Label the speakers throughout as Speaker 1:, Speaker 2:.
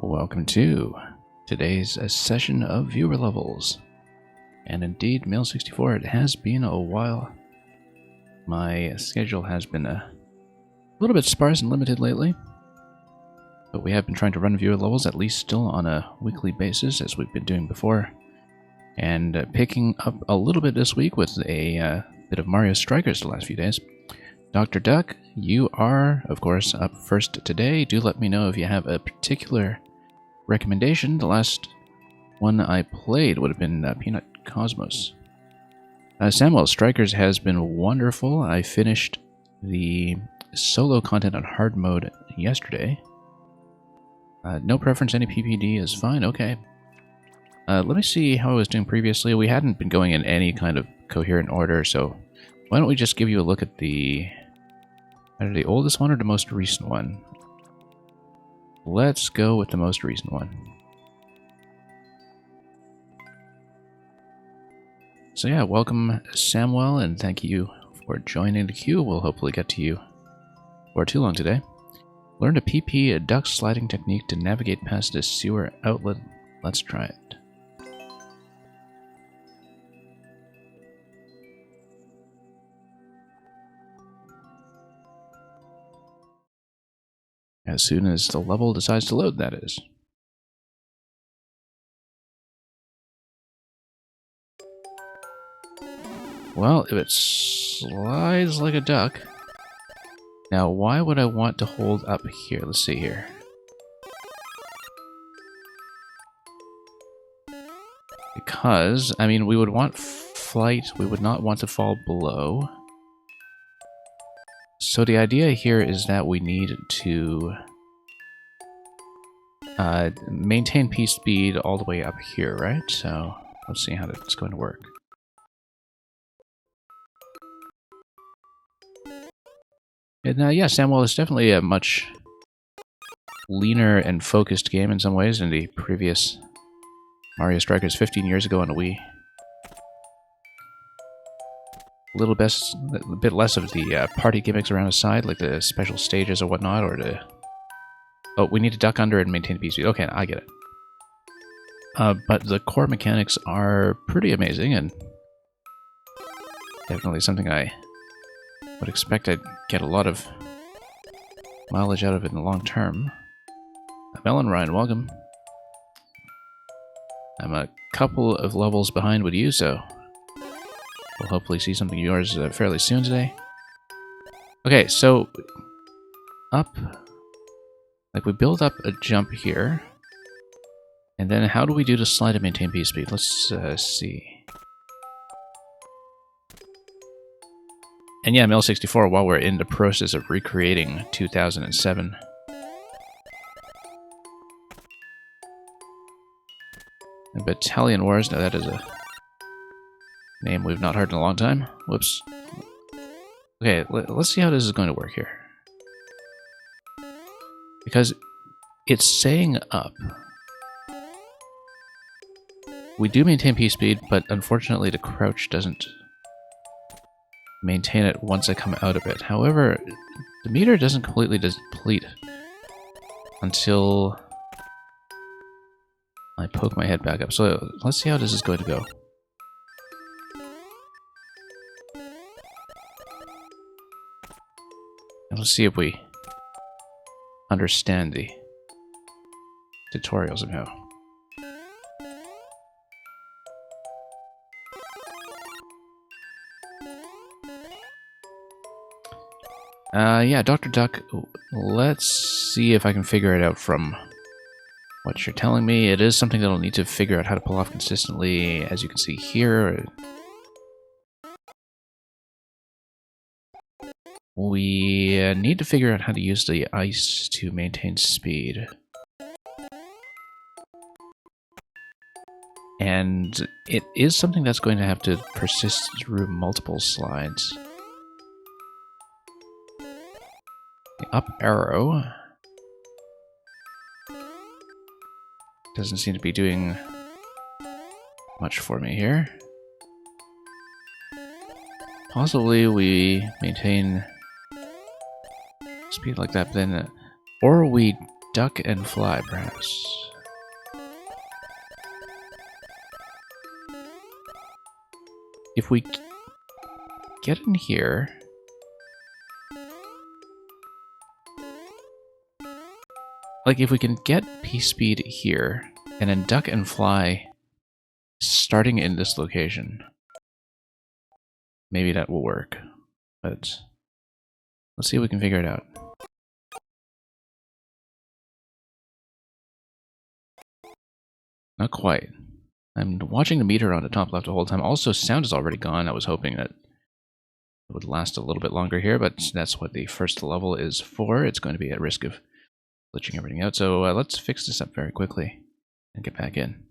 Speaker 1: Welcome to today's session of Viewer Levels. And indeed, Mail64, it has been a while. My schedule has been a little bit sparse and limited lately. But we have been trying to run Viewer Levels at least still on a weekly basis, as we've been doing before. And picking up a little bit this week with a bit of Mario Strikers the last few days. Dr. Duck, you are, of course, up first today. Do let me know if you have a particular recommendation. The last one I played would have been Peanut Cosmos. Samuel, Strikers has been wonderful. I finished the solo content on hard mode yesterday. No preference, any PPD is fine, okay. Let me see how I was doing previously. We hadn't been going in any kind of coherent order, so why don't we just give you a look at the either the oldest one or the most recent one. Let's go with the most recent one. So yeah, welcome Samuel, and thank you for joining the queue. We'll hopefully get to you for too long today. Learned a PP, a duck sliding technique to navigate past a sewer outlet. Let's try it. As soon as the level decides to load, that is. Well, if it slides like a duck... Now, why would I want to hold up here? Let's see here. Because, I mean, we would want flight, we would not want to fall below. So the idea here is that we need to maintain P speed all the way up here, right? So let's see how that's going to work. And yeah, Samuel is definitely a much leaner and focused game in some ways than the previous Mario Strikers 15 years ago on the Wii. A bit less of the party gimmicks around the side, like the special stages or whatnot, or the... Oh, we need to duck under and maintain P speed. Okay, I get it. But the core mechanics are pretty amazing, and definitely something I would expect I'd get a lot of mileage out of it in the long term. Melon Ryan, welcome. I'm a couple of levels behind with you, so we'll hopefully see something of yours fairly soon today. Okay, so up, like we build up a jump here, and then how do we do to slide and maintain P speed? Let's see. And yeah, Mail64, while we're in the process of recreating 2007. Battalion Wars, now that is a name we've not heard in a long time. Whoops. Okay, let's see how this is going to work here. Because it's saying up. We do maintain P speed, but unfortunately the crouch doesn't maintain it once I come out of it. However, the meter doesn't completely deplete until I poke my head back up. So let's see how this is going to go. And let's see if we understand the tutorial somehow. Yeah, Dr. Duck, let's see if I can figure it out from what you're telling me. It is something that I'll need to figure out how to pull off consistently, as you can see here. We need to figure out how to use the ice to maintain speed. And it is something that's going to have to persist through multiple slides. The up arrow doesn't seem to be doing much for me here. Possibly we maintain speed like that, but then, or we duck and fly, perhaps. If we get in here... Like, if we can get P-Speed here, and then duck and fly starting in this location, maybe that will work. But let's see if we can figure it out. Not quite. I'm watching the meter on the top left the whole time. Also, sound is already gone. I was hoping that it would last a little bit longer here, but that's what the first level is for. It's going to be at risk of glitching everything out. So let's fix this up very quickly and get back in.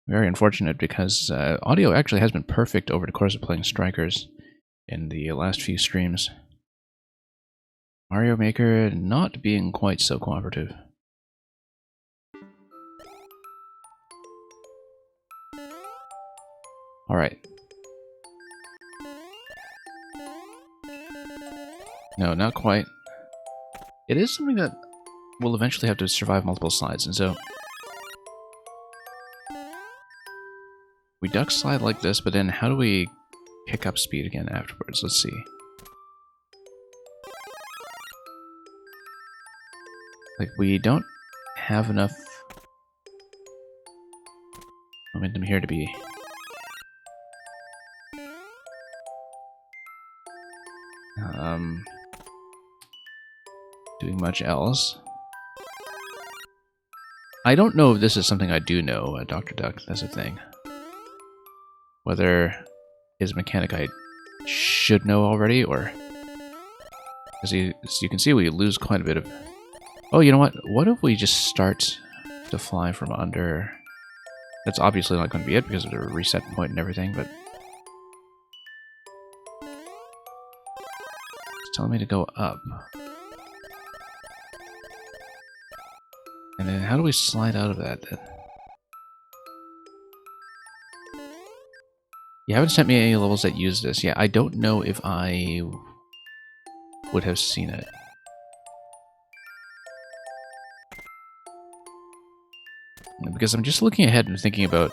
Speaker 1: Very unfortunate because audio actually has been perfect over the course of playing Strikers in the last few streams. Mario Maker not being quite so cooperative. Alright. No, not quite. It is something that will eventually have to survive multiple slides, and so... we duck slide like this, but then how do we pick up speed again afterwards? Let's see. Like, we don't have enough momentum here to be... doing much else. I don't know if this is something I do know, Dr. Duck, that's a thing. Whether is a mechanic I should know already, or... As you can see, we lose quite a bit of... Oh, you know what? What if we just start to fly from under... That's obviously not going to be it because of the reset point and everything, but... It's telling me to go up. And then how do we slide out of that then? You haven't sent me any levels that use this. Yeah, I don't know if I would have seen it. Because I'm just looking ahead and thinking about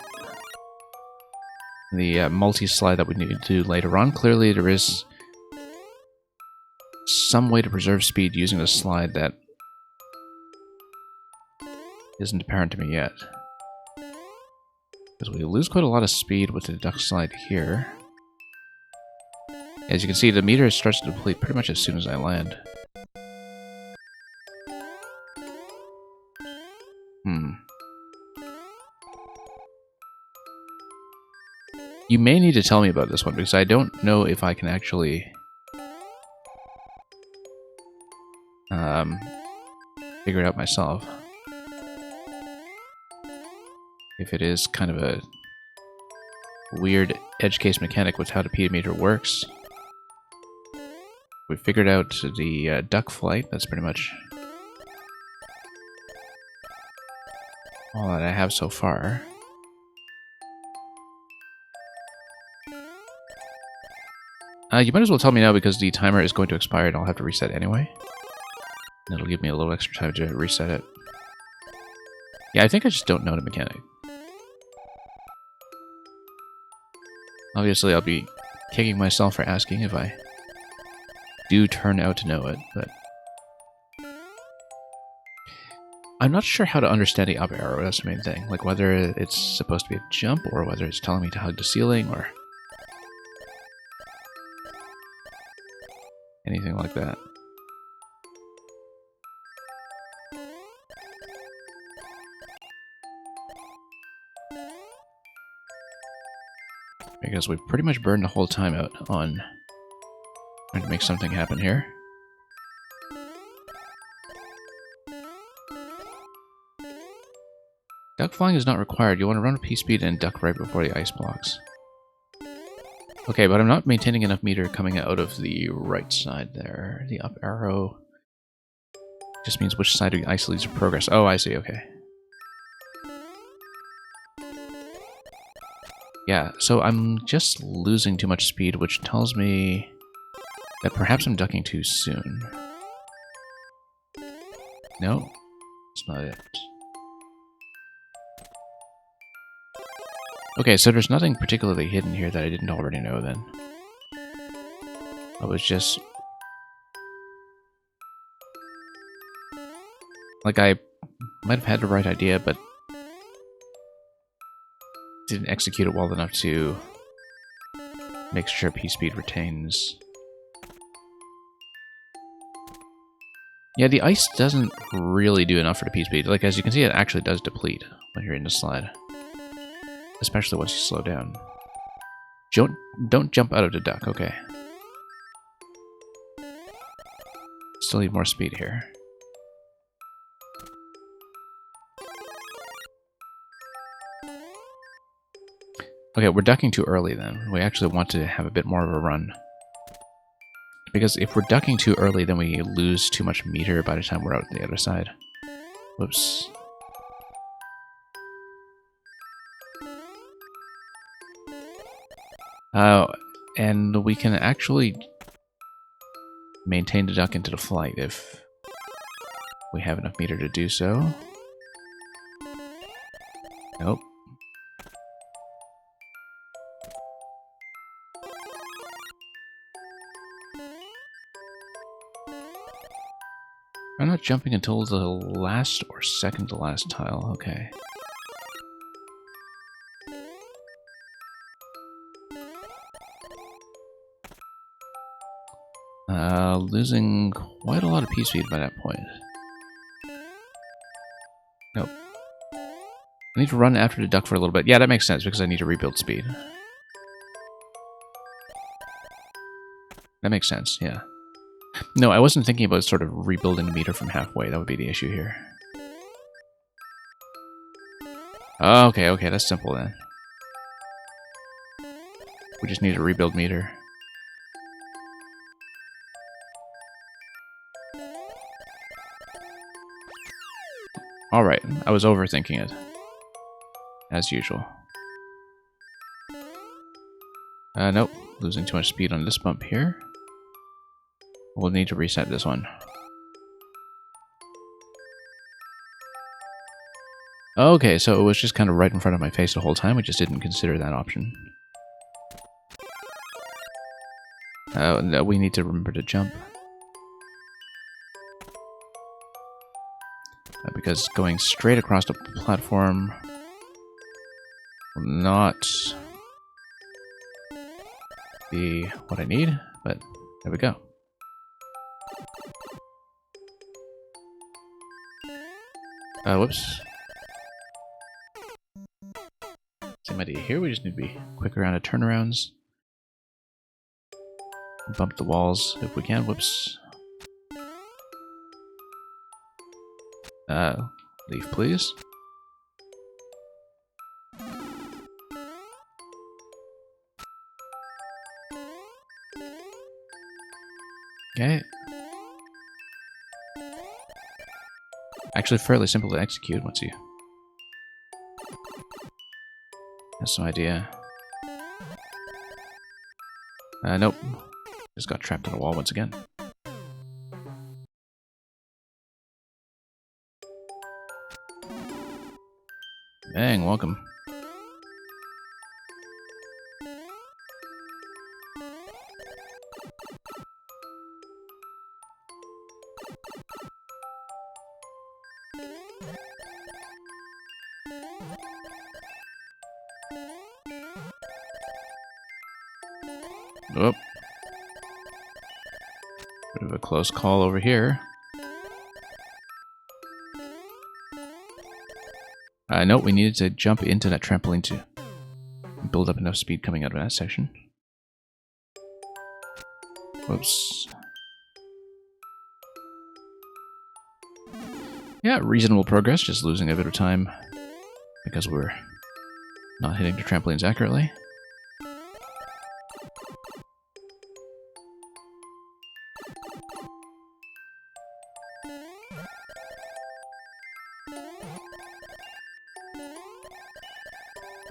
Speaker 1: the multi-slide that we need to do later on. Clearly there is some way to preserve speed using the slide that isn't apparent to me yet. Because we lose quite a lot of speed with the duck slide here. As you can see, the meter starts to deplete pretty much as soon as I land. You may need to tell me about this one, because I don't know if I can actually... figure it out myself. If it is kind of a weird edge case mechanic with how the P meter works. We figured out the duck flight. That's pretty much all that I have so far. You might as well tell me now because the timer is going to expire and I'll have to reset anyway. And it'll give me a little extra time to reset it. Yeah, I think I just don't know the mechanic. Obviously, I'll be kicking myself for asking if I do turn out to know it, but... I'm not sure how to understand the up arrow, that's the main thing. Like, whether it's supposed to be a jump, or whether it's telling me to hug the ceiling, or... anything like that. Because we've pretty much burned the whole time out on trying to make something happen here. Duck flying is not required. You want to run at P-speed and duck right before the ice blocks. Okay, but I'm not maintaining enough meter coming out of the right side there. The up arrow just means which side of the ice leads to progress. Oh, I see, okay. Yeah, so I'm just losing too much speed, which tells me that perhaps I'm ducking too soon. No, that's not it. Okay, so there's nothing particularly hidden here that I didn't already know then. I was just... like, I might have had the right idea, but didn't execute it well enough to make sure P-Speed retains. Yeah, the ice doesn't really do enough for the P-Speed. Like, as you can see, it actually does deplete when you're in the slide. Especially once you slow down. Don't jump out of the duck, okay. Still need more speed here. Okay, we're ducking too early then. We actually want to have a bit more of a run. Because if we're ducking too early, then we lose too much meter by the time we're out the other side. Whoops. And we can actually maintain the duck into the flight if we have enough meter to do so. Nope. I'm not jumping until the last or second to last tile. Okay. Losing quite a lot of P-Speed by that point. Nope. I need to run after the duck for a little bit. Yeah, that makes sense because I need to rebuild speed. That makes sense, yeah. No, I wasn't thinking about sort of rebuilding the meter from halfway. That would be the issue here. Okay, that's simple then. We just need to rebuild meter. Alright, I was overthinking it. As usual. Nope. Losing too much speed on this bump here. We'll need to reset this one. Okay, so it was just kind of right in front of my face the whole time. We just didn't consider that option. No, we need to remember to jump. Because going straight across the platform will not be what I need, but there we go. Whoops. Same idea here, we just need to be quicker on the turnarounds. Bump the walls if we can, whoops. Leave, please. Okay. Actually, fairly simple to execute once you have some idea. Nope. Just got trapped on a wall once again. Dang, welcome. Oh. Bit of a close call over here. Nope, we needed to jump into that trampoline to build up enough speed coming out of that section. Whoops. Yeah, reasonable progress, just losing a bit of time because we're not hitting the trampolines accurately.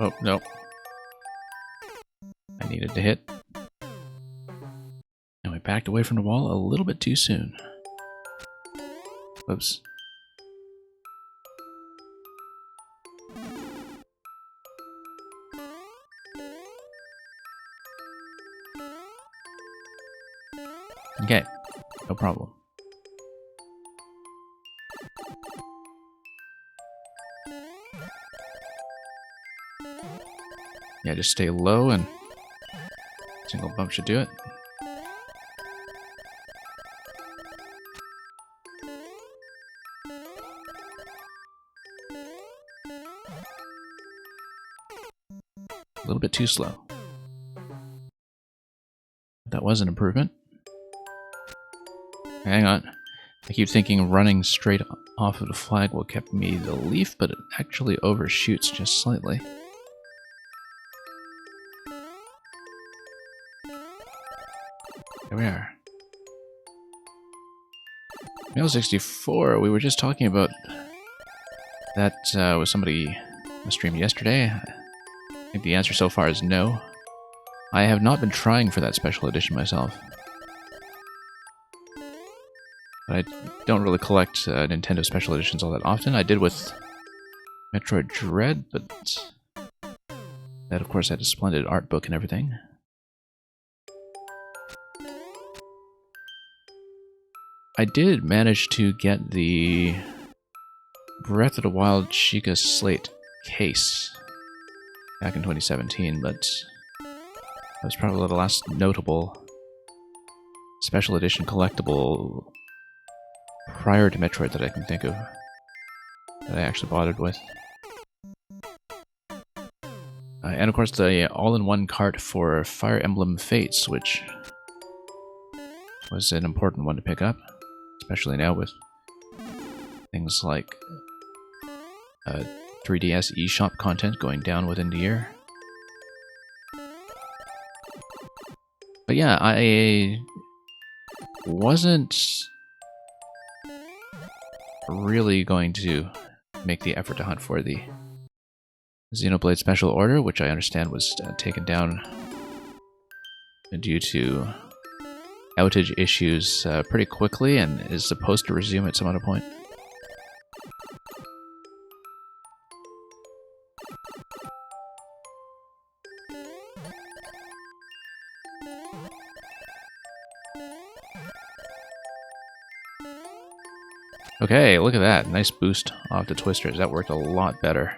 Speaker 1: Oh, no. needed to hit. And we backed away from the wall a little bit too soon. Whoops. Okay, no problem. Yeah, just stay low and single bump should do it. A little bit too slow. That was an improvement. Hang on. I keep thinking running straight off of the flag will get me the leaf, but it actually overshoots just slightly. There we are. Mail 64, we were just talking about that with somebody on the stream yesterday. I think the answer so far is no. I have not been trying for that special edition myself. But I don't really collect Nintendo special editions all that often. I did with Metroid Dread, but that of course had a splendid art book and everything. I did manage to get the Breath of the Wild Sheikah Slate case back in 2017, but that was probably the last notable special edition collectible prior to Metroid that I can think of that I actually bothered with. And of course the all-in-one cart for Fire Emblem Fates, which was an important one to pick up. Especially now with things like 3DS eShop content going down within the year. But yeah, I wasn't really going to make the effort to hunt for the Xenoblade Special Order, which I understand was taken down due to outage issues pretty quickly and is supposed to resume at some other point. Okay, look at that. Nice boost off the twisters. That worked a lot better.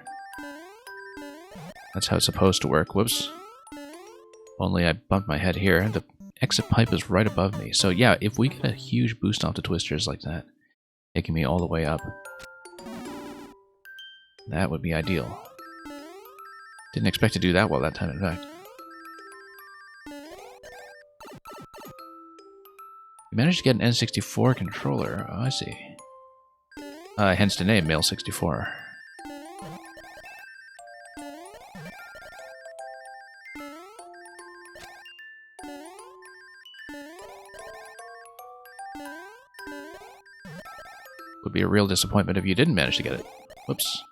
Speaker 1: That's how it's supposed to work. Whoops. Only I bumped my head here. The exit pipe is right above me. So yeah, if we get a huge boost off the twisters like that, taking me all the way up, that would be ideal. Didn't expect to do that well that time, in fact. We managed to get an N64 controller. Oh, I see. Hence the name, Mail 64. Would be a real disappointment if you didn't manage to get it. Whoops.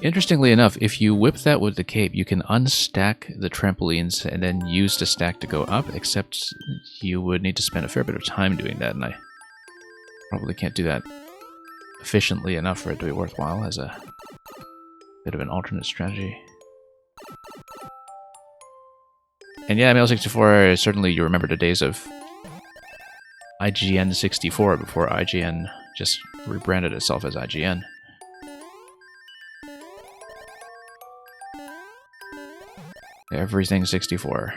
Speaker 1: Interestingly enough, if you whip that with the cape, you can unstack the trampolines and then use the stack to go up, except you would need to spend a fair bit of time doing that, and I probably can't do that efficiently enough for it to be worthwhile as a bit of an alternate strategy. And yeah, Mail 64, certainly you remember the days of IGN 64 before IGN just rebranded itself as IGN. Everything 64.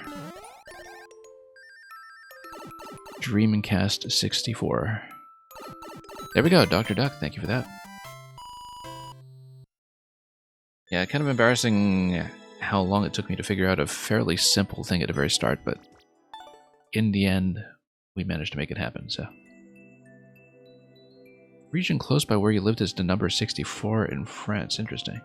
Speaker 1: Dreamcast 64. There we go, Dr. Duck, thank you for that. Yeah, kind of embarrassing how long it took me to figure out a fairly simple thing at the very start, but in the end, we managed to make it happen, so. Region close by where you lived is the number 64 in France. Interesting.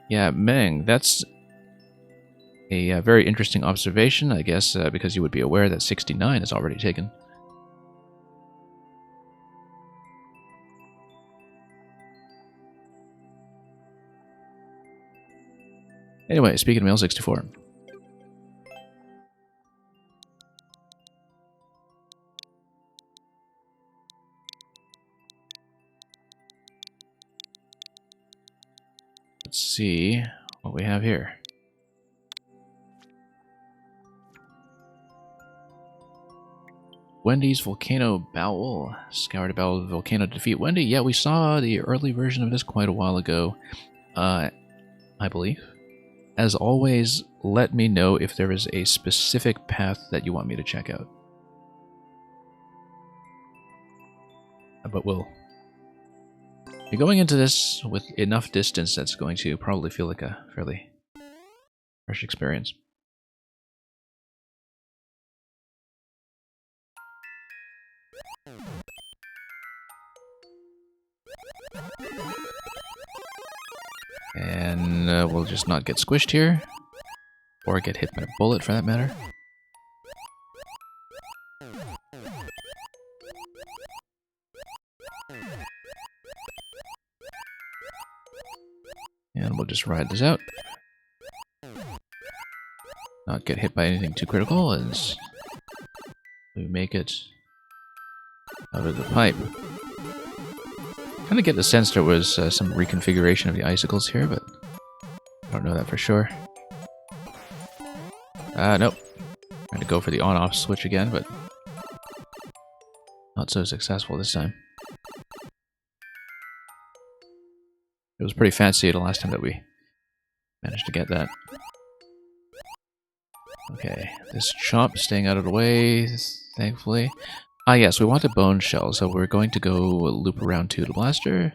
Speaker 1: Yeah, Meng, that's a very interesting observation, I guess, because you would be aware that 69 is already taken. Anyway, speaking of Mail 64. Let's see what we have here. Wendy's Volcano Bowl. Scoured a Bowl of Volcano to defeat Wendy. Yeah, we saw the early version of this quite a while ago, I believe. As always, let me know if there is a specific path that you want me to check out. But we'll be going into this with enough distance that's going to probably feel like a fairly fresh experience. And we'll just not get squished here. Or get hit by a bullet, for that matter. And we'll just ride this out. Not get hit by anything too critical as we make it out of the pipe. Kind of get the sense there was some reconfiguration of the icicles here, but I don't know that for sure. Nope. Trying to go for the on-off switch again, but not so successful this time. It was pretty fancy the last time that we managed to get that. Okay, this chomp staying out of the way, thankfully. Ah yes, we want a bone shell, so we're going to go loop around to the blaster.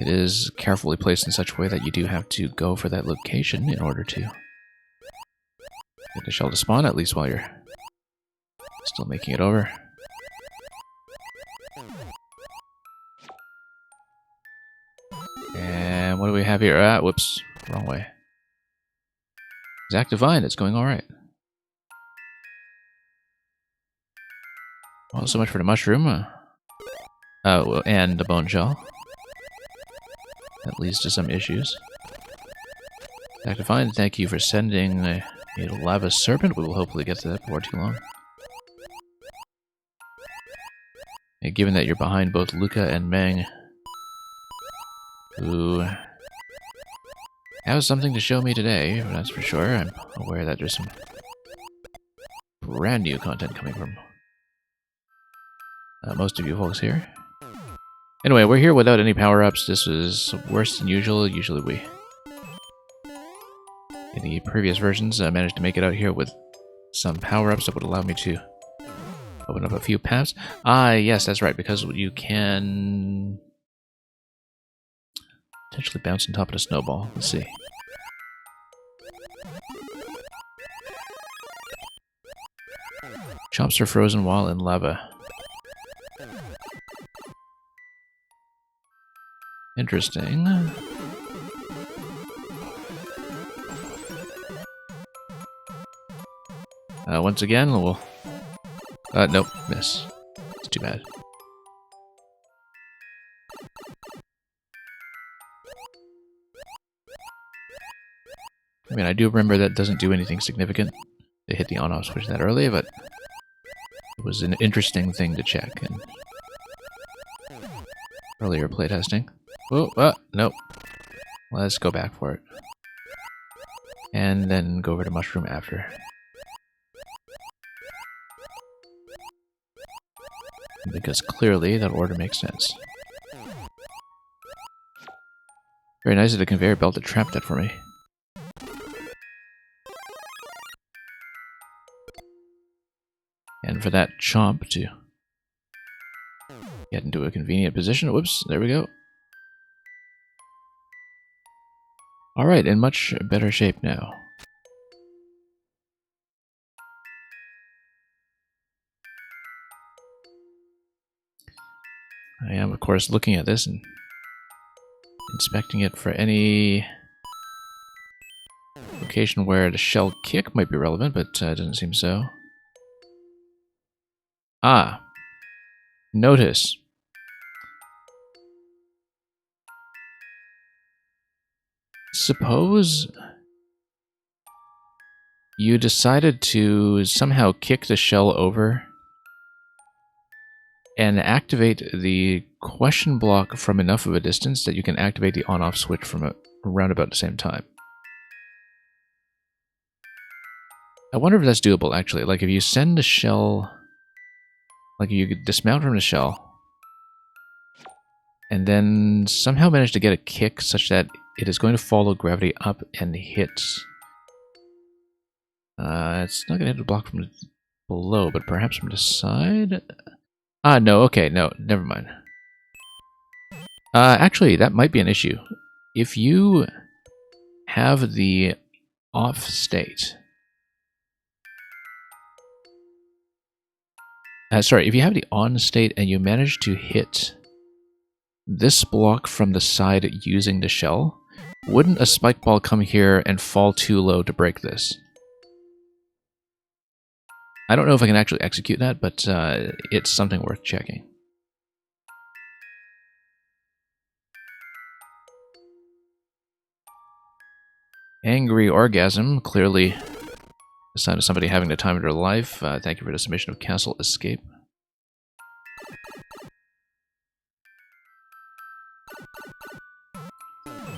Speaker 1: It is carefully placed in such a way that you do have to go for that location in order to get the shell to spawn, at least while you're still making it over. And what do we have here? Ah, whoops, wrong way. Zack Divine, it's going alright. Well, so much for the mushroom. Oh, and the bone shell. That leads to some issues. Zack Divine, thank you for sending a lava serpent. We will hopefully get to that before too long. And given that you're behind both Luca and Meng, who have something to show me today, that's for sure. I'm aware that there's some brand new content coming from most of you folks here. Anyway, we're here without any power-ups. This is worse than usual. Usually we, in the previous versions, managed to make it out here with some power-ups that would allow me to open up a few paths. Ah, yes, that's right, because you can potentially bounce on top of the snowball. Let's see. Chomps are frozen while in lava. Interesting. Once again, we'll... nope, miss. It's too bad. I mean, I do remember that doesn't do anything significant to hit the on-off switch that early, but it was an interesting thing to check in earlier playtesting. Oh, nope. Let's go back for it. And then go over to mushroom after. Because clearly that order makes sense. Very nice of the conveyor belt to trap that for me. And for that chomp to get into a convenient position. Whoops, there we go. Alright, in much better shape now. I am, of course, looking at this and inspecting it for any location where the shell kick might be relevant, but it doesn't seem so. Ah, notice. Suppose you decided to somehow kick the shell over and activate the question block from enough of a distance that you can activate the on-off switch from around about the same time. I wonder if that's doable, actually. Like, if you send the shell... Like, you could dismount from the shell, and then somehow manage to get a kick such that it is going to follow gravity up and hit... it's not going to hit the block from below, but perhaps from the side? Ah, no, okay, no, never mind. Actually, that might be an issue. If you have the off state... sorry, if you have the on state and you manage to hit this block from the side using the shell, wouldn't a spike ball come here and fall too low to break this? I don't know if I can actually execute that, but it's something worth checking. Angry Orgasm, clearly a sign of somebody having the time of their life. Thank you for the submission of Castle Escape.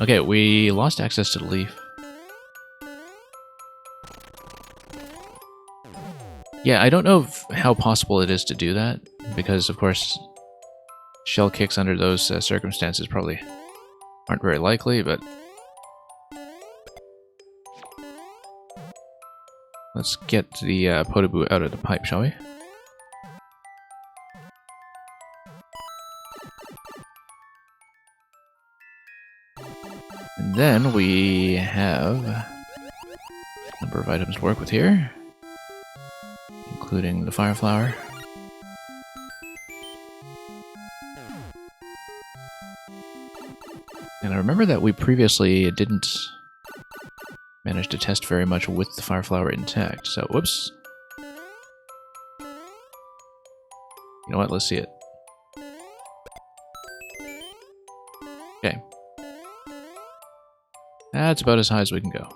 Speaker 1: Okay, we lost access to the leaf. Yeah, I don't know how possible it is to do that, because, of course, shell kicks under those circumstances probably aren't very likely, but... Let's get the Podoboo out of the pipe, shall we? And then we have a number of items to work with here, including the fire flower. And I remember that we previously didn't manage to test very much with the fire flower intact, so whoops. You know what, let's see it. Okay. That's about as high as we can go.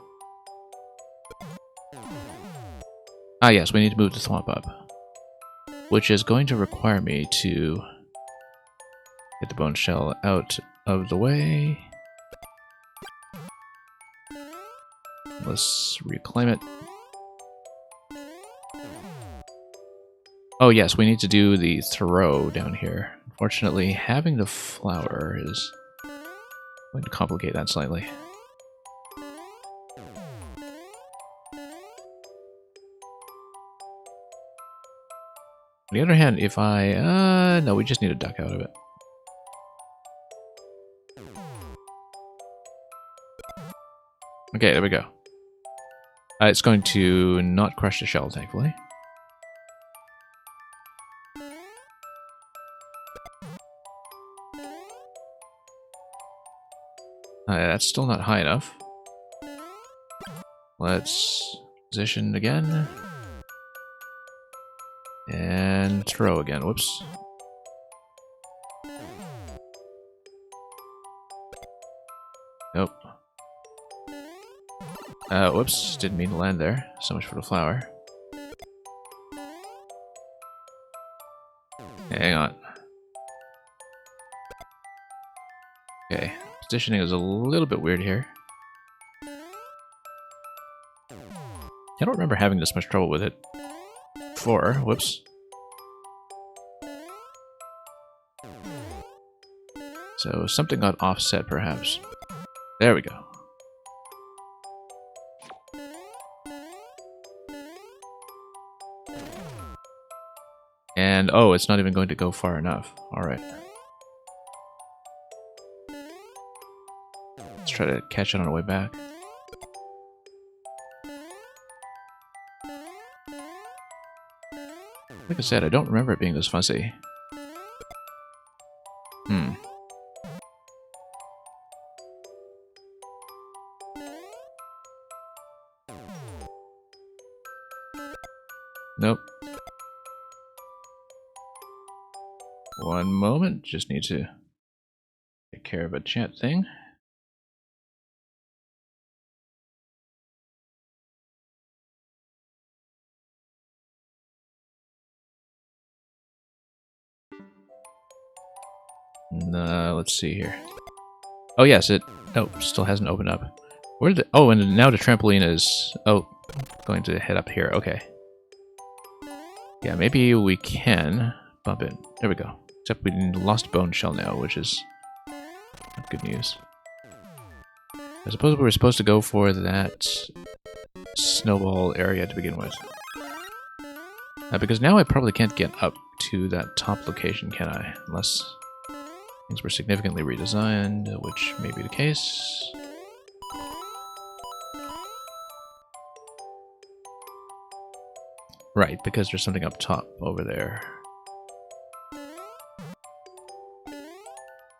Speaker 1: Ah yes, we need to move the thwomp up, which is going to require me to get the bone shell out of the way. Let's reclaim it. Oh yes, we need to do the throw down here. Unfortunately, having the flower is going to complicate that slightly. On the other hand, if I... no, we just need to duck out of it. Okay, there we go. It's going to not crush the shell, thankfully. That's still not high enough. Let's position again. And throw again. Whoops. Nope. Whoops. Didn't mean to land there. So much for the flower. Hang on. Okay. Positioning is a little bit weird here. I don't remember having this much trouble with it before. Whoops. So something got offset, perhaps. There we go. And, oh, it's not even going to go far enough. Alright. Let's try to catch it on our way back. Like I said, I don't remember it being this fussy. Nope. One moment, just need to take care of a chat thing. Let's see here. Oh yes, it still hasn't opened up. Where did it, oh, and now the trampoline is going to head up here. Okay. Yeah, maybe we can bump it. There we go. Except we lost bone shell now, which is not good news. I suppose we were supposed to go for that snowball area to begin with. Because now I probably can't get up to that top location, can I? Unless things were significantly redesigned, which may be the case. Right, because there's something up top over there.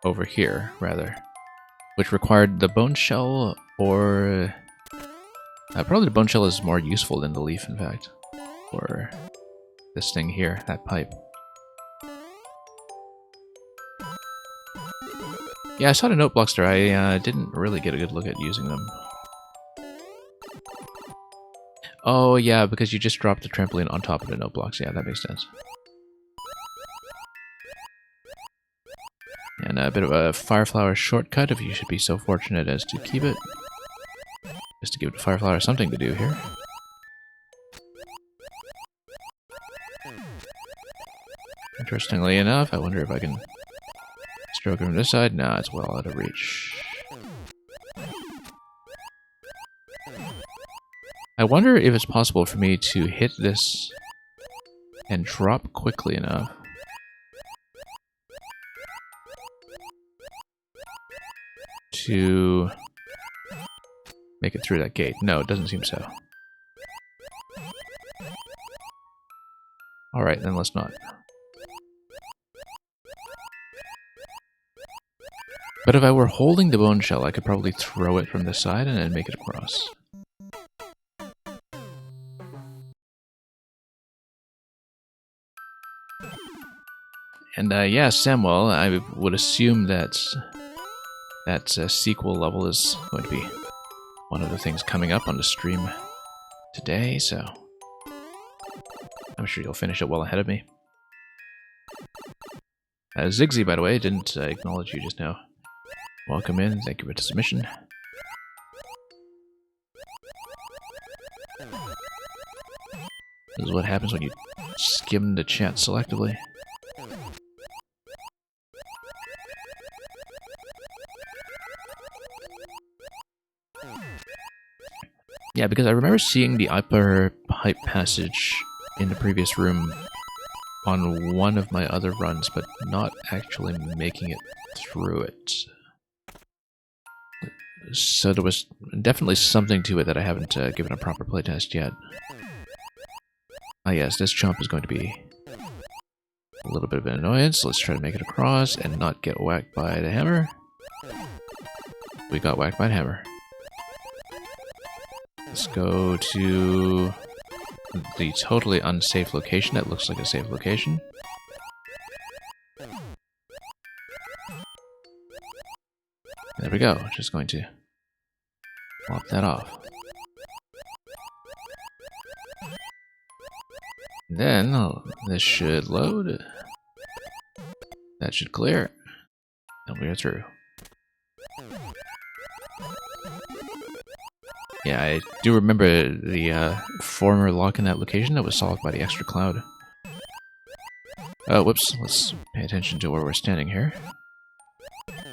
Speaker 1: Over here, rather. Which required the bone shell, or... probably the bone shell is more useful than the leaf, in fact. Or this thing here, that pipe. Yeah, I saw the note blocks there. I didn't really get a good look at using them. Oh, yeah, because you just dropped the trampoline on top of the note blocks. Yeah, that makes sense. And a bit of a Fireflower shortcut, if you should be so fortunate as to keep it. Just to give the Fireflower something to do here. Interestingly enough, I wonder if I can stroke it from this side. Nah, it's well out of reach. I wonder if it's possible for me to hit this and drop quickly enough to make it through that gate. No, it doesn't seem so. Alright, then let's not. But if I were holding the bone shell, I could probably throw it from this side and then make it across. And yeah, Samuel, I would assume that that sequel level is going to be one of the things coming up on the stream today, so I'm sure you'll finish it well ahead of me. Ziggsy, by the way, didn't acknowledge you just now. Welcome in, thank you for the submission. This is what happens when you skim the chat selectively. Yeah, because I remember seeing the upper pipe passage in the previous room on one of my other runs, but not actually making it through it. So there was definitely something to it that I haven't given a proper playtest yet. Ah yes, this jump is going to be a little bit of an annoyance. Let's try to make it across and not get whacked by the hammer. We got whacked by the hammer. Let's go to the totally unsafe location that looks like a safe location. There we go, just going to lop that off. Then this should load. That should clear. And we are through. Yeah, I do remember the former lock in that location that was solved by the extra cloud. Oh, whoops. Let's pay attention to where we're standing here. And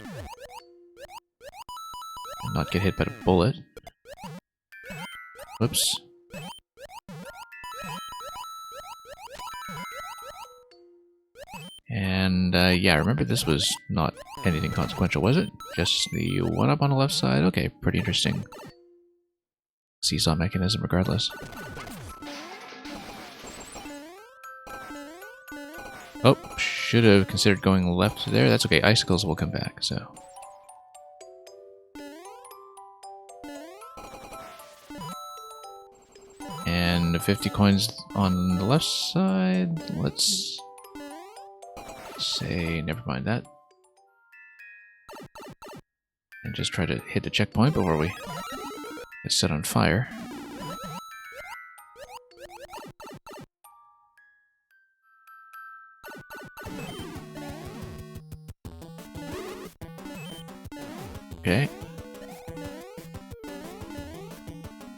Speaker 1: not get hit by the bullet. Whoops. And yeah, remember this was not anything consequential, was it? Just the one-up on the left side? Okay, pretty interesting. Seesaw mechanism regardless. Oh, should have considered going left there. That's okay, icicles will come back, so. And 50 coins on the left side. Let's say, never mind that. And just try to hit the checkpoint before we get set on fire. Okay.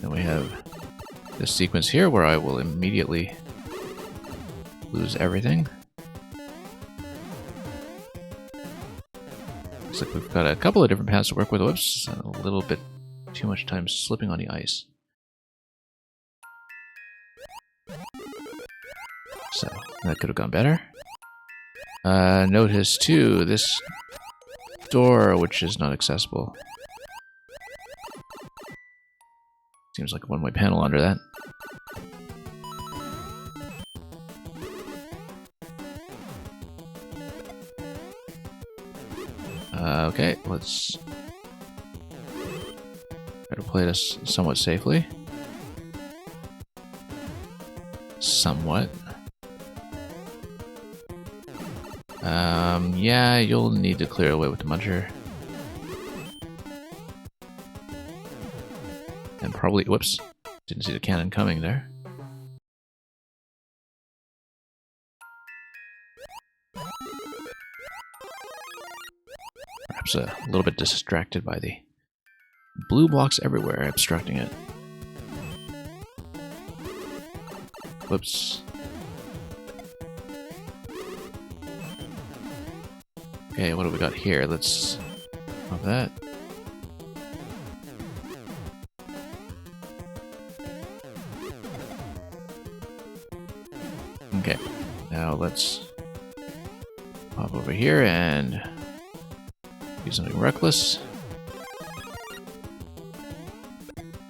Speaker 1: Then we have this sequence here where I will immediately lose everything. Looks like we've got a couple of different paths to work with. Whoops, a little bit too much time slipping on the ice. So, that could have gone better. Notice, too, this door, which is not accessible. Seems like a one-way panel under that. Okay, let's try to play this somewhat safely. Somewhat. Yeah, you'll need to clear away with the muncher. And probably, whoops, didn't see the cannon coming there. Perhaps a little bit distracted by the blue blocks everywhere obstructing it. Whoops. Okay, what do we got here? Let's have that. Okay, now let's pop over here and do something reckless.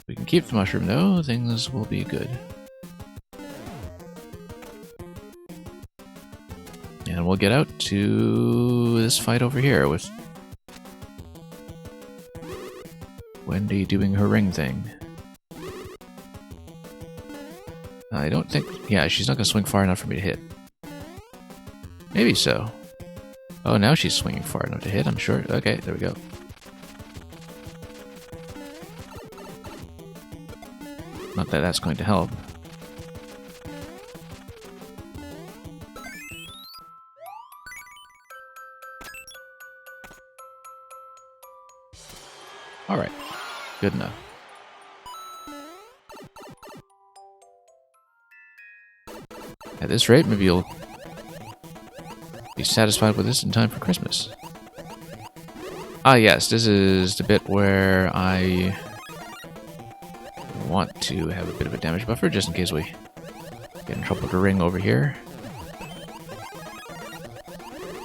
Speaker 1: We can keep the mushroom though, things will be good. And we'll get out to this fight over here with Wendy doing her ring thing. I don't think... yeah, she's not going to swing far enough for me to hit. Maybe so. Oh, now she's swinging far enough to hit, I'm sure. Okay, there we go. Not that that's going to help. Alright, good enough. At this rate, maybe you'll be satisfied with this in time for Christmas. Ah yes, this is the bit where I want to have a bit of a damage buffer, just in case we get in trouble with the ring over here.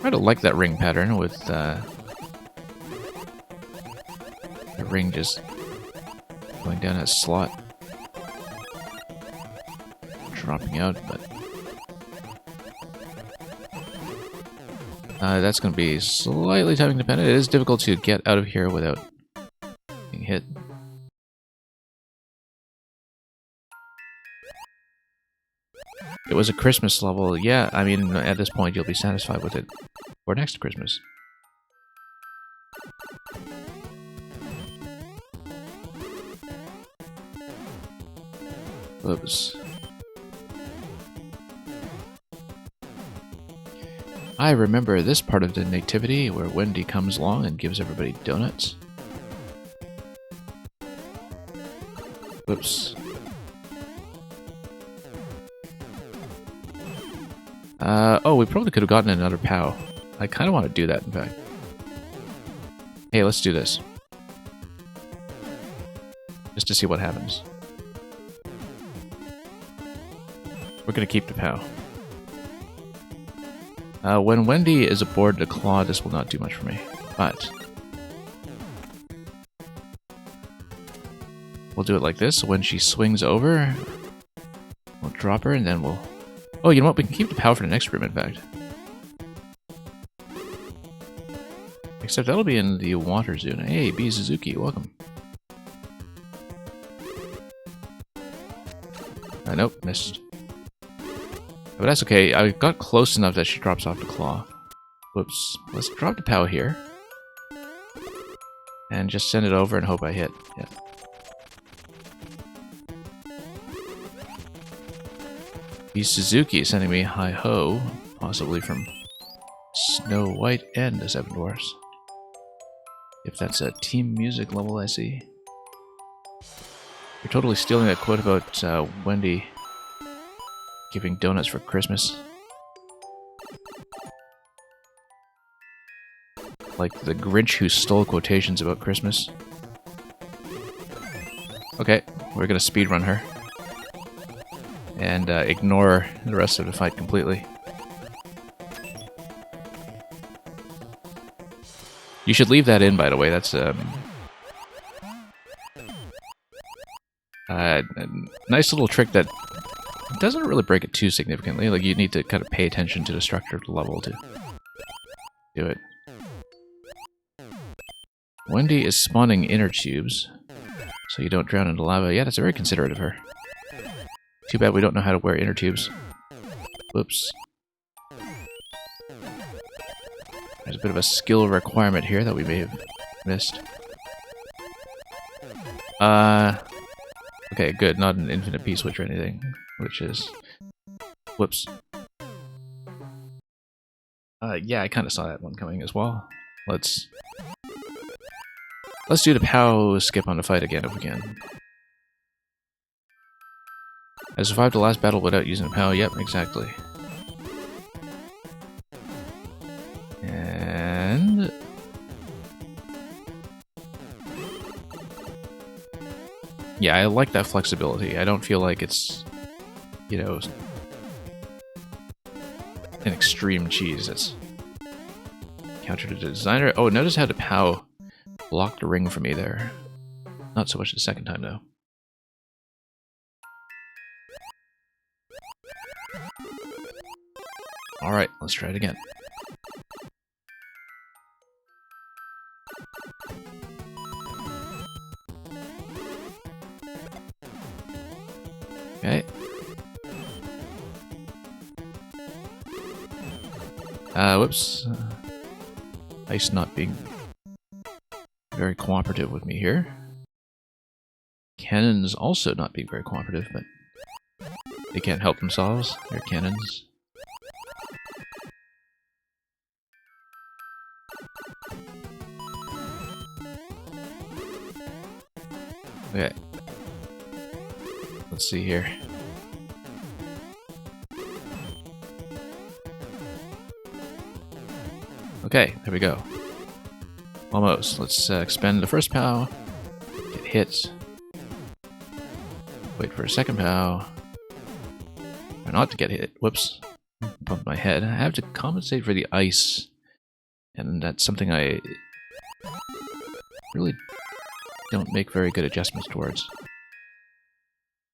Speaker 1: I don't like that ring pattern with the ring just going down that slot, dropping out, but that's going to be slightly timing dependent. It is difficult to get out of here without being hit. It was a Christmas level. Yeah, I mean, at this point you'll be satisfied with it for next Christmas. Oops. I remember this part of the nativity where Wendy comes along and gives everybody donuts. Oops. Oh, we probably could have gotten another POW. I kind of want to do that, in fact. Hey, let's do this. Just to see what happens. We're going to keep the POW. When Wendy is aboard the claw, this will not do much for me, but we'll do it like this. When she swings over, we'll drop her, and then we'll... oh, you know what? We can keep the POW for the next room, in fact. Except that'll be in the water zone. Hey, B. Suzuki, welcome. Nope, missed. But that's okay. I got close enough that she drops off the claw. Whoops. Let's drop the POW here. And just send it over and hope I hit. Yeah. The Suzuki is sending me hi-ho, possibly from Snow White and the Seven Dwarfs. If that's a team music level, I see. You're totally stealing that quote about Wendy giving donuts for Christmas. Like the Grinch who stole quotations about Christmas. Okay, we're gonna speedrun her. And ignore the rest of the fight completely. You should leave that in, by the way. That's a nice little trick that doesn't really break it too significantly. Like, you need to kind of pay attention to the structure of the level to do it. Wendy is spawning inner tubes, so you don't drown into lava. Yeah, that's very considerate of her. Too bad we don't know how to wear inner tubes. Whoops. There's a bit of a skill requirement here that we may have missed. Okay, good. Not an infinite P-switch or anything, which is... Whoops. Yeah, I kind of saw that one coming as well. Let's do the POW skip on the fight again if we can. I survived the last battle without using a POW. Yep, exactly. And... yeah, I like that flexibility. I don't feel like it's, you know, an extreme cheese. It's counter to the designer. Oh, notice how the POW blocked the ring for me there. Not so much the second time, though. Alright, let's try it again. Okay. Whoops. Ice not being very cooperative with me here. Cannons also not being very cooperative, but they can't help themselves. They're cannons. Okay. Let's see here. Okay, there we go. Almost. Let's expend the first POW. Get hit. Wait for a second POW. Or not to get hit. Whoops. Bumped my head. I have to compensate for the ice. And that's something I really don't make very good adjustments towards.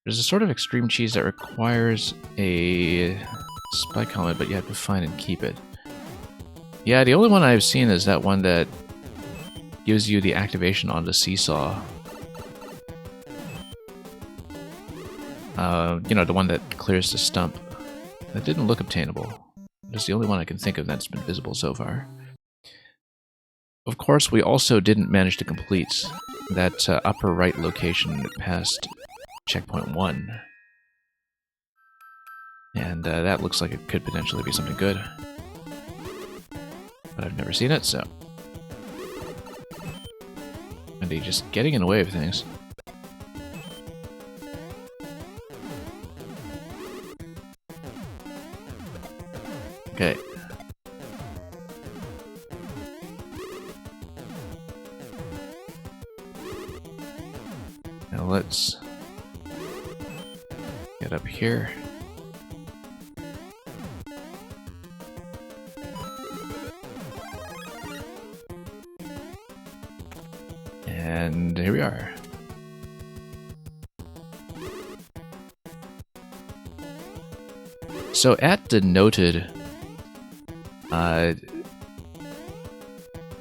Speaker 1: There's a sort of extreme cheese that requires a spike helmet, but you have to find and keep it. Yeah, the only one I've seen is that one that gives you the activation on the seesaw. You know, the one that clears the stump. That didn't look obtainable. It's the only one I can think of that's been visible so far. Of course, we also didn't manage to complete that upper right location past checkpoint 1. And that looks like it could potentially be something good. But I've never seen it, so... and they just getting in the way of things. Okay. Now let's get up here. And here we are. So at the noted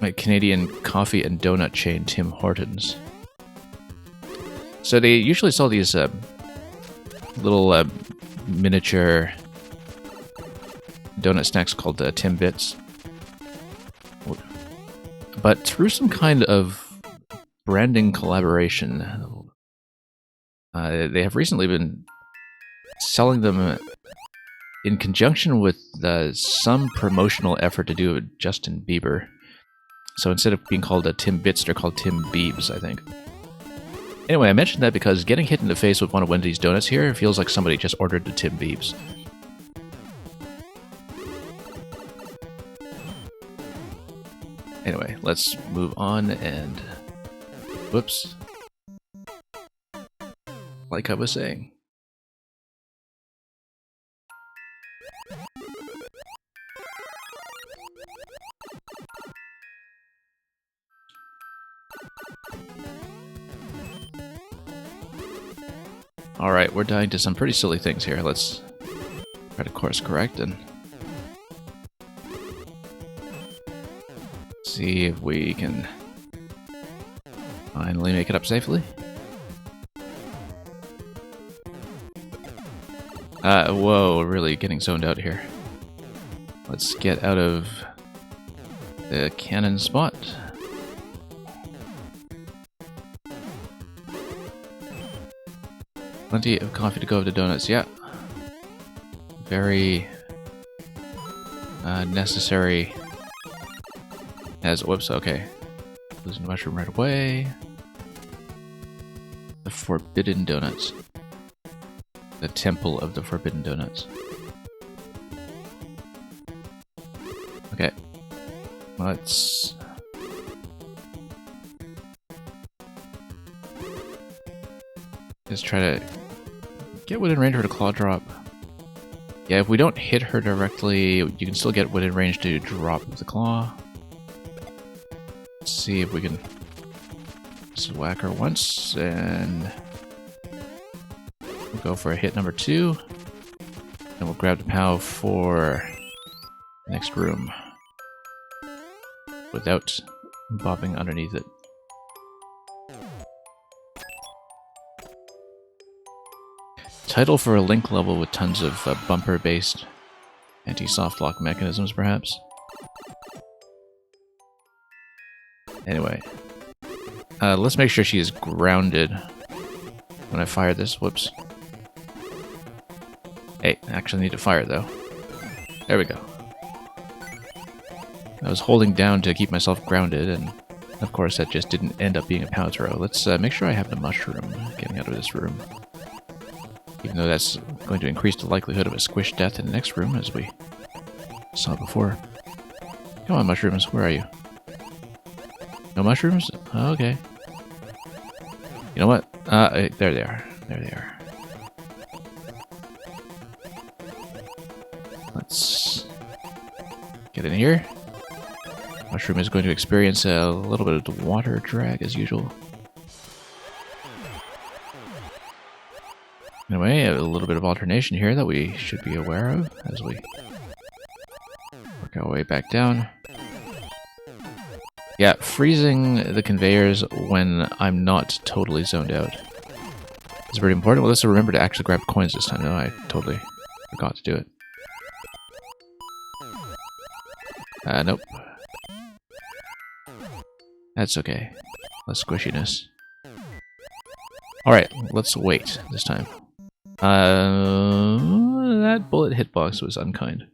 Speaker 1: my Canadian coffee and donut chain, Tim Hortons. So they usually sell these little miniature donut snacks called Timbits. But through some kind of branding collaboration, they have recently been selling them in conjunction with some promotional effort to do with Justin Bieber. So instead of being called a Timbits, they're called Timbeebs, I think. Anyway, I mentioned that because getting hit in the face with one of Wendy's donuts here feels like somebody just ordered the Timbeebs. Anyway, let's move on and... Whoops. Like I was saying. Alright, we're dying to some pretty silly things here. Let's try to course correct and see if we can finally make it up safely. Whoa, really getting zoned out here. Let's get out of the cannon spot. Plenty of coffee to go with the donuts, yeah. Very necessary as, whoops, okay. Losing the mushroom right away. The Forbidden Donuts. The Temple of the Forbidden Donuts. Okay. Let's... just try to get within range of her to claw drop. Yeah, if we don't hit her directly, you can still get within range to drop the claw. Let's see if we can just whack her once, and we'll go for a hit number 2. And we'll grab the POW for the next room without bobbing underneath it. Title for a link level with tons of bumper-based anti-soft lock mechanisms, perhaps. Anyway, let's make sure she is grounded when I fire this. Whoops. Hey, I actually need to fire though. There we go. I was holding down to keep myself grounded, and of course that just didn't end up being a POW throw. Let's make sure I have the mushroom getting out of this room. Even though that's going to increase the likelihood of a squish death in the next room, as we saw before. Come on, mushrooms, where are you? No mushrooms? Oh, okay. You know what? There they are. There they are. Let's get in here. Mushroom is going to experience a little bit of the water drag, as usual. Anyway, a little bit of alternation here that we should be aware of as we work our way back down. Yeah, freezing the conveyors when I'm not totally zoned out is pretty important. Well, let's remember to actually grab coins this time, though. I totally forgot to do it. Nope. That's okay. Less squishiness. Alright, let's wait this time. That bullet hitbox was unkind.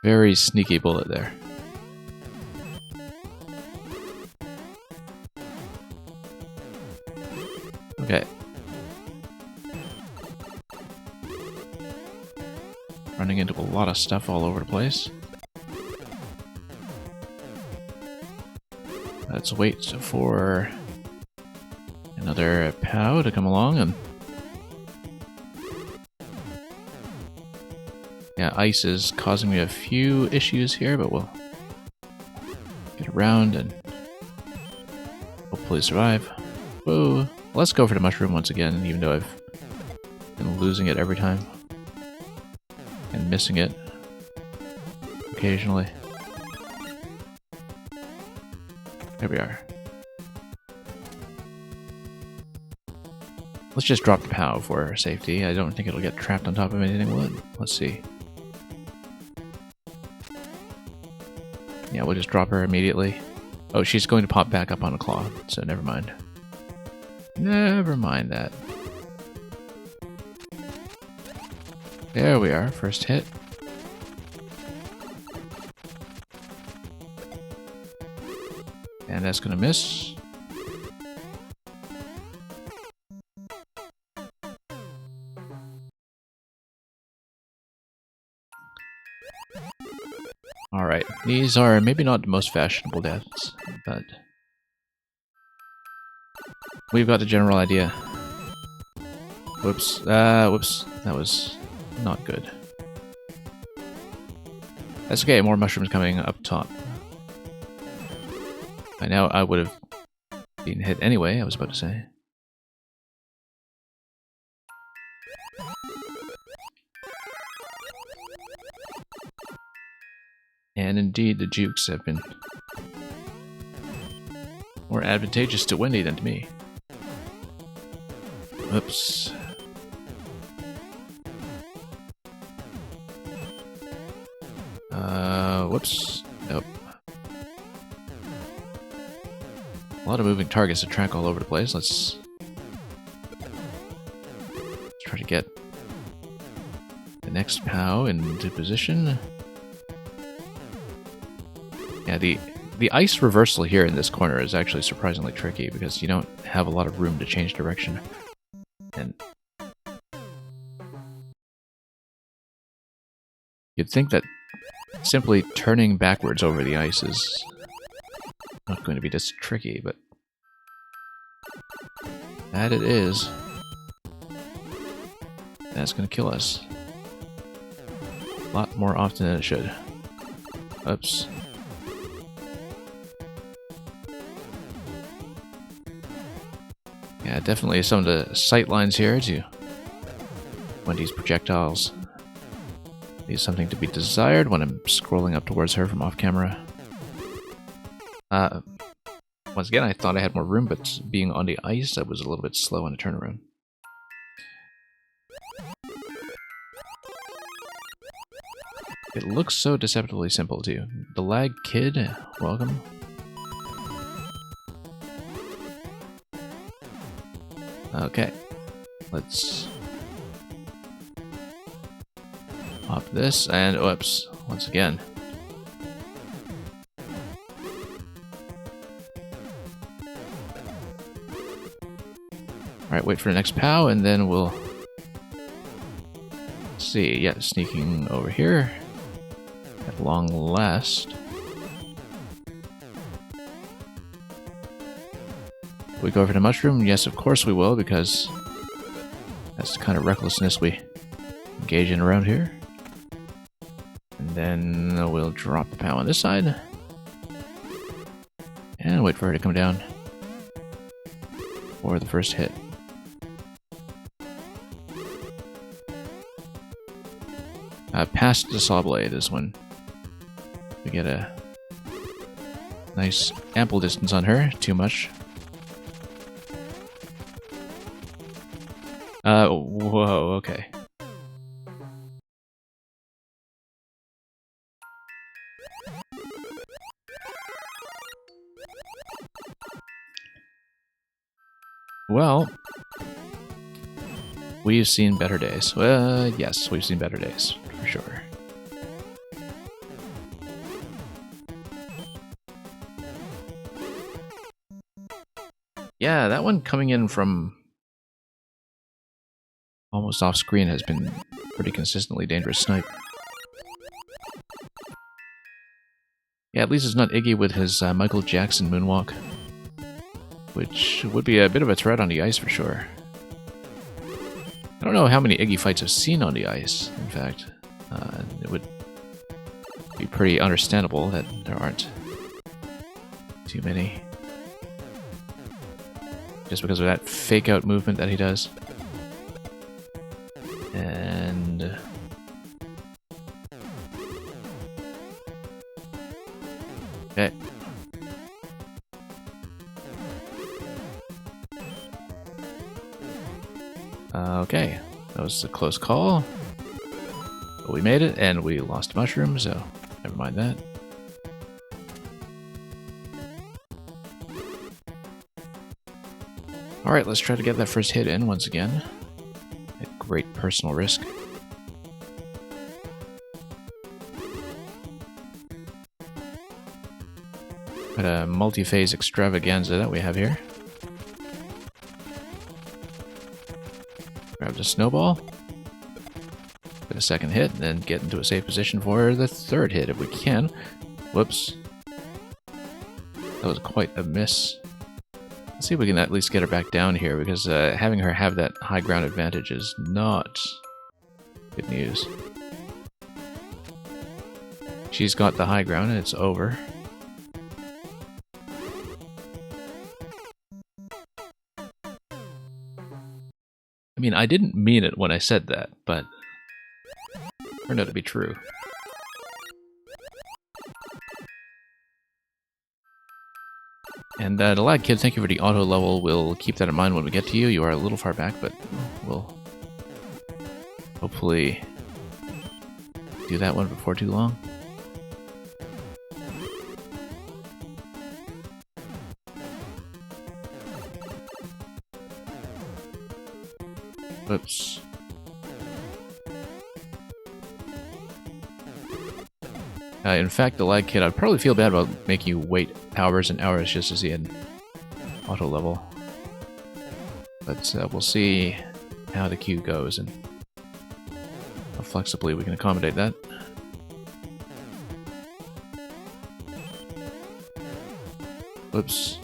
Speaker 1: Very sneaky bullet there. Okay. Running into a lot of stuff all over the place. Let's wait for another POW to come along, and yeah, ice is causing me a few issues here, but we'll get around and hopefully survive. Whoa! Let's go for the mushroom once again, even though I've been losing it every time and missing it occasionally. There we are. Let's just drop the POW for safety. I don't think it'll get trapped on top of anything, will it? Let's see. Yeah, we'll just drop her immediately. Oh, she's going to pop back up on a claw, so never mind. Never mind that. There we are, first hit. And that's gonna miss. Alright, these are maybe not the most fashionable deaths, but we've got a general idea. Whoops, whoops, that was not good. That's okay, more mushrooms coming up top. By now I would have been hit anyway, I was about to say. And indeed, the jukes have been more advantageous to Wendy than to me. Oops. Whoops. Nope. A lot of moving targets to track all over the place. Let's try to get the next POW into position. Yeah, the ice reversal here in this corner is actually surprisingly tricky because you don't have a lot of room to change direction. And you'd think that simply turning backwards over the ice is not going to be this tricky, but that it is. That's going to kill us. A lot more often than it should. Oops. Yeah, definitely some of the sight lines here to Wendy's projectiles. Leaves something to be desired when I'm scrolling up towards her from off camera. Once again, I thought I had more room, but being on the ice, I was a little bit slow on the turnaround. It looks so deceptively simple, too. The Lag Kid, welcome. Okay, let's pop this, and whoops, once again. Alright, wait for the next POW, and then we'll see. Yeah, sneaking over here at long last. We go over to mushroom? Yes, of course we will, because that's the kind of recklessness we engage in around here. And then we'll drop the POW on this side. And wait for her to come down for the first hit. Past the saw blade is when we get a nice ample distance on her. Too much. Whoa, okay. Well, we've seen better days. Yes, we've seen better days, for sure. Yeah, that one coming in from almost off screen has been pretty consistently dangerous snipe. Yeah, at least it's not Iggy with his Michael Jackson moonwalk, which would be a bit of a threat on the ice for sure. I don't know how many Iggy fights I've seen on the ice, in fact. It would be pretty understandable that there aren't too many. Just because of that fake-out movement that he does. And okay. Okay, that was a close call. But we made it, and we lost mushroom, so never mind that. Alright, let's try to get that first hit in once again. At great personal risk. a multi-phase extravaganza that we have here. Grab the snowball. Get a second hit, and then get into a safe position for the third hit if we can. Whoops. That was quite a miss. Let's see if we can at least get her back down here, because having her have that high ground advantage is not good news. She's got the high ground and it's over. I mean, I didn't mean it when I said that, but it turned out to be true. And the lag kid, thank you for the auto level. We'll keep that in mind when we get to you. You are a little far back, but we'll hopefully do that one before too long. Whoops. In fact, the lag kid, I'd probably feel bad about making you wait hours and hours just to see an auto level. But we'll see how the queue goes and how flexibly we can accommodate that. Whoops.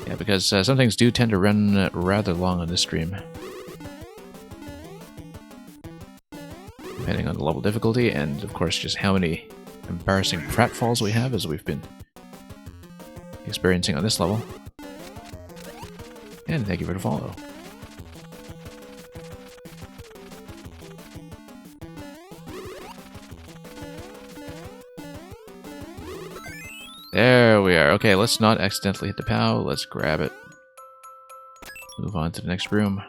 Speaker 1: Yeah, because some things do tend to run rather long on this stream. Depending on the level difficulty, and of course just how many embarrassing pratfalls we have, as we've been experiencing on this level. And thank you for the follow. There we are. Okay, let's not accidentally hit the POW. Let's grab it. Move on to the next room.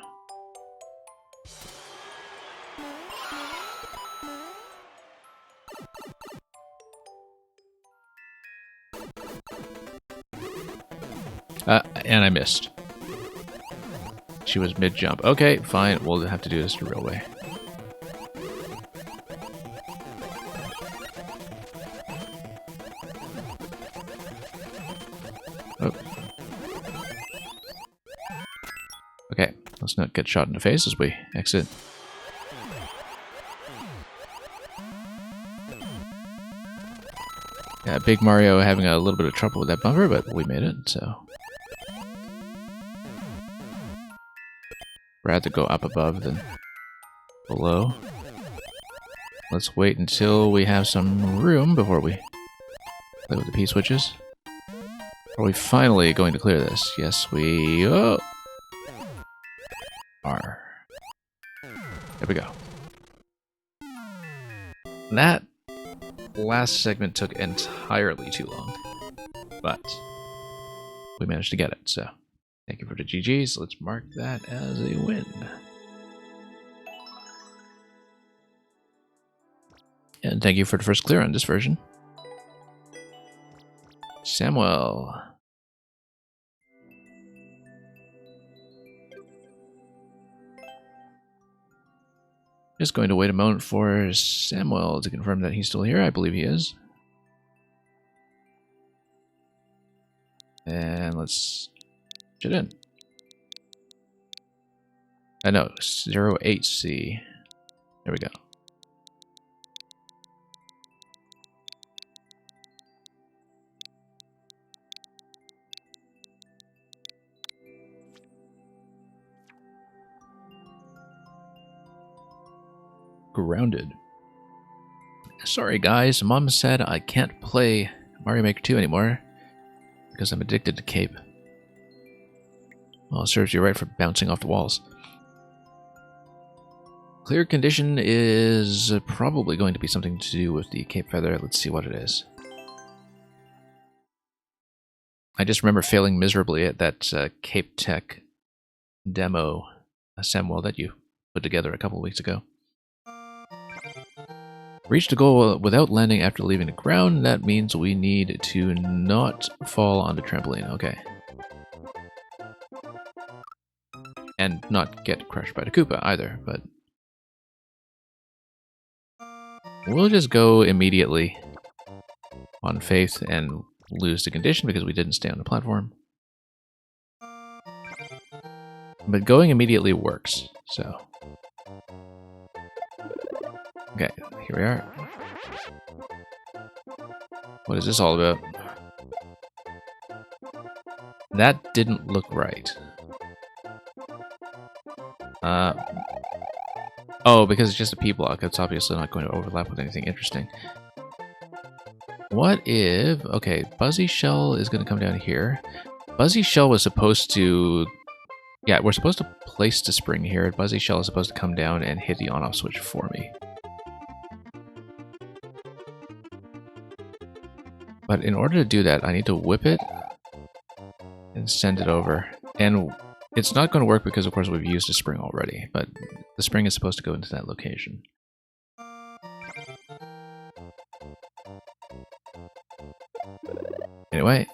Speaker 1: And I missed. She was mid-jump. Okay, fine. We'll have to do this the real way. Oh. Okay, let's not get shot in the face as we exit. Yeah, Big Mario having a little bit of trouble with that bumper, but we made it, so... Rather go up above than below. Let's wait until we have some room before we play with the P-switches. Are we finally going to clear this? Yes, we are. There we go. That last segment took entirely too long, but we managed to get it, so thank you for the GGs. Let's mark that as a win. And thank you for the first clear on this version. Samuel. Just going to wait a moment for Samuel to confirm that he's still here. I believe he is. And let's get in. I know, 08C. There we go. Grounded. Sorry guys, Mom said I can't play Mario Maker 2 anymore because I'm addicted to Cape. Well, it serves you right for bouncing off the walls. Clear condition is probably going to be something to do with the Cape Feather. Let's see what it is. I just remember failing miserably at that Cape Tech demo, Samuel, that you put together a couple of weeks ago. Reach the goal without landing after leaving the ground. That means we need to not fall on the trampoline. Okay. and not get crushed by the Koopa either, but we'll just go immediately on faith and lose the condition because we didn't stay on the platform. But going immediately works, so. Okay, here we are. What is this all about? That didn't look right. Oh, because it's just a P block, it's obviously not going to overlap with anything interesting. What if... Okay, Buzzy Shell is going to come down here. Buzzy Shell was supposed to... Yeah, we're supposed to place the spring here. Buzzy Shell is supposed to come down and hit the on-off switch for me. But in order to do that, I need to whip it and send it over. And it's not going to work because, of course, we've used a spring already. But the spring is supposed to go into that location. Anyway.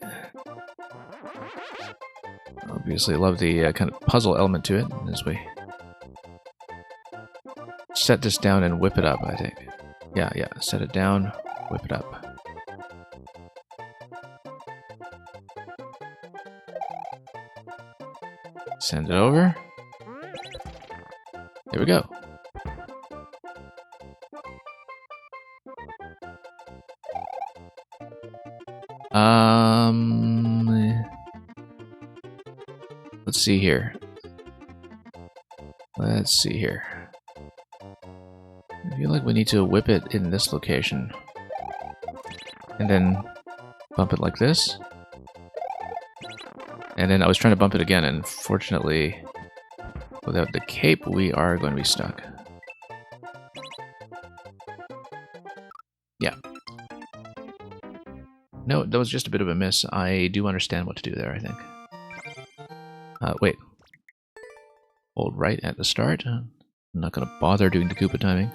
Speaker 1: Obviously, I love the kind of puzzle element to it as we set this down and whip it up, I think. Yeah, set it down, whip it up. Send it over. There we go. Let's see here. Let's see here. I feel like we need to whip it in this location. And then bump it like this. And then I was trying to bump it again, and fortunately, without the cape, we are going to be stuck. Yeah. No, that was just a bit of a miss. I do understand what to do there, I think. Wait. Hold right at the start. I'm not going to bother doing the Koopa timing.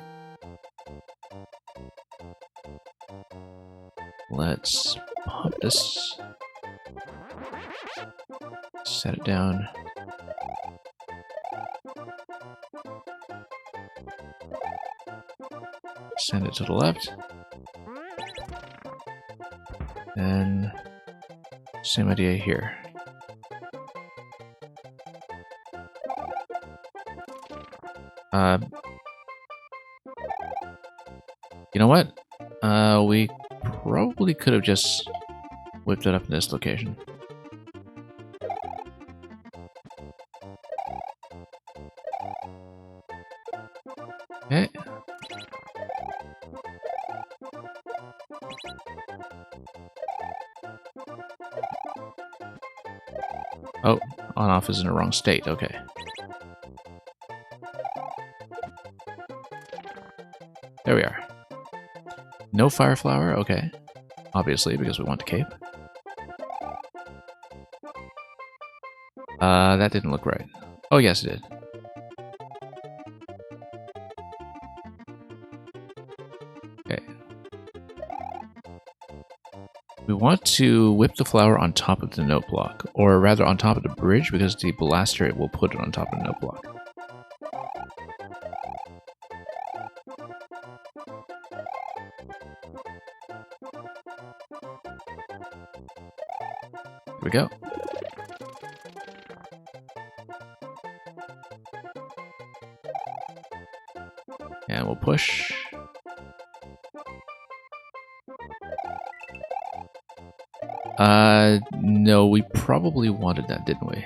Speaker 1: Let's pop this. Set it down. Send it to the left. And same idea here. You know what? We probably could have just whipped it up in this location. Okay. Oh, on-off is in the wrong state, okay. There we are. No fire flower, okay. Obviously, because we want the cape. That didn't look right. Oh, yes, it did. Okay. We want to whip the flower on top of the note block, or rather on top of the bridge, because the blaster it will put it on top of the note block. Here we go. And we'll push. No, we probably wanted that, didn't we?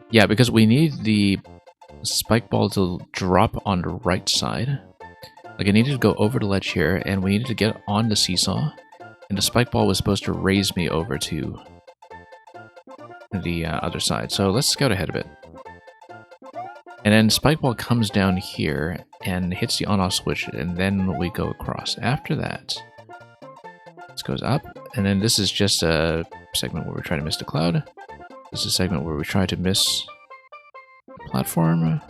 Speaker 1: Yeah, because we need the spike ball to drop on the right side. Like, I needed to go over the ledge here, and we needed to get on the seesaw. And the spike ball was supposed to raise me over to the other side. So let's scout ahead a bit. And then spike ball comes down here and hits the on-off switch, and then we go across. After that, this goes up, and then this is just a segment where we try to miss the cloud. This is a segment where we try to miss the platform.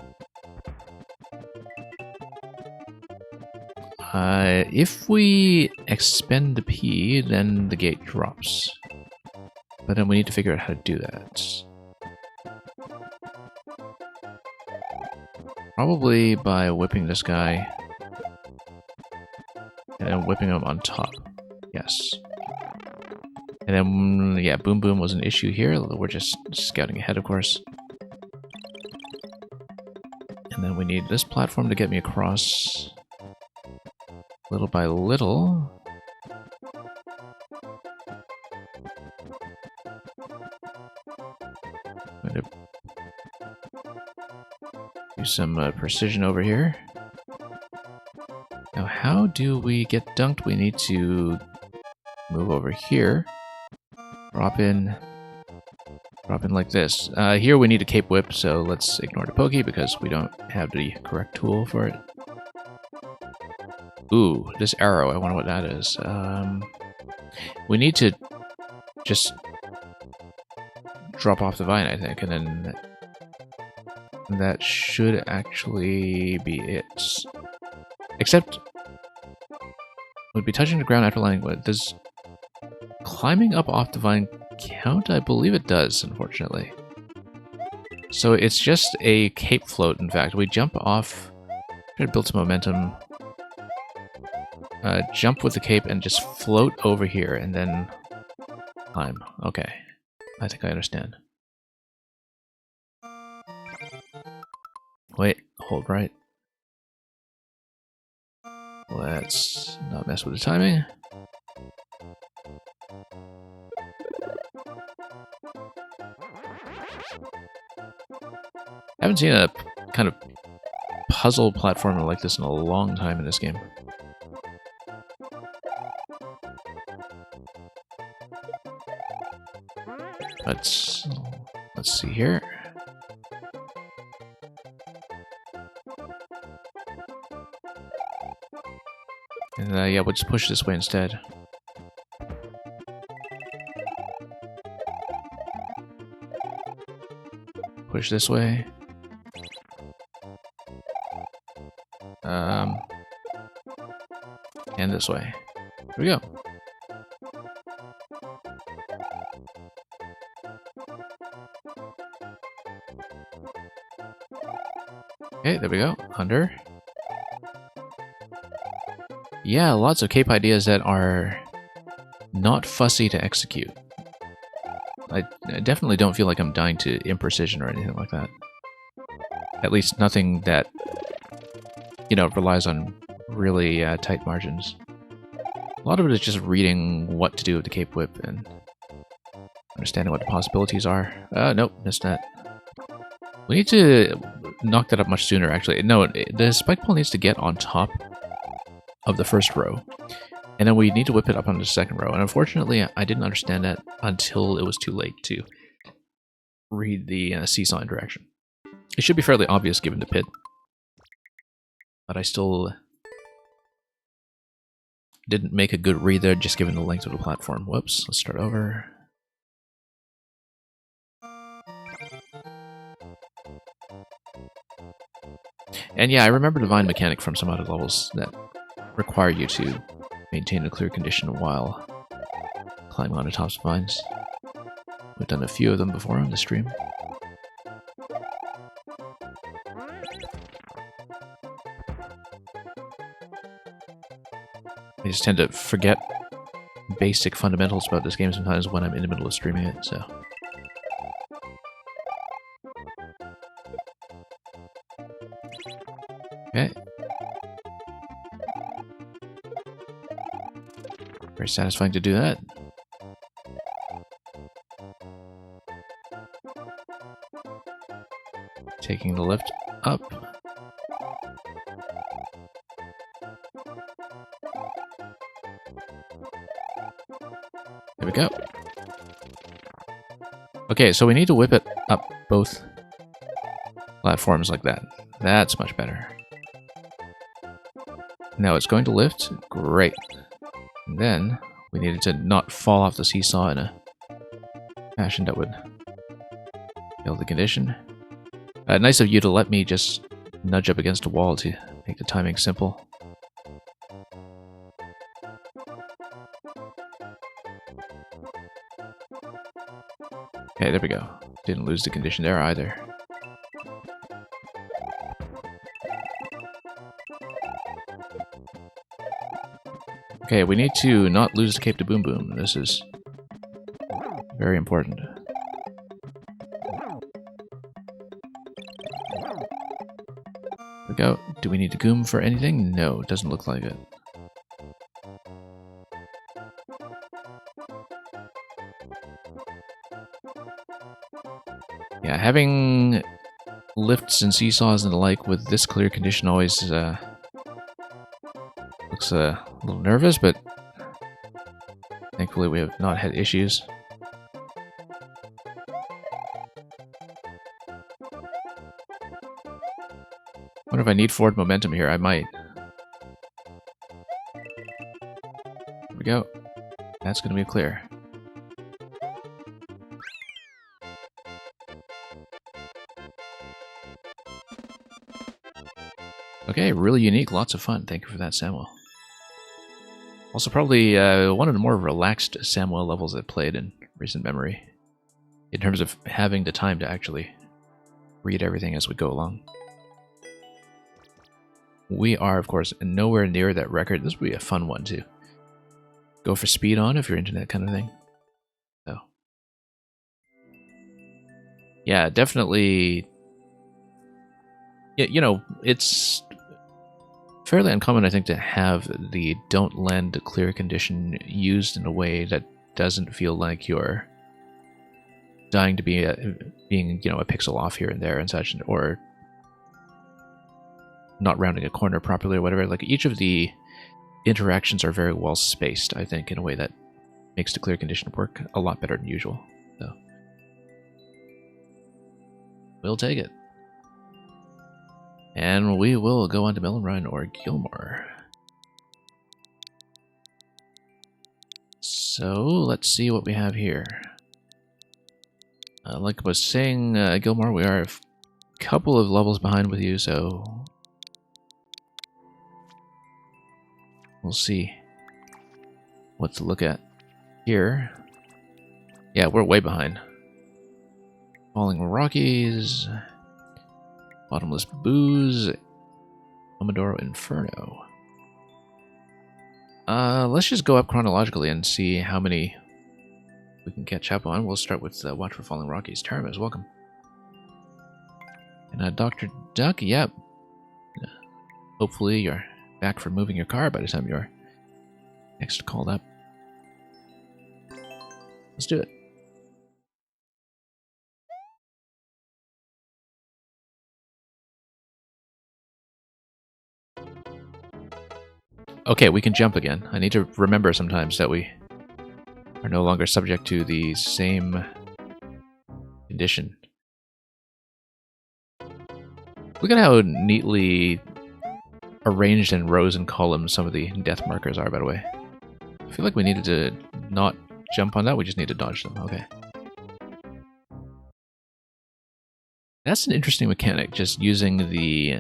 Speaker 1: If we expend the P, then the gate drops. But then we need to figure out how to do that. Probably by whipping this guy and then whipping him on top. Yes. And then, yeah, Boom Boom was an issue here. We're just scouting ahead, of course. And then we need this platform to get me across little by little. I'm going to do some precision over here. Now, how do we get dunked? We need to move over here. Drop in like this. Here we need a cape whip, so let's ignore the pokey because we don't have the correct tool for it. Ooh, this arrow, I wonder what that is. We need to just drop off the vine, I think, and then that should actually be it. Except, would be touching the ground after landing. Does climbing up off the vine count? I believe it does, unfortunately. So it's just a cape float, in fact. We jump off, try to build some momentum, jump with the cape and just float over here and then climb. Okay, I think I understand. Wait, hold right. Let's not mess with the timing. I haven't seen a kind of puzzle platformer like this in a long time in this game. Let's see here. And yeah, we'll just push this way instead. Push this way. And this way. Here we go. Okay, there we go. Under. Yeah, lots of cape ideas that are not fussy to execute. I definitely don't feel like I'm dying to imprecision or anything like that. At least nothing that, you know, relies on really tight margins. A lot of it is just reading what to do with the cape whip and understanding what the possibilities are. Nope, missed that. We need to knock that up much sooner, actually. No, the spike pole needs to get on top of the first row. And then we need to whip it up on the second row. And unfortunately, I didn't understand that until it was too late to read the seesaw interaction. It should be fairly obvious given the pit. But I still didn't make a good read there just given the length of the platform. Whoops, let's start over. And yeah, I remember the vine mechanic from some other levels that require you to maintain a clear condition while climbing on the tops of vines. We've done a few of them before on the stream. I just tend to forget basic fundamentals about this game sometimes when I'm in the middle of streaming it, so... Okay. Very satisfying to do that. Taking the lift up. There we go. Okay, so we need to whip it up both platforms like that. That's much better. Now it's going to lift. Great. And then we needed to not fall off the seesaw in a fashion that would kill the condition. Nice of you to let me just nudge up against a wall to make the timing simple. Okay, there we go. Didn't lose the condition there either. Okay, we need to not lose the Cape to Boom Boom. This is very important. There we go. Do we need to Goom for anything? No, it doesn't look like it. Yeah, having lifts and seesaws and the like with this clear condition always looks a little nervous, but thankfully we have not had issues. Wonder if I need forward momentum here. I might. There we go. That's going to be a clear. Okay, really unique, lots of fun. Thank you for that, Samuel. Also, probably one of the more relaxed Samuel levels I've played in recent memory, in terms of having the time to actually read everything as we go along. We are, of course, nowhere near that record. This would be a fun one, too. Go for speed on if you're into that kind of thing. So, yeah, definitely. You know, it's fairly uncommon, I think, to have the don't land clear condition used in a way that doesn't feel like you're dying to be being, you know, a pixel off here and there and such, or not rounding a corner properly or whatever. Like, each of the interactions are very well spaced, I think, in a way that makes the clear condition work a lot better than usual. So, we'll take it. And we will go on to Melon Run or Gilmore. So, let's see what we have here. Like I was saying, Gilmore, we are a couple of levels behind with you, so we'll see what to look at here. Yeah, we're way behind. Falling Rockies, Bottomless Booze, Pomodoro Inferno. Let's just go up chronologically and see how many we can catch up on. We'll start with Watch for Falling Rockies. Taramis, welcome. And Dr. Duck, yep. Hopefully you're back from moving your car by the time you're next called up. Let's do it. Okay, we can jump again. I need to remember sometimes that we are no longer subject to the same condition. Look at how neatly arranged in rows and columns some of the death markers are, by the way. I feel like we needed to not jump on that, we just need to dodge them. Okay. That's an interesting mechanic, just using the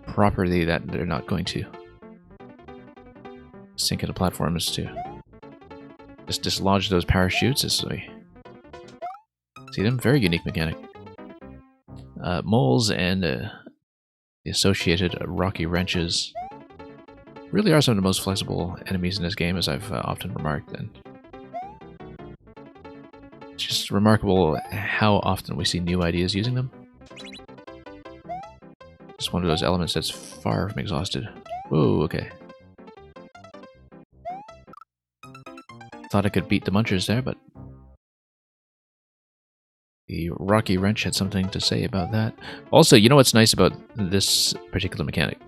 Speaker 1: property that they're not going to sink into platforms to just dislodge those parachutes as we see them. Very unique mechanic. Moles and the associated rocky wrenches really are some of the most flexible enemies in this game, as I've often remarked, and it's just remarkable how often we see new ideas using them. Just one of those elements that's far from exhausted. Whoa, okay. Thought I could beat the Munchers there, but the Rocky Wrench had something to say about that. Also, you know what's nice about this particular mechanic?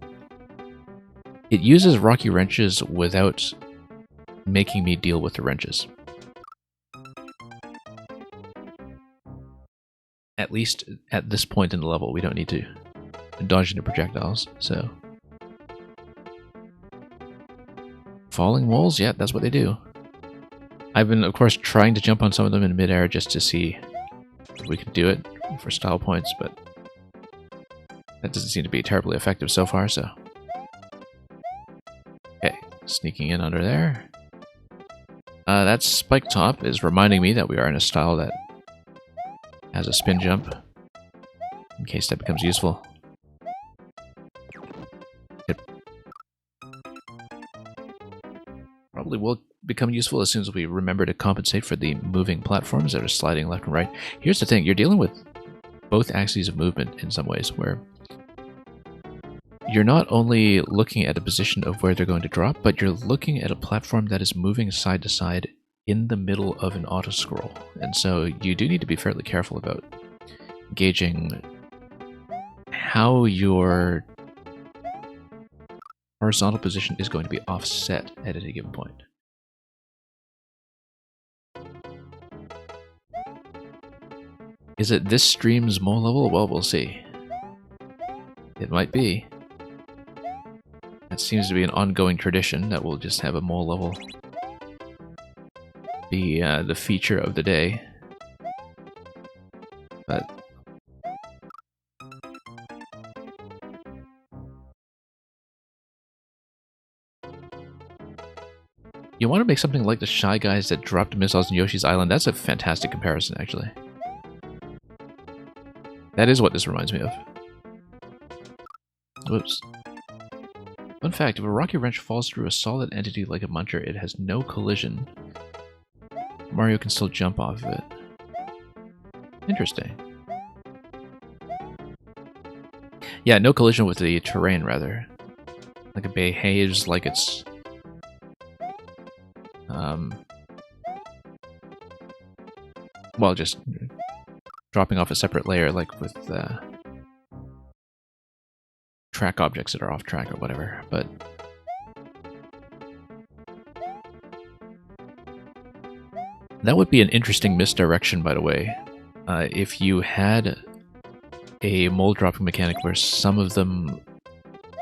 Speaker 1: It uses Rocky Wrenches without making me deal with the wrenches. At least at this point in the level, we don't need to dodge into projectiles, so... Falling walls? Yeah, that's what they do. I've been, of course, trying to jump on some of them in midair just to see if we can do it for style points, but that doesn't seem to be terribly effective so far, so... Okay, sneaking in under there. That spike top is reminding me that we are in a style that has a spin jump, in case that becomes useful. Yep. probably will become useful as soon as we remember to compensate for the moving platforms that are sliding left and right. Here's the thing, you're dealing with both axes of movement in some ways, where you're not only looking at a position of where they're going to drop, but you're looking at a platform that is moving side to side in the middle of an auto-scroll. And so you do need to be fairly careful about gauging how your horizontal position is going to be offset at any given point. Is it this stream's mole level? Well, we'll see. It might be. That seems to be an ongoing tradition that we'll just have a mole level be the feature of the day. But you want to make something like the Shy Guys that dropped missiles in Yoshi's Island. That's a fantastic comparison, actually. That is what this reminds me of. Whoops. Fun fact, if a rocky wrench falls through a solid entity like a muncher, it has no collision. Mario can still jump off of it. Interesting. Yeah, no collision with the terrain, rather. Like it behaves like it's... well, just dropping off a separate layer, like with track objects that are off track or whatever, but... That would be an interesting misdirection, by the way, if you had a mole dropping mechanic where some of them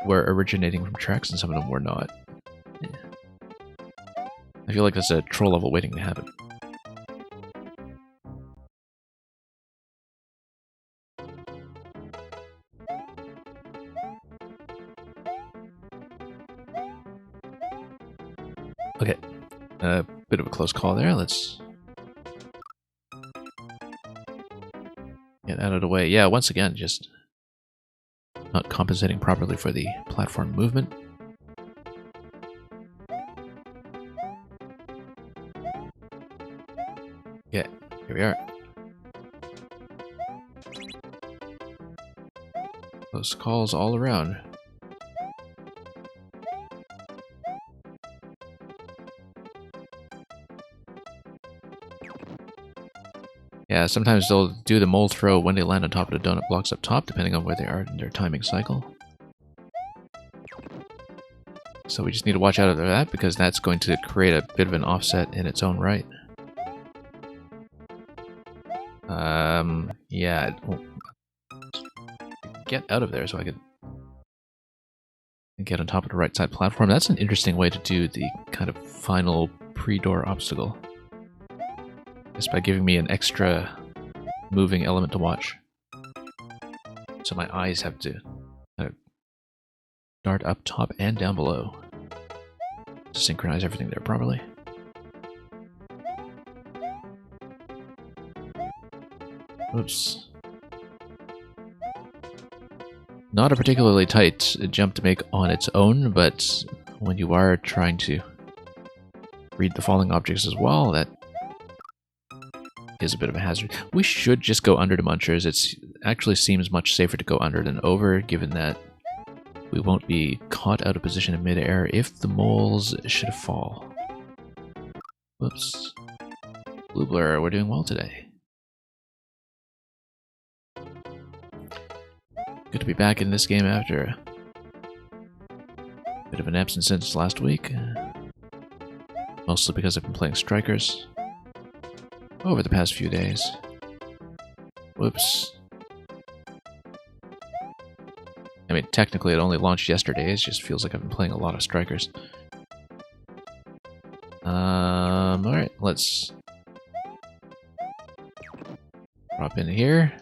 Speaker 1: were originating from tracks and some of them were not. Yeah. I feel like that's a troll level waiting to happen. Okay, a bit of a close call there. Let's get out of the way. Yeah, once again, just not compensating properly for the platform movement. Yeah, here we are. Close calls all around. Yeah, sometimes they'll do the mole throw when they land on top of the donut blocks up top, depending on where they are in their timing cycle. So we just need to watch out for that, because that's going to create a bit of an offset in its own right. Yeah. Get out of there so I can get on top of the right side platform. That's an interesting way to do the kind of final pre-door obstacle. Just by giving me an extra moving element to watch. So my eyes have to kind of dart up top and down below to synchronize everything there properly. Oops. Not a particularly tight jump to make on its own, but when you are trying to read the falling objects as well, that is a bit of a hazard. We should just go under the munchers. It actually seems much safer to go under than over, given that we won't be caught out of position in midair if the moles should fall. Whoops. Blue Blur, we're doing well today. Good to be back in this game after a bit of an absence since last week. Mostly because I've been playing Strikers over the past few days. Whoops. I mean, technically it only launched yesterday, it just feels like I've been playing a lot of Strikers. Alright, let's drop in here.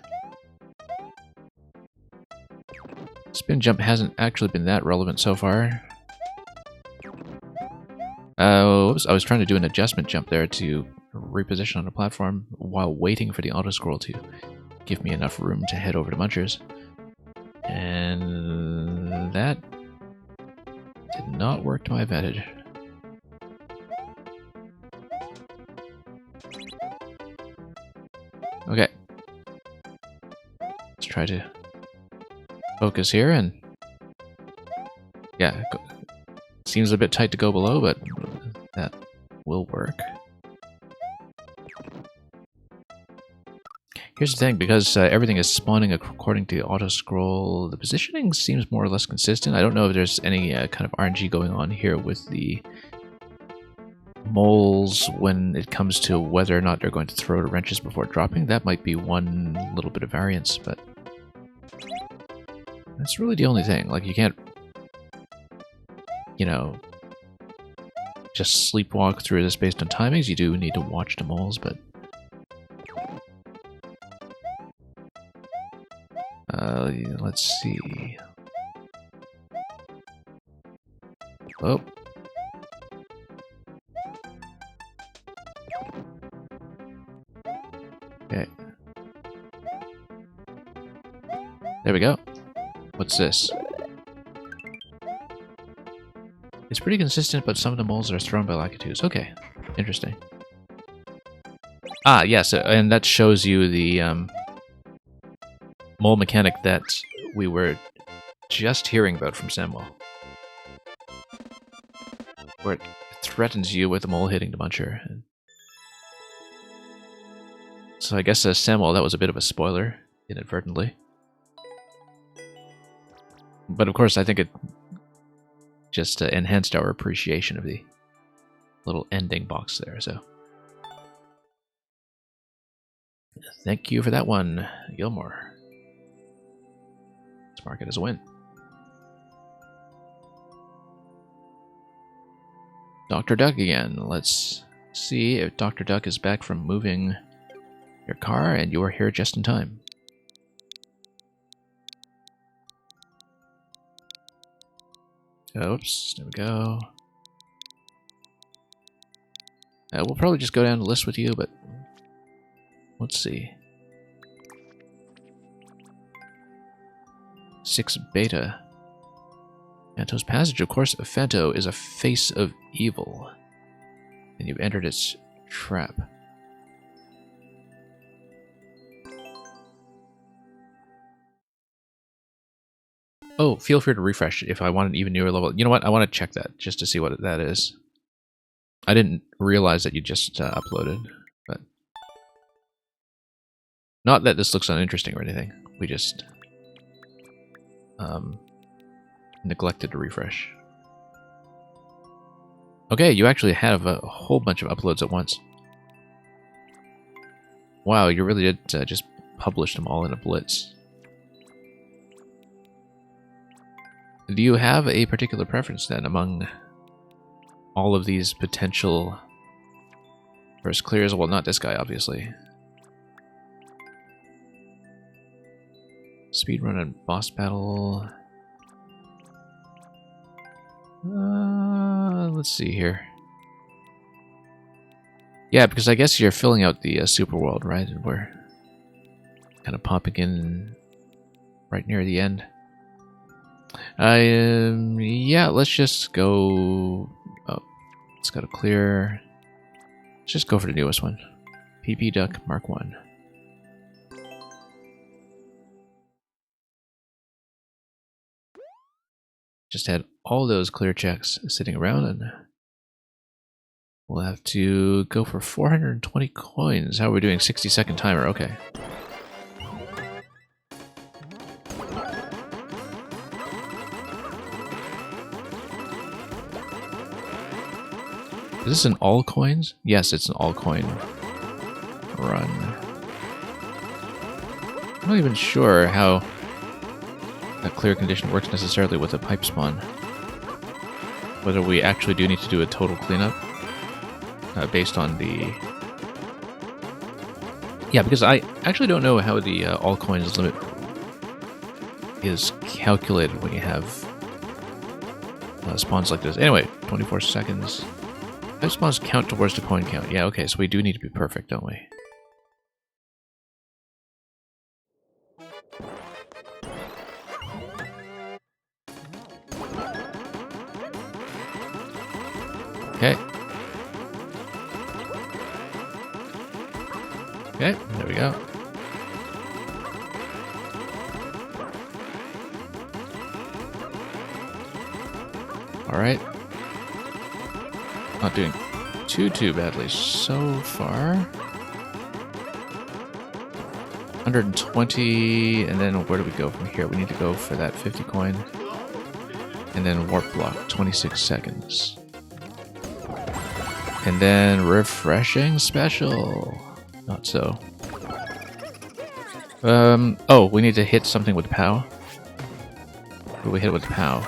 Speaker 1: Spin jump hasn't actually been that relevant so far. Whoops, I was trying to do an adjustment jump there to reposition on the platform while waiting for the auto-scroll to give me enough room to head over to Munchers. And that did not work to my advantage. try to focus here, and yeah, seems a bit tight to go below, but that will work. Here's the thing, because everything is spawning according to auto-scroll, the positioning seems more or less consistent. I don't know if there's any kind of RNG going on here with the moles when it comes to whether or not they're going to throw the wrenches before dropping. That might be one little bit of variance, but that's really the only thing. Like, you can't, you know, just sleepwalk through this based on timings. You do need to watch the moles, but let's see. Oh. Okay. There we go. What's this? It's pretty consistent, but some of the moles are thrown by Lakitus. Okay. Interesting. Ah, yes, and that shows you the mole mechanic that we were just hearing about from Samuel. Where it threatens you with a mole hitting the muncher. So I guess, Samuel, that was a bit of a spoiler, inadvertently. But of course, I think it just enhanced our appreciation of the little ending box there, so. Thank you for that one, Gilmore. Let's mark it as a win. Dr. Duck again. Let's see if Dr. Duck is back from moving your car, and you are here just in time. Oops, there we go. We'll probably just go down the list with you, but let's see. 6 Beta. Fanto's Passage. Of course, Fanto is a face of evil, and you've entered its trap. Oh, feel free to refresh if I want an even newer level. You know what? I want to check that just to see what that is. I didn't realize that you just uploaded, but not that this looks uninteresting or anything. We just neglected to refresh. Okay, you actually have a whole bunch of uploads at once. Wow, you really did just publish them all in a blitz. Do you have a particular preference then among all of these potential first clears? Well, not this guy, obviously. Speedrun and boss battle. Let's see here. Yeah, because I guess you're filling out the super world, right? And we're kind of popping in right near the end. Yeah, let's just go. Oh, it's got to clear. Let's just go for the newest one. PP Duck Mark 1. Just had all those clear checks sitting around, and we'll have to go for 420 coins. How are we doing? 60-second timer. Okay. Is this an all coins? Yes, it's an all coin run. I'm not even sure how a clear condition works necessarily with a pipe spawn. Whether we actually do need to do a total cleanup based on the... Yeah, because I actually don't know how the all coins limit is calculated when you have spawns like this. Anyway, 24 seconds. Pipe spawns count towards the coin count. Yeah, okay, so we do need to be perfect, don't we? Okay. Okay, there we go. Alright. Not doing too badly so far. 120, and then where do we go from here? We need to go for that 50 coin. And then warp block, 26 seconds. And then refreshing special. Not so. Oh, we need to hit something with POW. But we hit it with POW.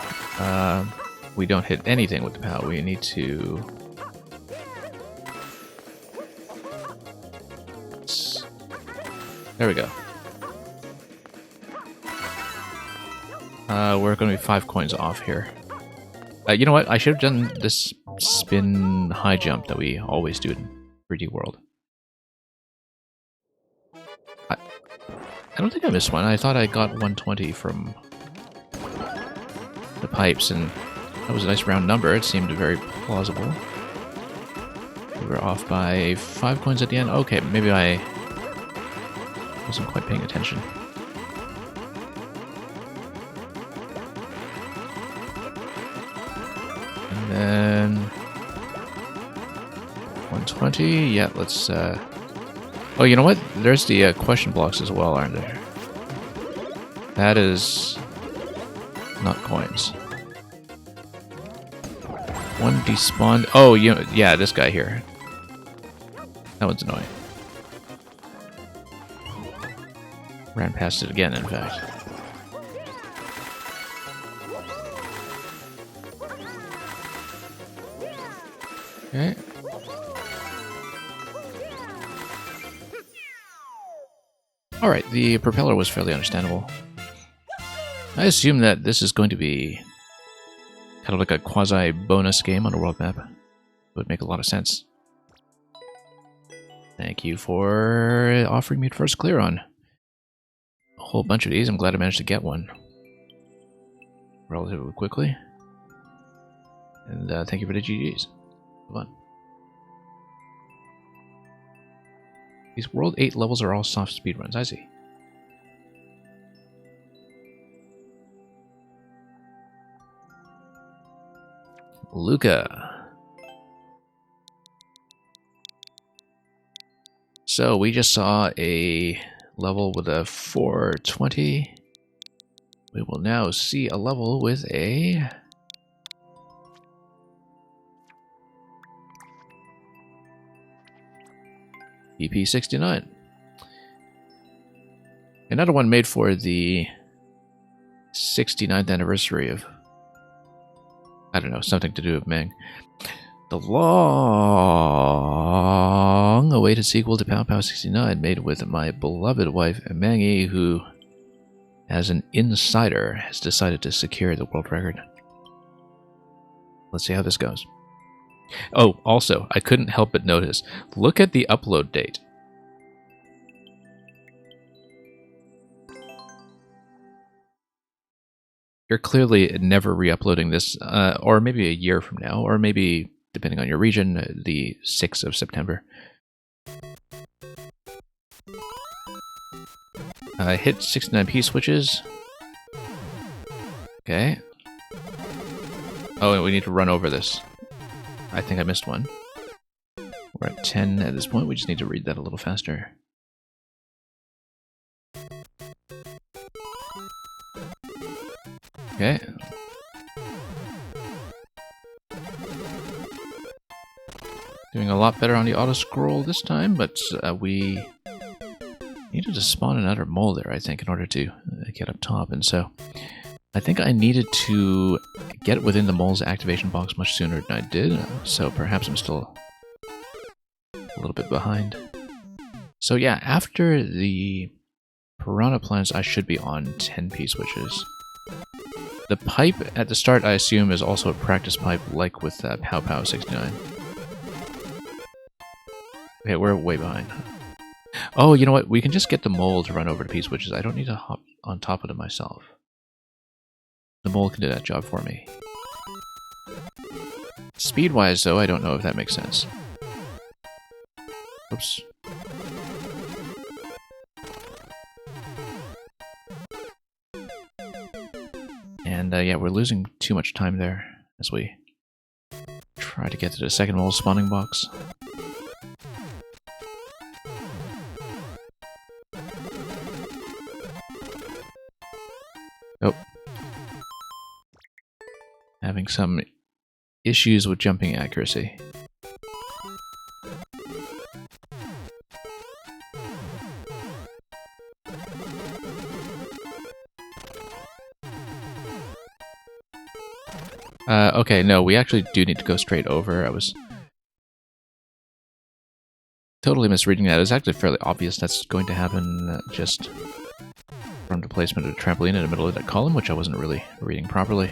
Speaker 1: We don't hit anything with the POW. We need to... There we go. We're going to be 5 coins off here. You know what? I should have done this spin high jump that we always do in 3D World. I don't think I missed one. I thought I got 120 from the pipes, and that was a nice round number. It seemed very plausible. We were off by 5 coins at the end. Okay, maybe I wasn't quite paying attention. And then 120. Yeah, let's oh, you know what? There's the question blocks as well, aren't there? That is not coins. One despawned. Oh, yeah, this guy here. That one's annoying. Ran past it again, in fact. Okay. Alright, the propeller was fairly understandable. I assume that this is going to be kind of like a quasi-bonus game on a world map. It would make a lot of sense. Thank you for offering me first clear on a whole bunch of these. I'm glad I managed to get one relatively quickly. And thank you for the GGs. Fun. These World 8 levels are all soft speedruns, I see. Luca. So we just saw a level with a 420. We will now see a level with a EP69. Another one made for the 69th anniversary of, I don't know, something to do with Meng. The long-awaited sequel to Pow Pow 69, made with my beloved wife, Mangi, who, as an insider, has decided to secure the world record. Let's see how this goes. Oh, also, I couldn't help but notice, look at the upload date. You're clearly never re-uploading this, or maybe a year from now, or maybe, depending on your region, the 6th of September. Hit 69p switches. Okay. Oh, and we need to run over this. I think I missed one. We're at 10 at this point. We just need to read that a little faster. Okay. Doing a lot better on the auto-scroll this time, but we needed to spawn another mole there, I think, in order to get up top. And so I think I needed to get within the mole's activation box much sooner than I did, so perhaps I'm still a little bit behind. So yeah, after the Piranha plants, I should be on 10p switches. The pipe at the start, I assume, is also a practice pipe, like with Pow Pow 69. Okay, we're way behind. Oh, you know what? We can just get the mole to run over to p-switches. I don't need to hop on top of them myself. The mole can do that job for me. Speed-wise, though, I don't know if that makes sense. Oops. And yeah, we're losing too much time there. as we try to get to the second wall spawning box. Oh. Having some issues with jumping accuracy. Okay, no, we actually do need to go straight over. I was totally misreading that. It's actually fairly obvious that's going to happen just from the placement of the trampoline in the middle of that column, which I wasn't really reading properly.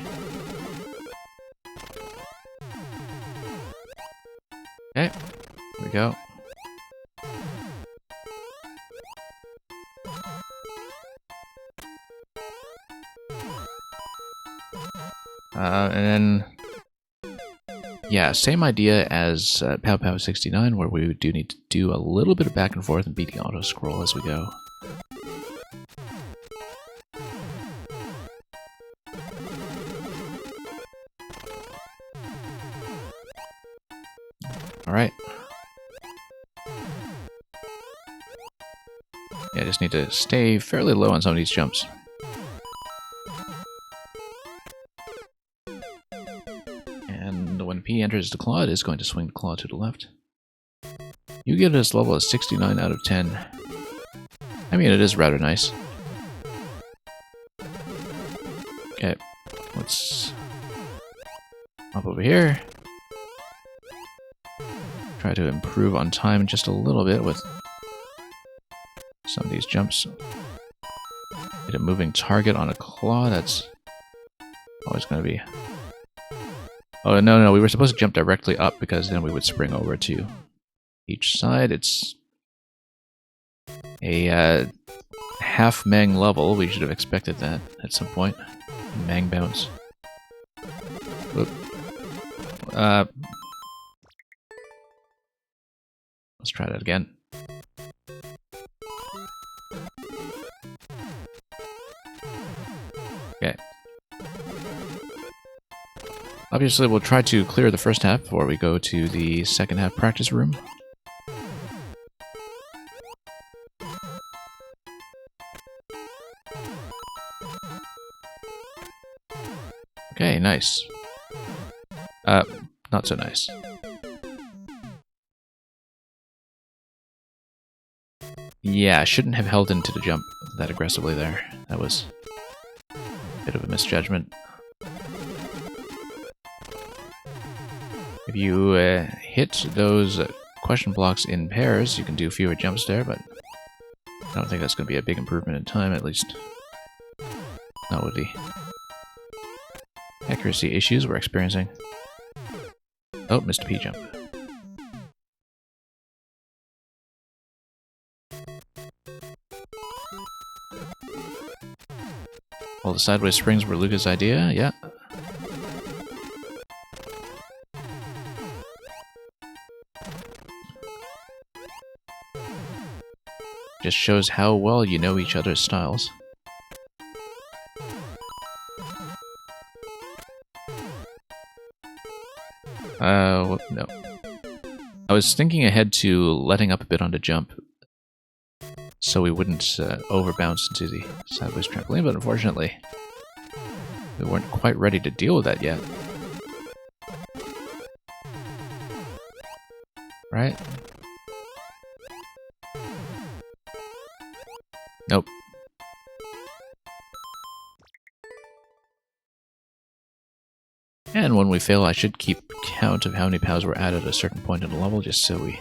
Speaker 1: Okay, here we go. And then, yeah, same idea as Pow Pow 69, where we do need to do a little bit of back and forth and beating auto scroll as we go. Alright. Yeah, I just need to stay fairly low on some of these jumps. And when P enters the claw, it is going to swing the claw to the left. You give this level a 69 out of 10. I mean, it is rather nice. Okay, let's hop over here. Try to improve on time just a little bit with some of these jumps. Hit a moving target on a claw, that's always going to be... Oh, no, we were supposed to jump directly up because then we would spring over to each side. It's a half Mang level. We should have expected that at some point. Mang bounce. Oop. Let's try that again. Okay. Obviously, we'll try to clear the first half before we go to the second half practice room. Okay, nice. Not so nice. Yeah, I shouldn't have held into the jump that aggressively there. That was a bit of a misjudgment. If you hit those question blocks in pairs, you can do fewer jumps there, but I don't think that's going to be a big improvement in time, at least not with the accuracy issues we're experiencing. Oh, missed a P jump. All the sideways springs were Luca's idea, yeah. Just shows how well you know each other's styles. No. I was thinking ahead to letting up a bit on the jump so we wouldn't overbounce into the sideways trampoline, but unfortunately we weren't quite ready to deal with that yet. Right? Nope. And when we fail, I should keep count of how many POWs were added at a certain point in the level, just so we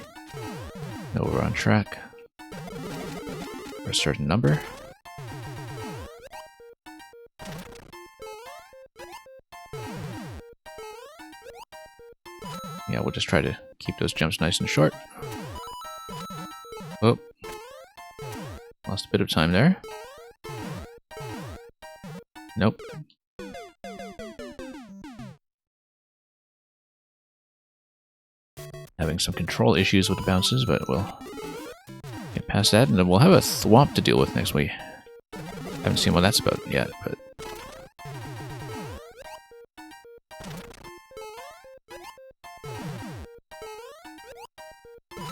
Speaker 1: know we're on track for a certain number. Yeah, we'll just try to keep those jumps nice and short. Oh. Lost a bit of time there. Nope. Having some control issues with the bounces, but we'll get past that, and then we'll have a thwomp to deal with next week. Haven't seen what that's about yet, but...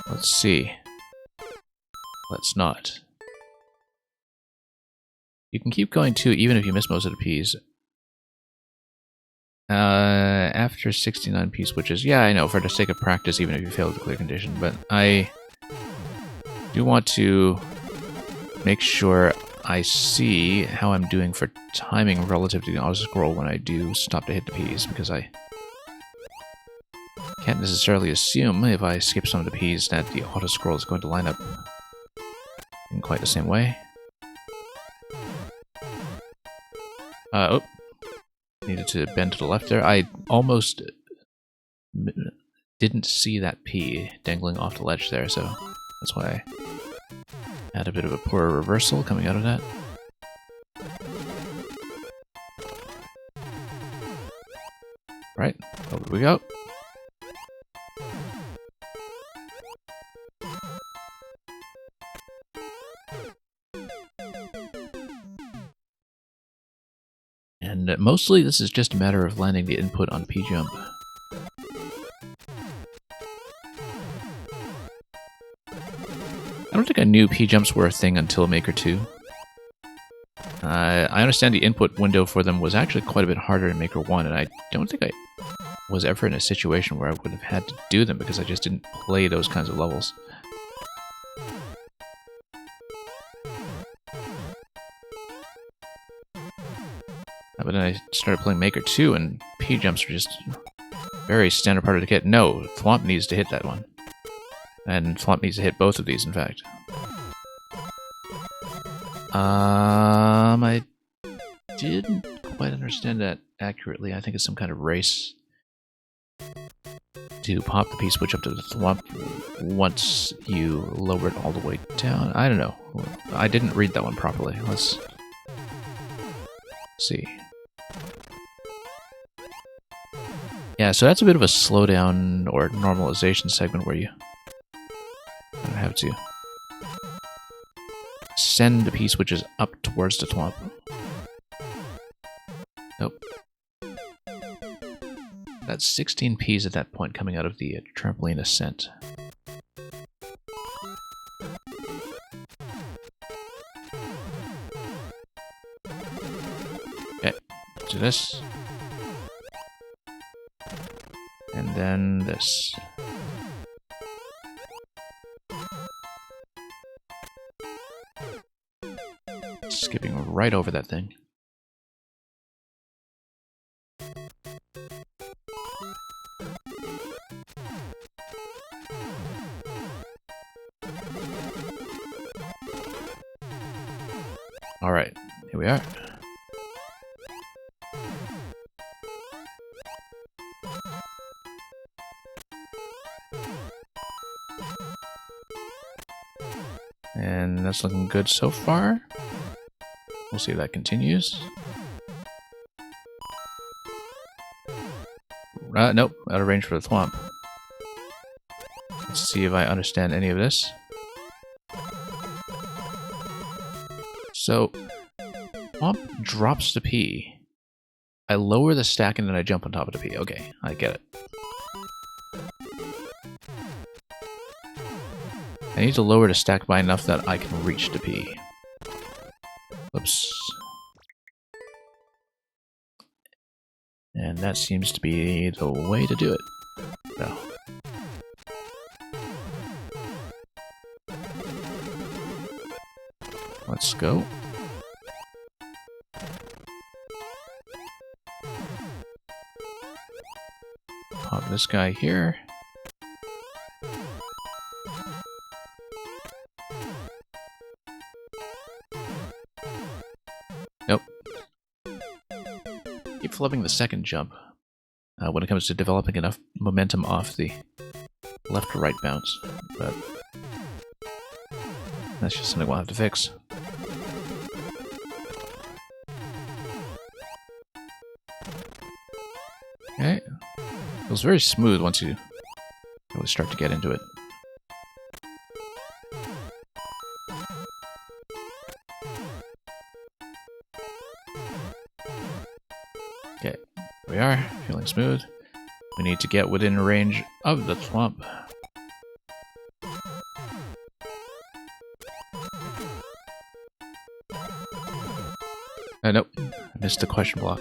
Speaker 1: Let's see. Let's not. You can keep going too, even if you miss most of the P's. After 69 P switches, yeah, I know, for the sake of practice, even if you fail the clear condition, but I do want to make sure I see how I'm doing for timing relative to the auto-scroll when I do stop to hit the P's, because I can't necessarily assume if I skip some of the P's that the auto-scroll is going to line up in quite the same way. Oh. Needed to bend to the left there. I almost didn't see that P dangling off the ledge there, so that's why I had a bit of a poor reversal coming out of that. Right, over we go. And mostly this is just a matter of landing the input on P-jump. I don't think I knew P-jumps were a thing until Maker 2. I understand the input window for them was actually quite a bit harder in Maker 1, and I don't think I was ever in a situation where I would have had to do them because I just didn't play those kinds of levels. But then I started playing Maker 2, and P-jumps were just very standard part of the kit. No, Thwomp needs to hit that one. And Thwomp needs to hit both of these, in fact. I didn't quite understand that accurately. I think it's some kind of race to pop the P-switch up to the Thwomp once you lower it all the way down. I don't know. I didn't read that one properly. Let's see. Yeah, so that's a bit of a slowdown or normalization segment where you don't have to send the P-switches up towards the Thwomp. Nope. That's 16 Ps at that point coming out of the trampoline ascent. Okay, do this. And then this. Skipping right over that thing. Alright, here we are. And that's looking good so far. We'll see if that continues. Nope, out of range for the Thwomp. Let's see if I understand any of this. So, Thwomp drops the P. I lower the stack and then I jump on top of the P. Okay, I get it. I need to lower the stack by enough that I can reach the P. Whoops. And that seems to be the way to do it. No. Let's go. Pop this guy here. Nope. Keep flipping the second jump when it comes to developing enough momentum off the left to right bounce, but that's just something we'll have to fix. Okay. Feels very smooth once you really start to get into it. Okay, here we are, feeling smooth. We need to get within range of the Thwomp. Nope. I missed the question block.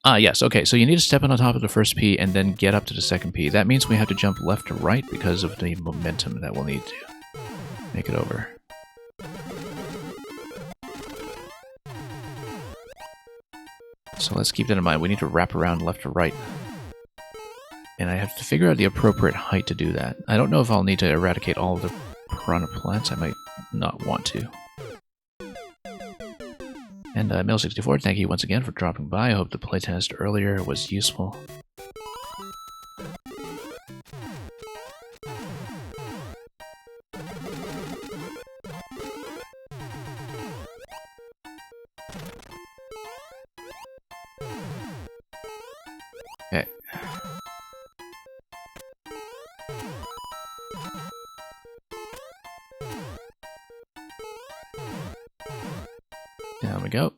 Speaker 1: Ah, yes, okay, so you need to step on top of the first P and then get up to the second P. That means we have to jump left to right because of the momentum that we'll need to make it over. So let's keep that in mind. We need to wrap around left to right. And I have to figure out the appropriate height to do that. I don't know if I'll need to eradicate all of the piranha plants. I might not want to. And Mill64, thank you once again for dropping by. I hope the playtest earlier was useful. Okay. Down we go.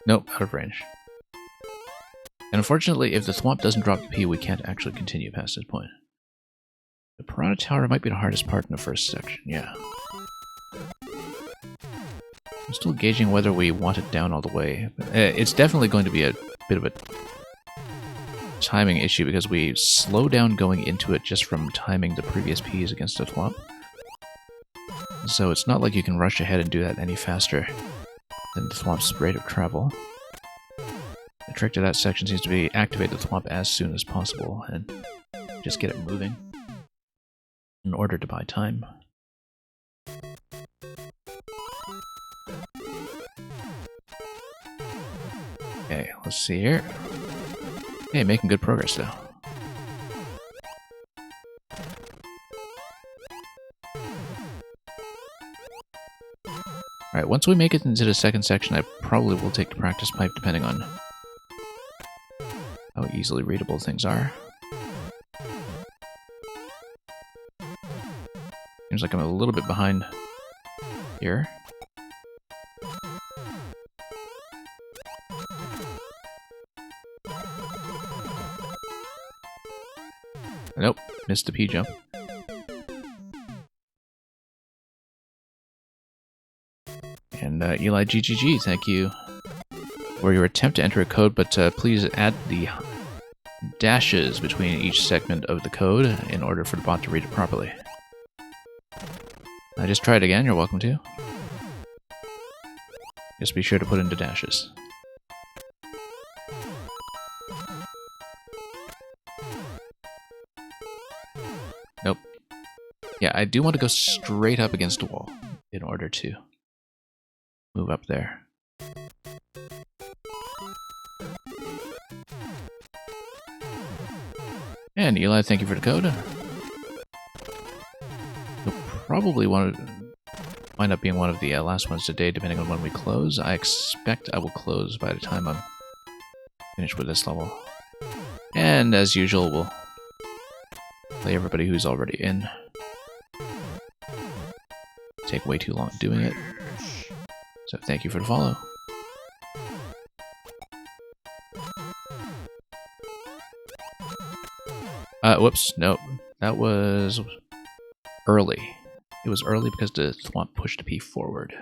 Speaker 1: Nope, out of range. And unfortunately, if the thwomp doesn't drop the P, we can't actually continue past this point. The Piranha Tower might be the hardest part in the first section, yeah. I'm still gauging whether we want it down all the way. It's definitely going to be a bit of a timing issue because we slow down going into it just from timing the previous Ps against the thwomp. So it's not like you can rush ahead and do that any faster than the thwomp's rate of travel. The trick to that section seems to be activate the thwomp as soon as possible and just get it moving in order to buy time. Okay, let's see here. Hey, making good progress though. Alright, once we make it into the second section, I probably will take the practice pipe depending on how easily readable things are. Seems like I'm a little bit behind here. Nope, missed the P jump. And Eli GGG, thank you for your attempt to enter a code, but please add the dashes between each segment of the code in order for the bot to read it properly. Just try it again, you're welcome to. Just be sure to put in the dashes. Nope. Yeah, I do want to go straight up against the wall in order to move up there. And Eli, thank you for the code. You'll probably wind up being one of the last ones today, depending on when we close. I expect I will close by the time I'm finished with this level. And as usual, we'll play everybody who's already in. Take way too long doing it. So thank you for the follow. Whoops, nope. That was early. It was early because the thwomp pushed the P forward.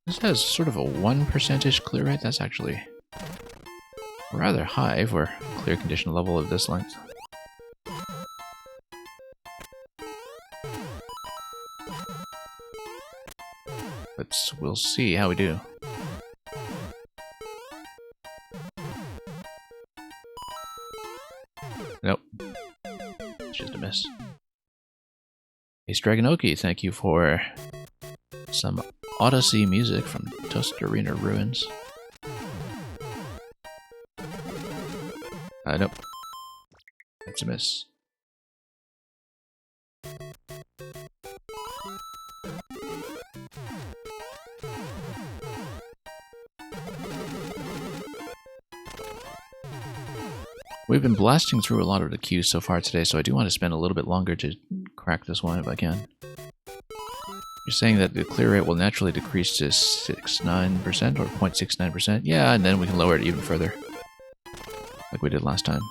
Speaker 1: This has sort of a 1% clear rate. That's actually rather high for a clear condition level of this length. But we'll see how we do. Nope. It's just a miss. Ace Dragonoki, thank you for some Odyssey music from Tuscarena Ruins. Nope. That's a miss. We've been blasting through a lot of the cues so far today, so I do want to spend a little bit longer to crack this one if I can. You're saying that the clear rate will naturally decrease to 69% or 0.69%? Yeah, and then we can lower it even further. Like we did last time.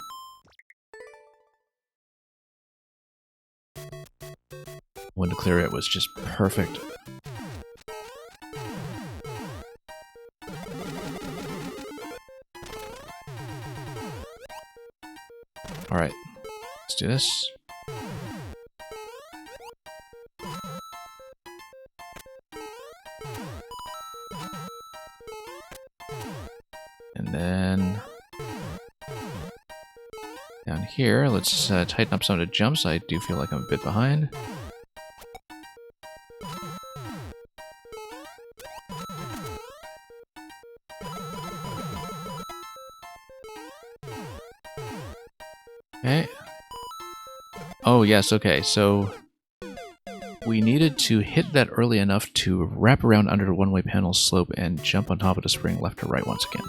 Speaker 1: When the clear rate was just perfect. Alright, let's do this. And then down here, let's tighten up some of the jumps. I do feel like I'm a bit behind. Okay. Oh, yes, okay, so we needed to hit that early enough to wrap around under the one-way panel slope and jump on top of the spring left to right once again.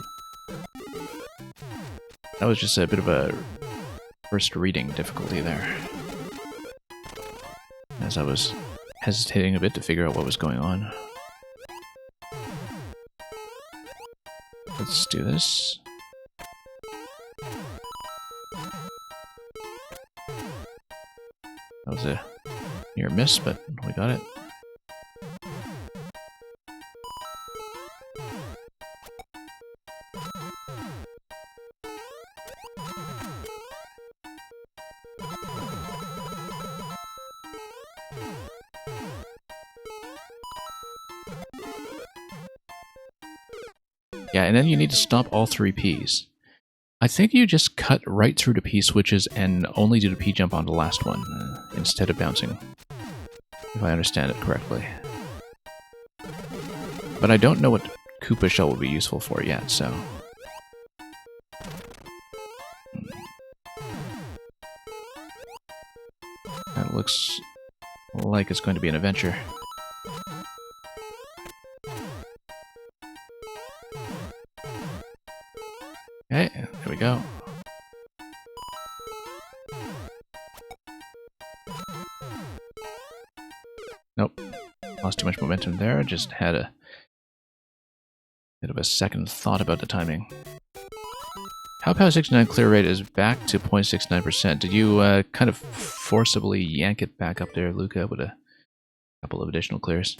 Speaker 1: That was just a bit of a first reading difficulty there, as I was hesitating a bit to figure out what was going on. Let's do this. That was a near miss, but we got it. Yeah, and then you need to stop all three Ps. I think you just cut right through the P switches and only do the P jump on the last one, instead of bouncing. If I understand it correctly. But I don't know what Koopa Shell would be useful for yet, so... That looks like it's going to be an adventure. Okay, there we go. Nope. Lost too much momentum there. Just had a bit of a second thought about the timing. How Power 69 clear rate is back to 0.69%. Did you kind of forcibly yank it back up there, Luca, with a couple of additional clears?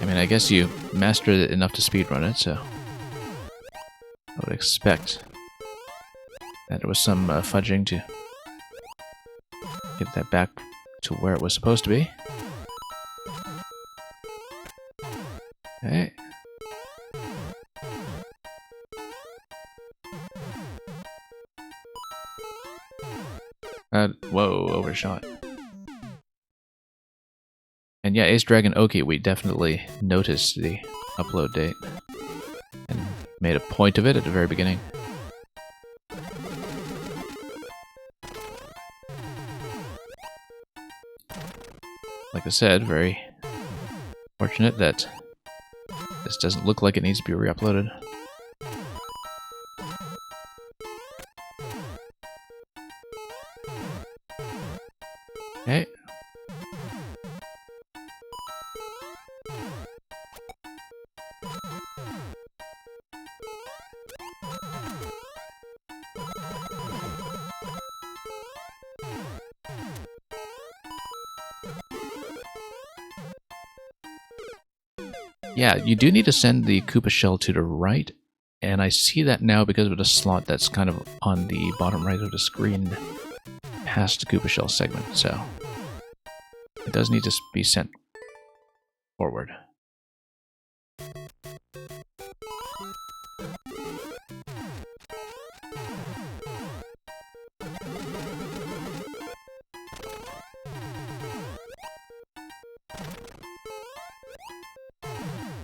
Speaker 1: I mean, I guess you mastered it enough to speedrun it, so I would expect that there was some fudging to get that back to where it was supposed to be. Okay. Whoa, overshot. And yeah, Ace Dragon Oki, we definitely noticed the upload date and made a point of it at the very beginning. Like I said, very fortunate that this doesn't look like it needs to be re-uploaded. Okay. Yeah, you do need to send the Koopa Shell to the right, and I see that now because of the slot that's kind of on the bottom right of the screen past the Koopa Shell segment, so it does need to be sent forward.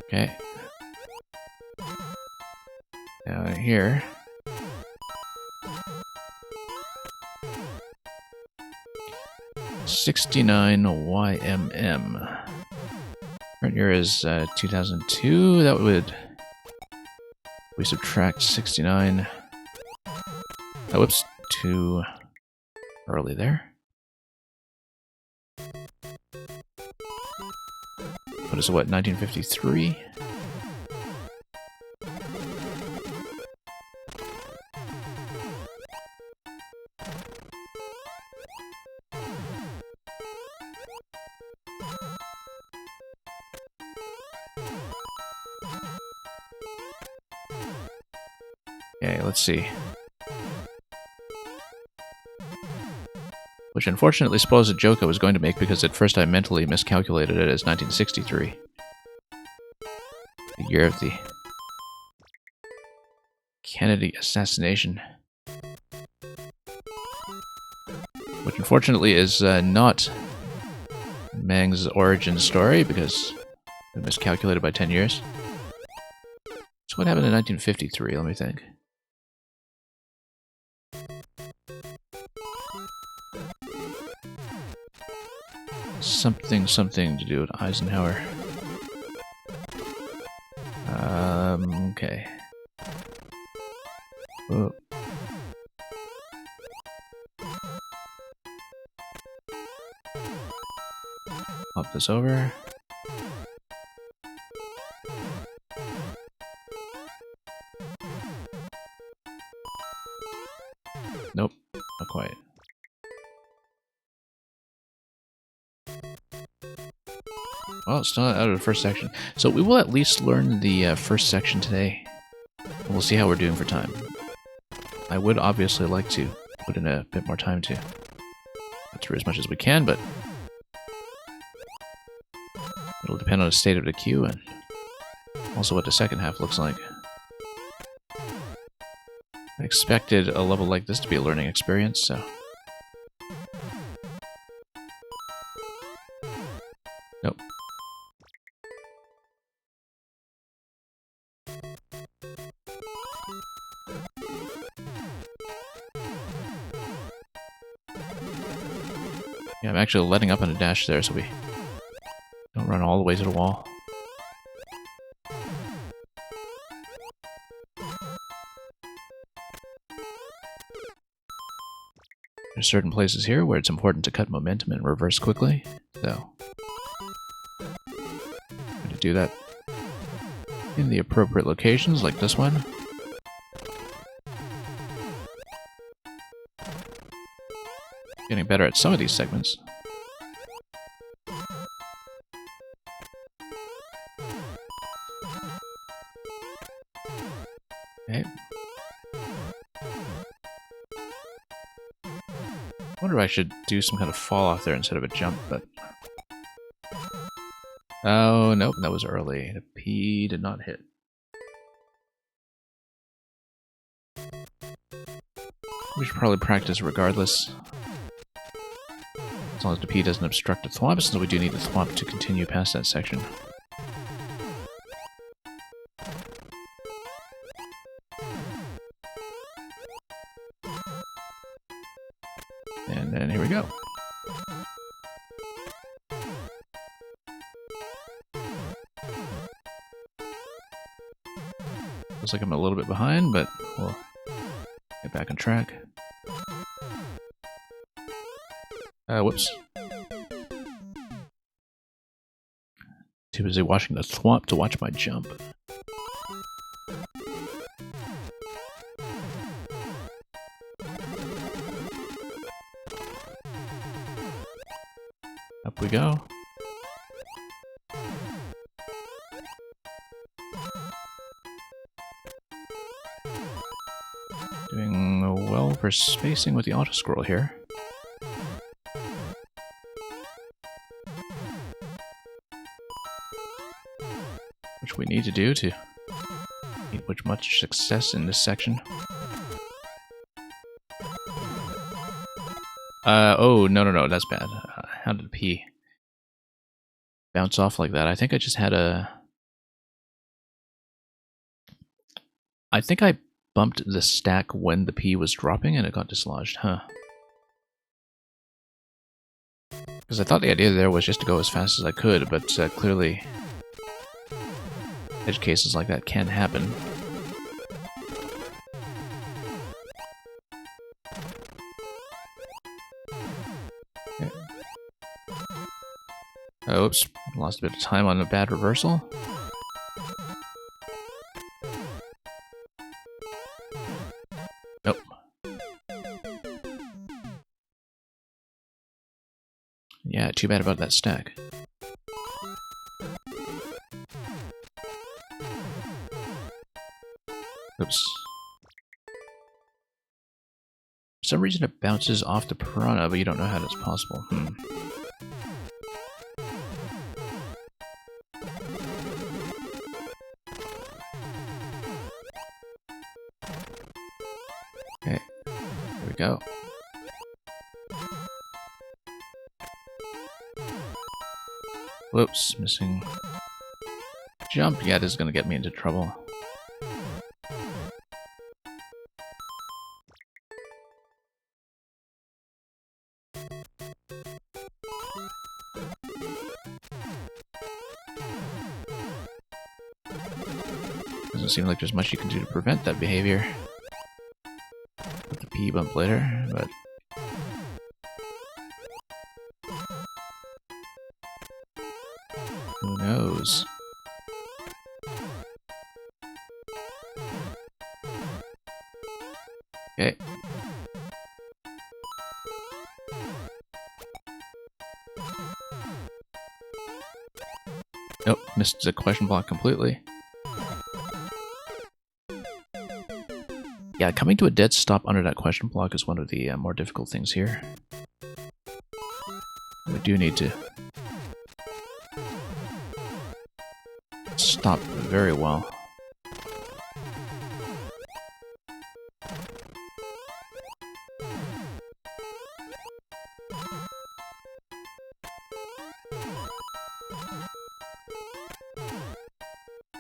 Speaker 1: Okay. Down here. $69 YMM. Current year is 2002. That would... We subtract 69. Oh, whoops. To Early there. What is it, what, 1953? Okay, let's see. Which unfortunately spoils a joke I was going to make because at first I mentally miscalculated it as 1963. The year of the Kennedy assassination. Which unfortunately is not Meng's origin story because I miscalculated by 10 years. So what happened in 1953? Let me think. Something to do with Eisenhower. Okay. Oh. Pop this over. Nope, not quite. Well, it's still out of the first section. So we will at least learn the first section today. We'll see how we're doing for time. I would obviously like to put in a bit more time to get through as much as we can, but it'll depend on the state of the queue and also what the second half looks like. I expected a level like this to be a learning experience, so... Nope. Yeah, I'm actually letting up on a dash there so we don't run all the way to the wall. There's certain places here where it's important to cut momentum and reverse quickly, so I'm going to do that in the appropriate locations, like this one. Getting better at some of these segments. Okay. I wonder if I should do some kind of fall off there instead of a jump, but... Oh, nope, that was early. The P did not hit. We should probably practice regardless. As long as the P doesn't obstruct the thwomp, since we do need the thwomp to continue past that section. And then here we go. Looks like I'm a little bit behind, but we'll get back on track. Whoops. Too busy watching the thwomp to watch my jump. Up we go. Doing well for spacing with the auto-scroll here. Which we need to do to get much success in this section. Oh, no, that's bad. How did the P bounce off like that? I think I just had a... I think I bumped the stack when the P was dropping and it got dislodged, huh? Because I thought the idea there was just to go as fast as I could, but clearly edge cases like that can happen. Oops, lost a bit of time on a bad reversal. Nope. Yeah, too bad about that stack. Oops. For some reason it bounces off the piranha, but you don't know how that's possible. Okay, here we go. Whoops, missing jump. Yeah, this is gonna get me into trouble. Doesn't seem like there's much you can do to prevent that behavior. With the P bump later, but who knows? Okay. Nope, missed the question block completely. Yeah, coming to a dead stop under that question block is one of the more difficult things here. We do need to stop very well.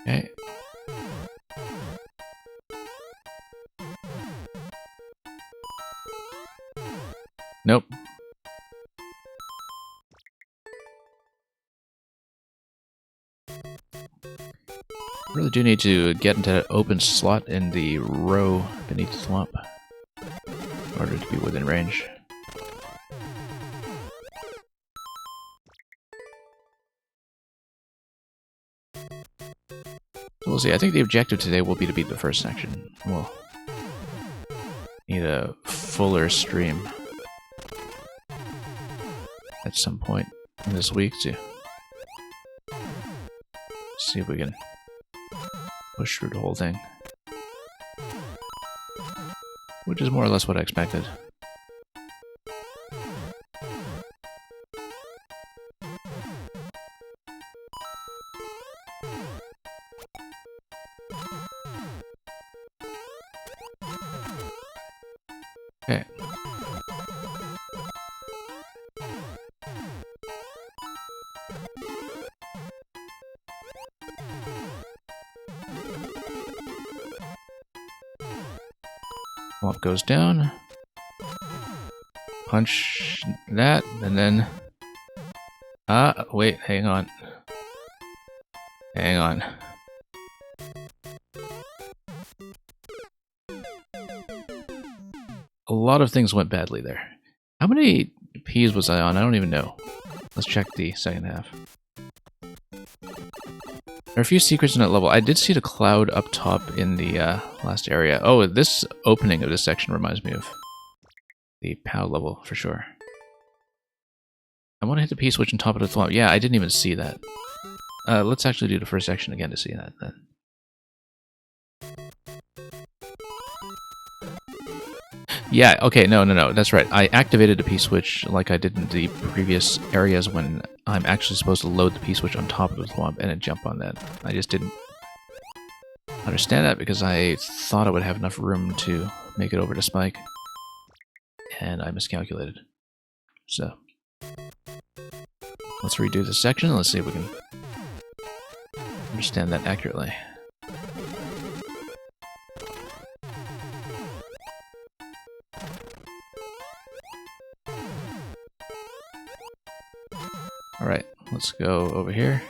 Speaker 1: Okay. Nope. Really do need to get into that open slot in the row beneath the thwomp in order to be within range. So we'll see. I think the objective today will be to beat the first section. We'll need a fuller stream at some point in this week to see if we can push through the whole thing. Which is more or less what I expected. Okay. Thwomp goes down. Punch that, and then... wait, hang on. Hang on. A lot of things went badly there. How many Ps was I on? I don't even know. Let's check the second half. There are a few secrets in that level. I did see the cloud up top in the last area. Oh, this opening of this section reminds me of the POW level for sure. I want to hit the P switch on top of the thwomp. Yeah, I didn't even see that. Let's actually do the first section again to see that then. Yeah, okay, no, that's right. I activated the P-switch like I did in the previous areas when I'm actually supposed to load the P-switch on top of the thwomp and then jump on that. I just didn't understand that because I thought I would have enough room to make it over to Spike. And I miscalculated. So, let's redo this section and let's see if we can understand that accurately. Alright, let's go over here.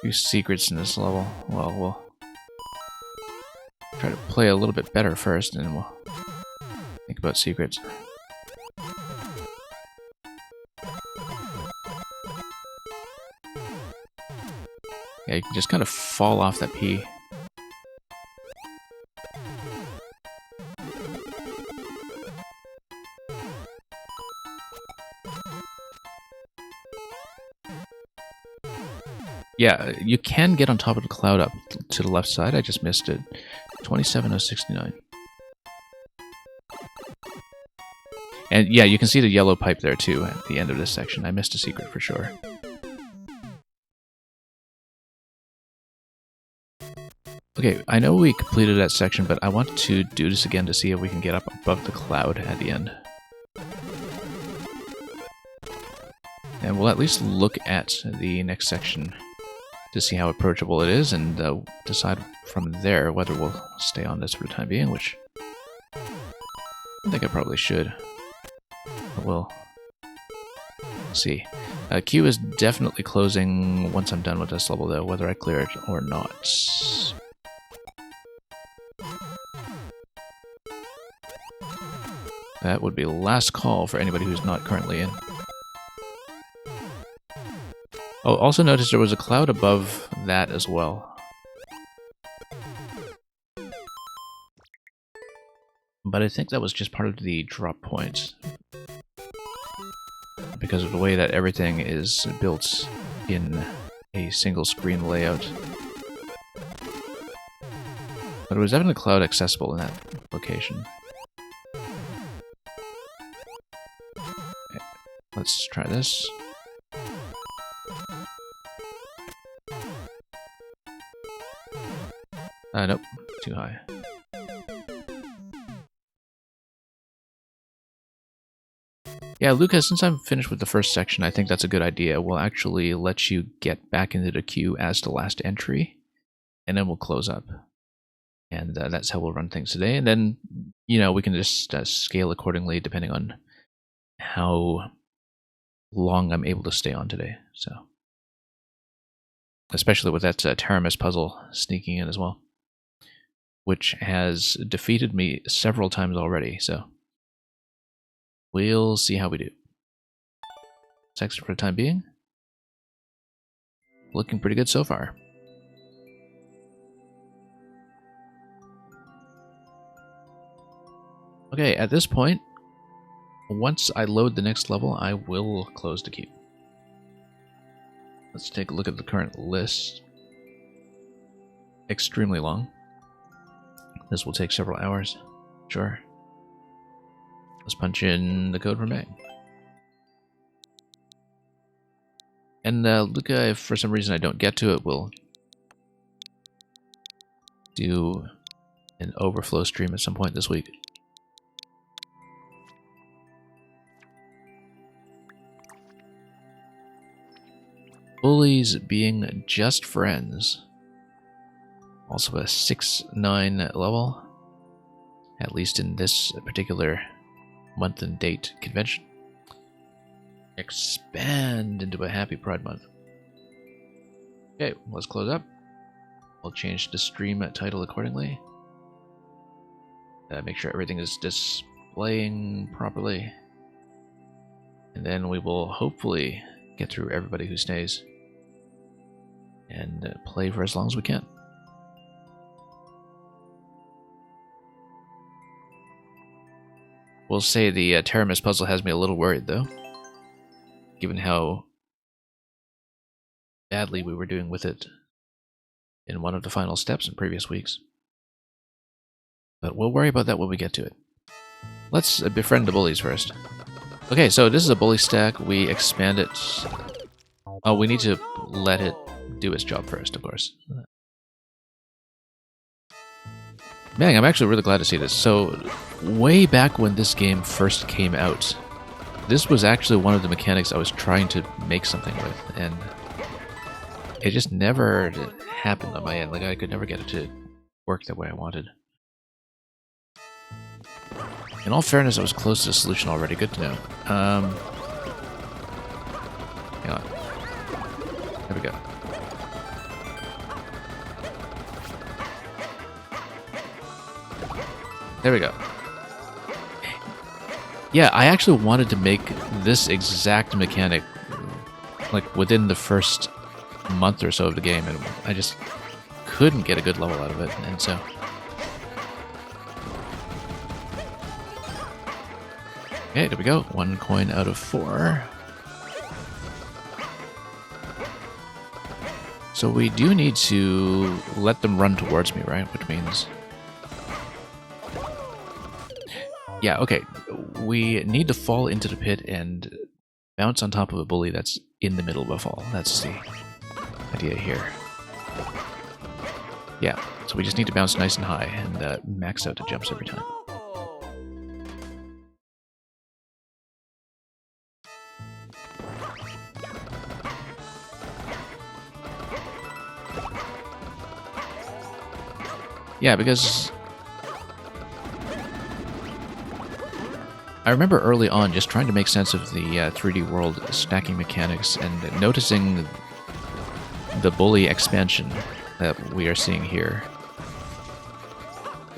Speaker 1: Few secrets in this level. Well, we'll try to play a little bit better first, and we'll about secrets. Yeah, you can just kind of fall off that P. Yeah, you can get on top of the cloud up to the left side. I just missed it. 27069. And yeah, you can see the yellow pipe there too at the end of this section. I missed a secret for sure. Okay, I know we completed that section, but I want to do this again to see if we can get up above the cloud at the end. And we'll at least look at the next section to see how approachable it is, and decide from there whether we'll stay on this for the time being, which I think I probably should. But we'll see. Q is definitely closing once I'm done with this level, though, whether I clear it or not. That would be last call for anybody who's not currently in. Oh, also notice there was a cloud above that as well. But I think that was just part of the drop point, because of the way that everything is built in a single screen layout. But it was definitely cloud accessible in that location. Okay, let's try this. Nope, too high. Yeah, Lucas, since I'm finished with the first section, I think that's a good idea. We'll actually let you get back into the queue as the last entry, and then we'll close up. And that's how we'll run things today. And then, you know, we can just scale accordingly depending on how long I'm able to stay on today. So, especially with that Taramis puzzle sneaking in as well, which has defeated me several times already, so we'll see how we do. Section for the time being. Looking pretty good so far. Okay, at this point, once I load the next level, I will close the queue. Let's take a look at the current list. Extremely long. This will take several hours. Sure. Let's punch in the code for May. And Luca, if for some reason I don't get to it, we'll do an overflow stream at some point this week. Bullies being just friends. Also a 6-9 level, at least in this particular month and date convention. Expand into a happy Pride Month. Okay, let's close up. I'll change the stream title accordingly. Make sure everything is displaying properly. And then we will hopefully get through everybody who stays and play for as long as we can. We'll say the Taramis puzzle has me a little worried, though, given how badly we were doing with it in one of the final steps in previous weeks. But we'll worry about that when we get to it. Let's befriend the bullies first. Okay, so this is a bully stack. We expand it. Oh, we need to let it do its job first, of course. Man, I'm actually really glad to see this. So, way back when this game first came out, this was actually one of the mechanics I was trying to make something with, and it just never happened on my end. Like, I could never get it to work the way I wanted. In all fairness, I was close to a solution already. Good to know. Hang on. There we go. There we go. Yeah, I actually wanted to make this exact mechanic like within the first month or so of the game, and I just couldn't get a good level out of it, and so... Okay, there we go. 1 coin out of 4. So we do need to let them run towards me, right? Which means... Yeah, okay. We need to fall into the pit and bounce on top of a bully that's in the middle of a fall. That's the idea here. Yeah, so we just need to bounce nice and high and max out the jumps every time. Yeah, because I remember early on just trying to make sense of the 3D world stacking mechanics and noticing the bully expansion that we are seeing here.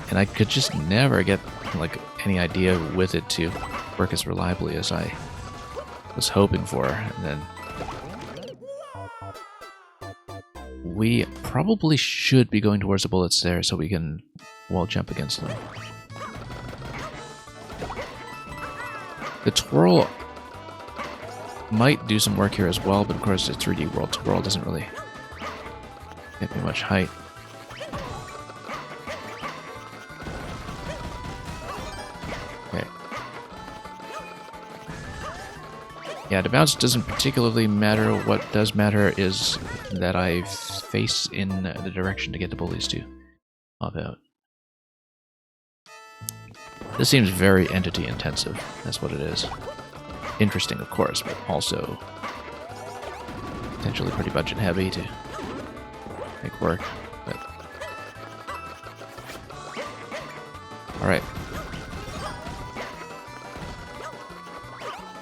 Speaker 1: And I could just never get like any idea with it to work as reliably as I was hoping for. And then we probably should be going towards the bullets there so we can wall jump against them. The twirl might do some work here as well, but of course the 3D world twirl doesn't really get me much height. Okay. Yeah, the bounce doesn't particularly matter. What does matter is that I face in the direction to get the bullies to pop out. This seems very entity intensive. That's what it is. Interesting, of course, but also potentially pretty budget heavy to make work. But all right.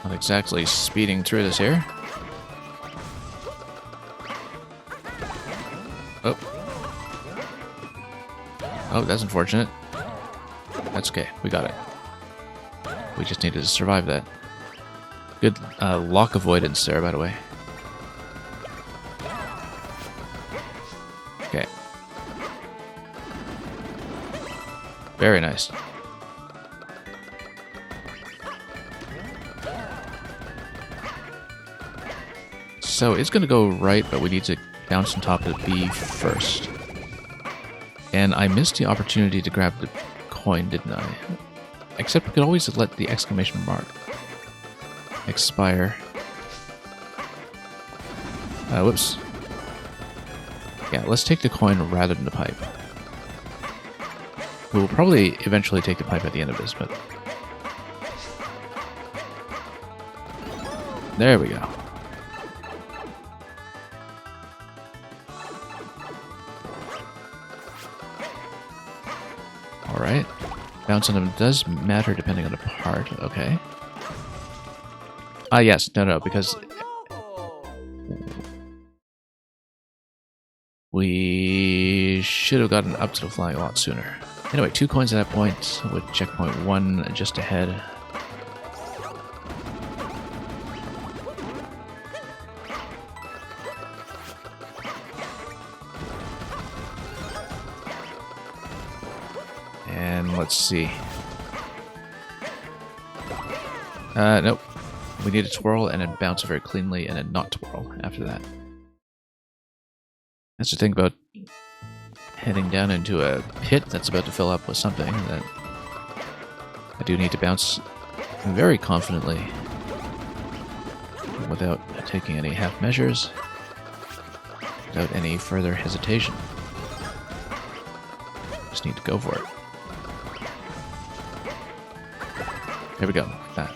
Speaker 1: Not exactly speeding through this here. Oh. Oh, that's unfortunate. That's okay. We got it. We just needed to survive that. Good lock avoidance there, by the way. Okay. Very nice. So it's going to go right, but we need to bounce on top of the B first. And I missed the opportunity to grab the coin, didn't I? Except we could always let the exclamation mark expire. Whoops. Yeah, let's take the coin rather than the pipe. We'll probably eventually take the pipe at the end of this, but... There we go. Alright. Bounce on them does matter depending on the part. Okay. Ah, yes. No, because... we should have gotten up to the flying a lot sooner. Anyway, 2 coins at that point, with checkpoint 1 just ahead. And let's see. Nope. We need to twirl and then bounce very cleanly and then not twirl after that. That's the thing about heading down into a pit that's about to fill up with something, that I do need to bounce very confidently without taking any half measures, without any further hesitation. Just need to go for it. There we go. That.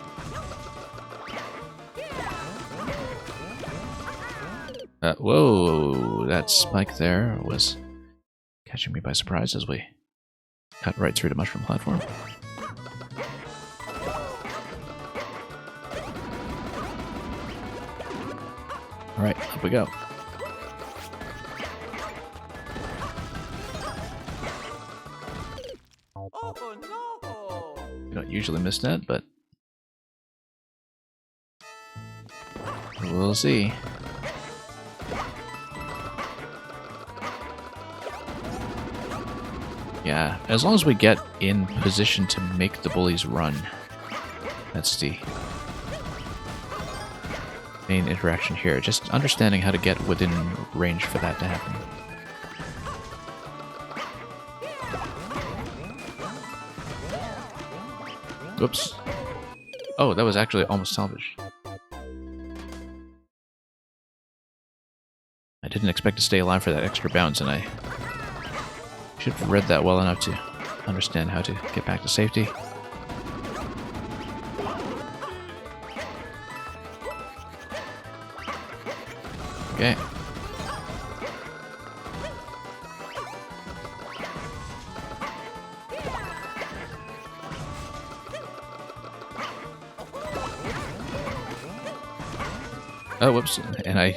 Speaker 1: Whoa, that spike there was catching me by surprise as we cut right through the mushroom platform. Alright, up we go. You don't usually miss that, but We'll see. Yeah, as long as we get in position to make the bullies run. That's the main interaction here. Just understanding how to get within range for that to happen. Whoops. Oh, that was actually almost salvaged. I didn't expect to stay alive for that extra bounce, and I should have read that well enough to understand how to get back to safety. Okay. Oh, whoops. And I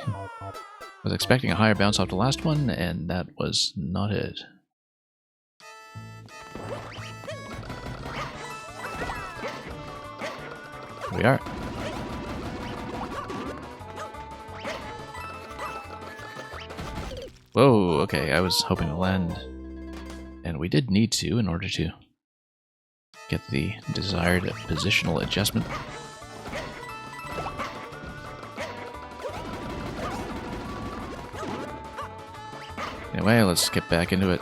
Speaker 1: was expecting a higher bounce off the last one, and that was not it. Here we are. Whoa, okay, I was hoping to land. And we did need to in order to get the desired positional adjustment. Anyway, let's get back into it.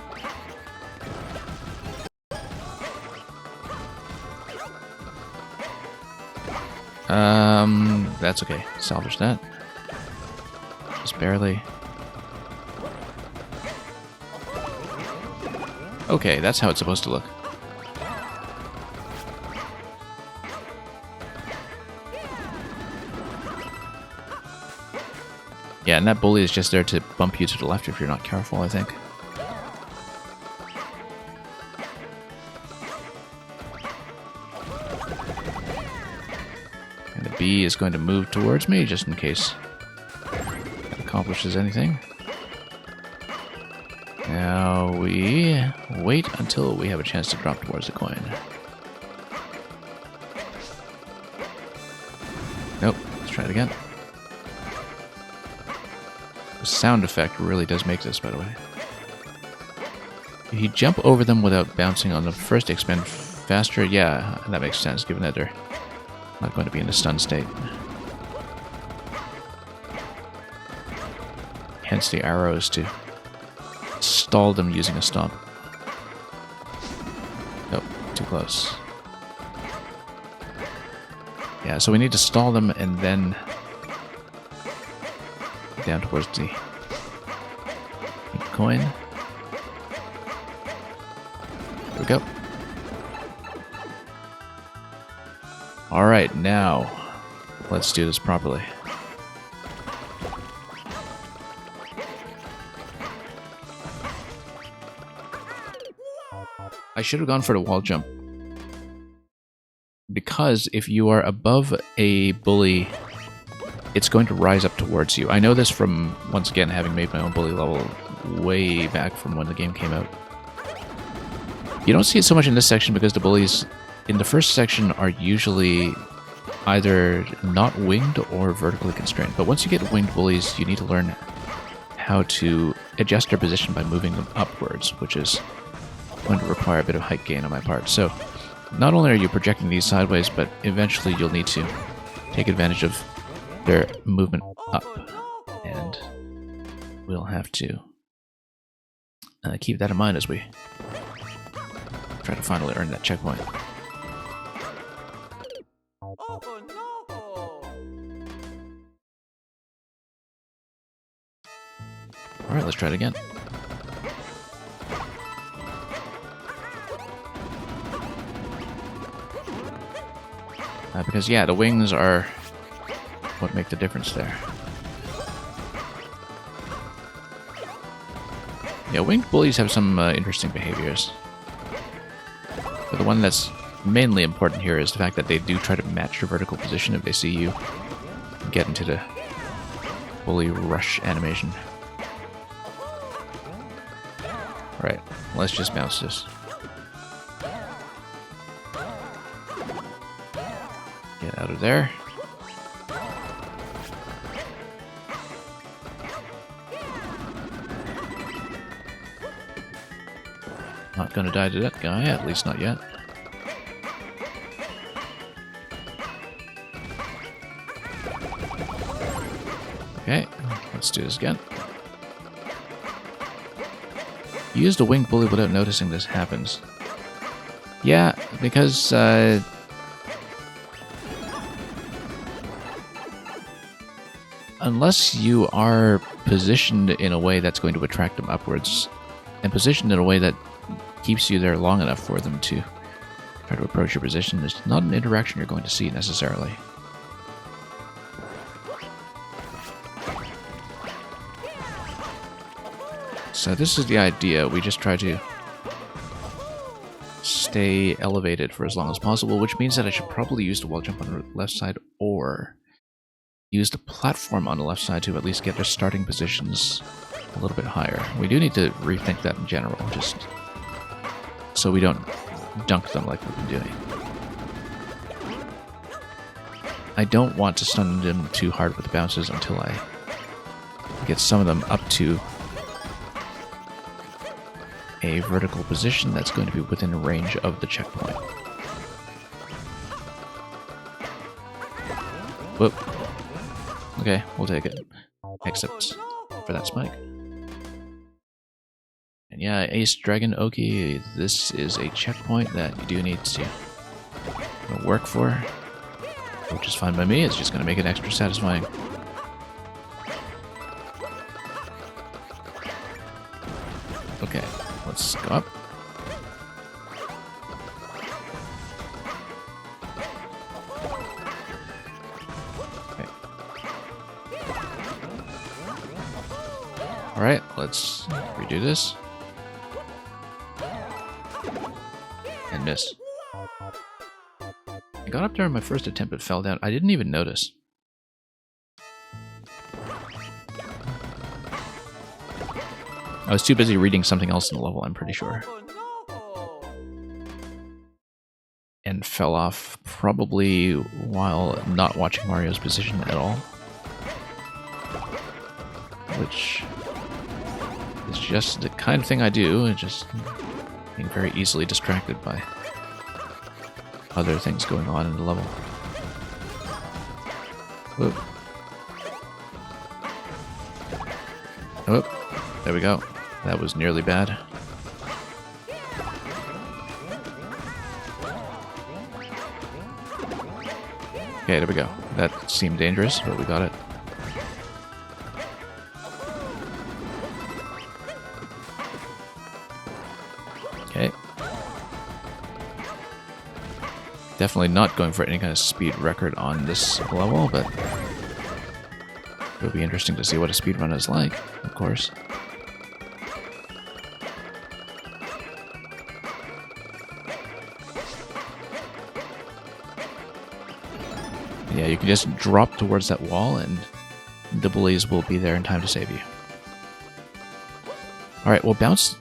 Speaker 1: That's okay. Salvage that. Just barely. Okay, that's how it's supposed to look. Yeah, and that bully is just there to bump you to the left if you're not careful, I think. And the bee is going to move towards me, just in case that accomplishes anything. Now we wait until we have a chance to drop towards the coin. Nope, let's try it again. The sound effect really does make this, by the way. If you jump over them without bouncing on them first, they expand faster. Yeah, that makes sense, given that they're not going to be in a stun state. Hence the arrows to stall them using a stomp. Nope, too close. Yeah, so we need to stall them and then down towards the coin. There we go. Alright, now let's do this properly. I should have gone for the wall jump. Because if you are above a bully, it's going to rise up towards you. I know this from, once again, having made my own bully level way back from when the game came out. You don't see it so much in this section because the bullies in the first section are usually either not winged or vertically constrained. But once you get winged bullies, you need to learn how to adjust their position by moving them upwards, which is going to require a bit of height gain on my part. So not only are you projecting these sideways, but eventually you'll need to take advantage of their movement up. And we'll have to keep that in mind as we try to finally earn that checkpoint. Alright, let's try it again. Because, yeah, the wings are what make the difference there. Yeah, winged bullies have some interesting behaviors. But the one that's mainly important here is the fact that they do try to match your vertical position if they see you get into the bully rush animation. Alright, let's just bounce this. Get out of there. Not gonna die to that guy, at least not yet. Okay, let's do this again. You used a winged bully without noticing this happens. Yeah, because unless you are positioned in a way that's going to attract them upwards, and positioned in a way that keeps you there long enough for them to try to approach your position, there's not an interaction you're going to see necessarily. So this is the idea. We just try to stay elevated for as long as possible, which means that I should probably use the wall jump on the left side or use the platform on the left side to at least get their starting positions a little bit higher. We do need to rethink that in general, just so we don't dunk them like we've been doing. I don't want to stun them too hard with the bounces until I get some of them up to a vertical position that's going to be within range of the checkpoint. Whoop. Okay, we'll take it. Except for that spike. And yeah, Ace Dragon Oki, this is a checkpoint that you do need to work for, which is fine by me. It's just going to make it extra satisfying. Okay, let's go up. Okay. Alright, let's redo this. And miss. I got up there in my first attempt but fell down. I didn't even notice. I was too busy reading something else in the level, I'm pretty sure. And fell off probably while not watching Mario's position at all. Which is just the kind of thing I do, just being very easily distracted by other things going on in the level. Whoop. Whoop. There we go. That was nearly bad. Okay, there we go. That seemed dangerous, but we got it. Okay. Definitely not going for any kind of speed record on this level, but it would be interesting to see what a speedrun is like, of course. Yeah, you can just drop towards that wall and the bullies will be there in time to save you. Alright, well, bounce.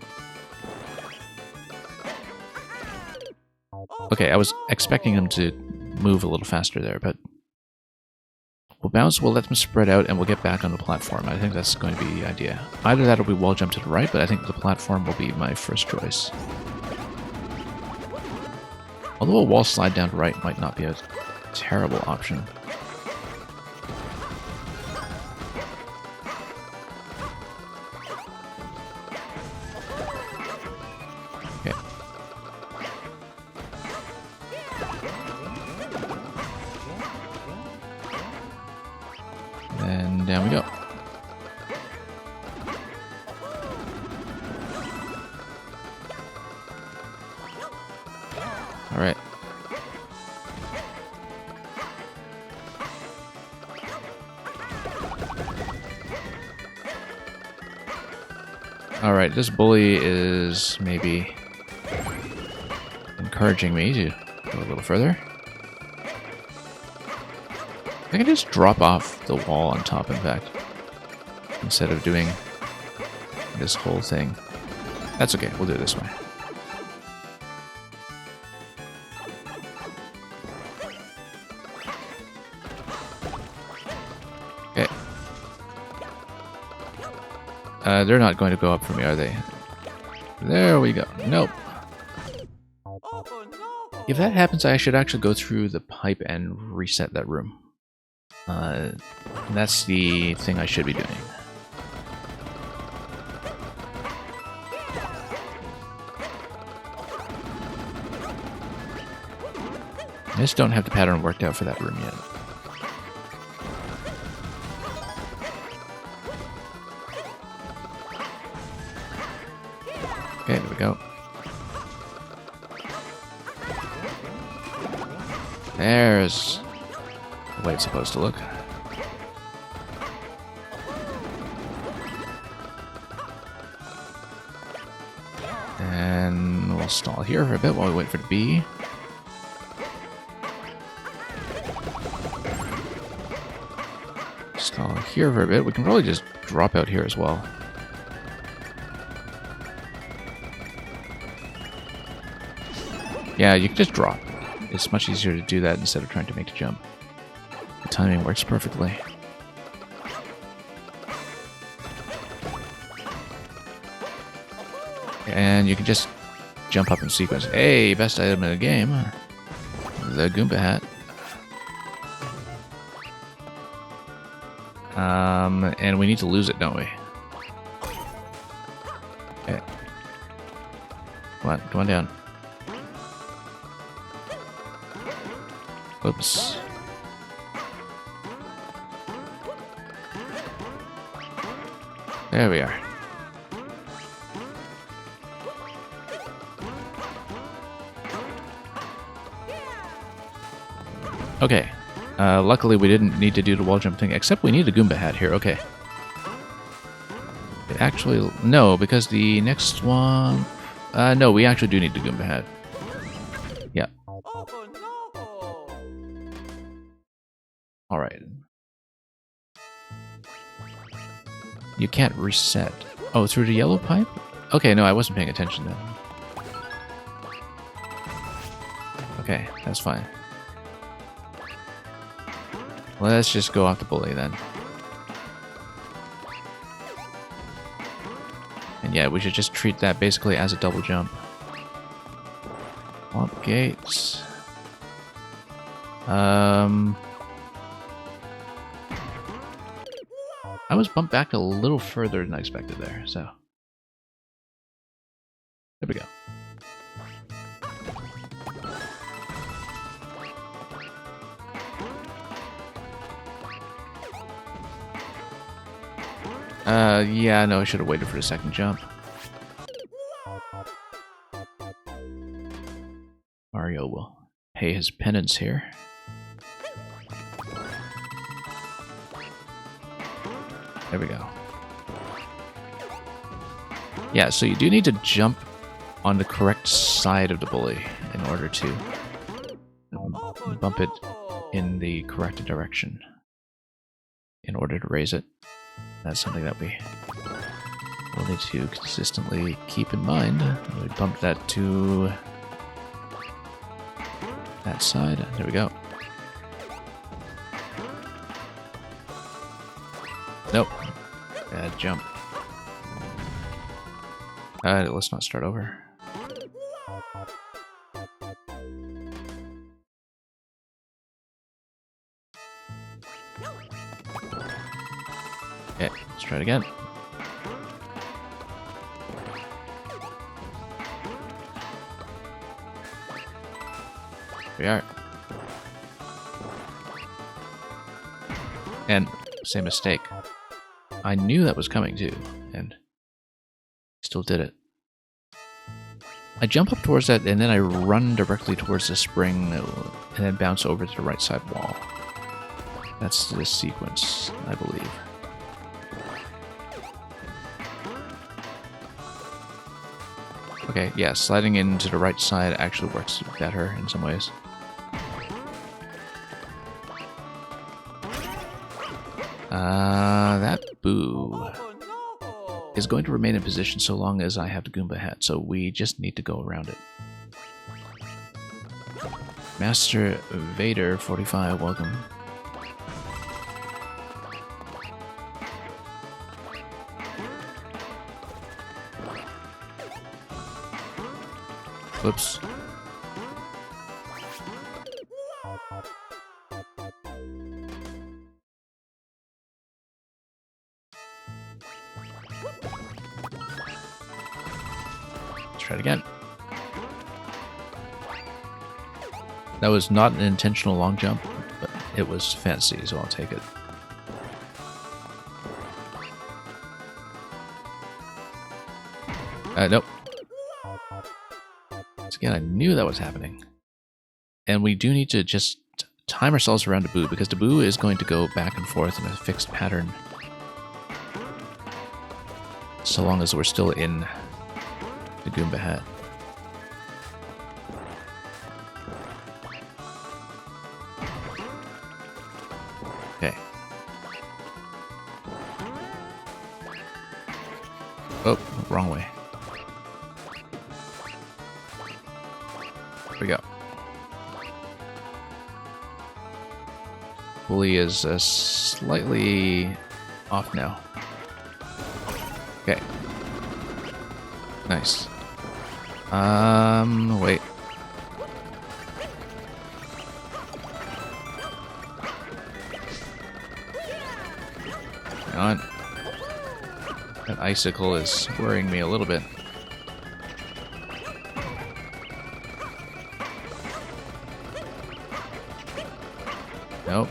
Speaker 1: Okay, I was expecting him to move a little faster there, but we'll bounce, we'll let them spread out, and we'll get back on the platform. I think that's going to be the idea. Either that or we wall jump to the right, but I think the platform will be my first choice. Although a wall slide down to right might not be a terrible option. Okay. And down we go. All right. Alright, this bully is maybe encouraging me to go a little further. I can just drop off the wall on top, in fact, instead of doing this whole thing. That's okay, we'll do it this way. Okay. They're not going to go up for me, are they? There we go. Nope. If that happens, I should actually go through the pipe and reset that room. That's the thing I should be doing. I just don't have the pattern worked out for that room yet. Okay, there we go. There's the way it's supposed to look. And we'll stall here for a bit while we wait for the B. Stall here for a bit. We can probably just drop out here as well. Yeah, you can just drop. It's much easier to do that instead of trying to make the jump. The timing works perfectly. And you can just jump up in sequence. Hey, best item in the game. The Goomba hat. And we need to lose it, don't we? Okay. Come on down. Oops. There we are. Okay. Luckily we didn't need to do the wall jump thing, except we need a Goomba hat here. Okay. Actually, no, because the next one... no, we actually do need the Goomba hat. Yeah. Alright. You can't reset. Oh, through the yellow pipe? Okay, no, I wasn't paying attention then. Okay, that's fine. Let's just go off the bully then. And yeah, we should just treat that basically as a double jump. Swamp gates. I was bumped back a little further than I expected there, so. There we go. Yeah, no, I should have waited for the second jump. Mario will pay his penance here. There we go. Yeah, so you do need to jump on the correct side of the bully in order to bump it in the correct direction in order to raise it. That's something that we will need to consistently keep in mind. We bump that to that side. There we go. Nope. Bad jump. Let's not start over. Okay, let's try it again. Here we are. And same mistake. I knew that was coming too, and still did it. I jump up towards that, and then I run directly towards the spring, and then bounce over to the right side wall. That's the sequence, I believe. Okay, yeah, sliding into the right side actually works better in some ways. That boo is going to remain in position so long as I have the Goomba hat, so we just need to go around it. Master Vader 45, welcome. Whoops. try it again. That was not an intentional long jump, but it was fancy, so I'll take it. Nope. Once again, I knew that was happening. And we do need to just time ourselves around Daboo, because Daboo is going to go back and forth in a fixed pattern. So long as we're still in the Goomba hat. Okay. Oh, wrong way. Here we go. Bully is slightly off now. Okay. Nice. Wait. Hang on. That icicle is worrying me a little bit. Nope.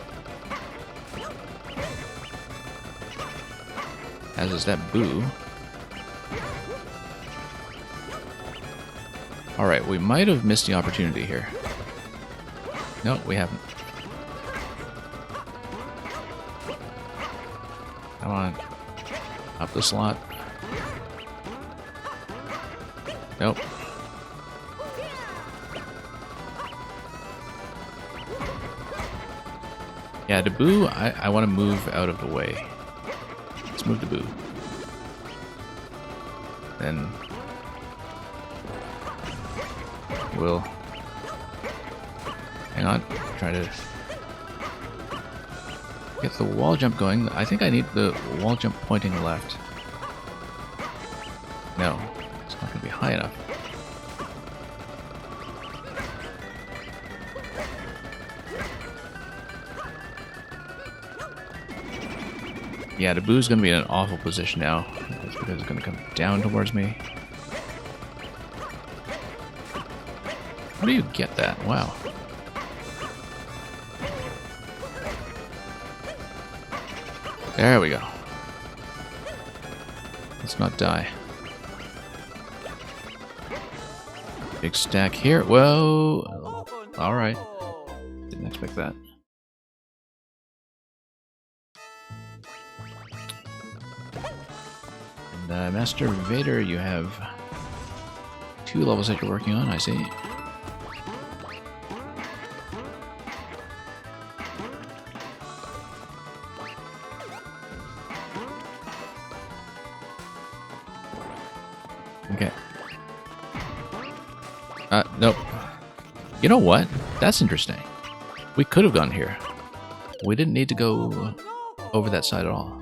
Speaker 1: As is that Boo. Alright, we might have missed the opportunity here. No, we haven't. Come on. Up the slot. Nope. Yeah, Daboo, I want to move out of the way. Let's move Daboo. Then we'll hang on, try to get the wall jump going. I think I need the wall jump pointing left. No, it's not going to be high enough. Yeah, Daboo's going to be in an awful position now. That's because it's going to come down towards me. How do you get that? Wow. There we go. Let's not die. Big stack here. Whoa. Alright. Didn't expect that. And Master Vader, you have 2 levels that you're working on, I see. Okay. Nope. You know what? That's interesting. We could have gone here. We didn't need to go over that side at all.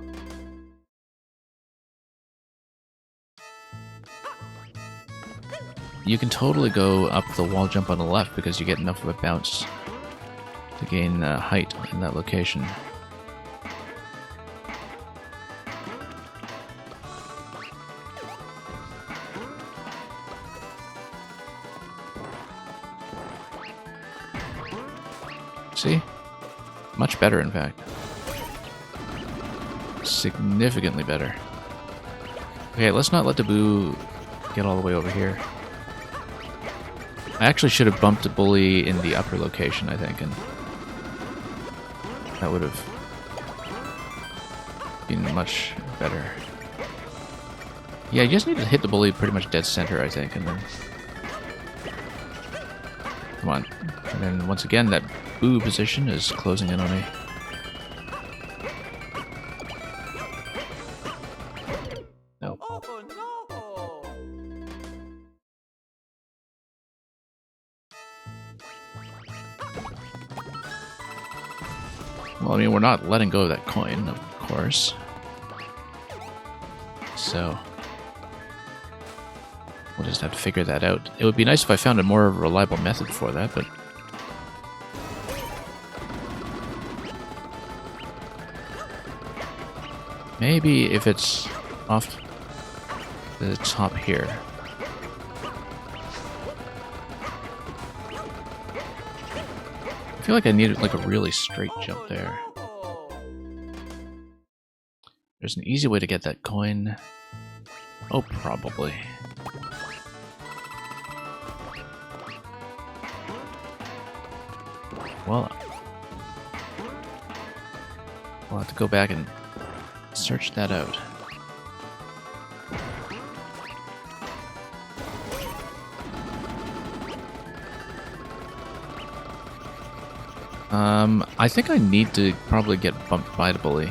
Speaker 1: You can totally go up the wall jump on the left because you get enough of a bounce to gain height in that location. See? Much better, in fact. Significantly better. Okay, let's not let Daboo get all the way over here. I actually should have bumped a Bully in the upper location, I think, and that would have been much better. Yeah, you just need to hit the Bully pretty much dead center, I think, and then... Come on. And then, once again, that Boo position is closing in on me. No. Well, I mean, we're not letting go of that coin, of course. So... we'll just have to figure that out. It would be nice if I found a more reliable method for that, but... maybe if it's off the top here. I feel like I needed like a really straight jump there. There's an easy way to get that coin. Oh, probably. Well, we'll have to go back and search that out. I think I need to probably get bumped by the bully.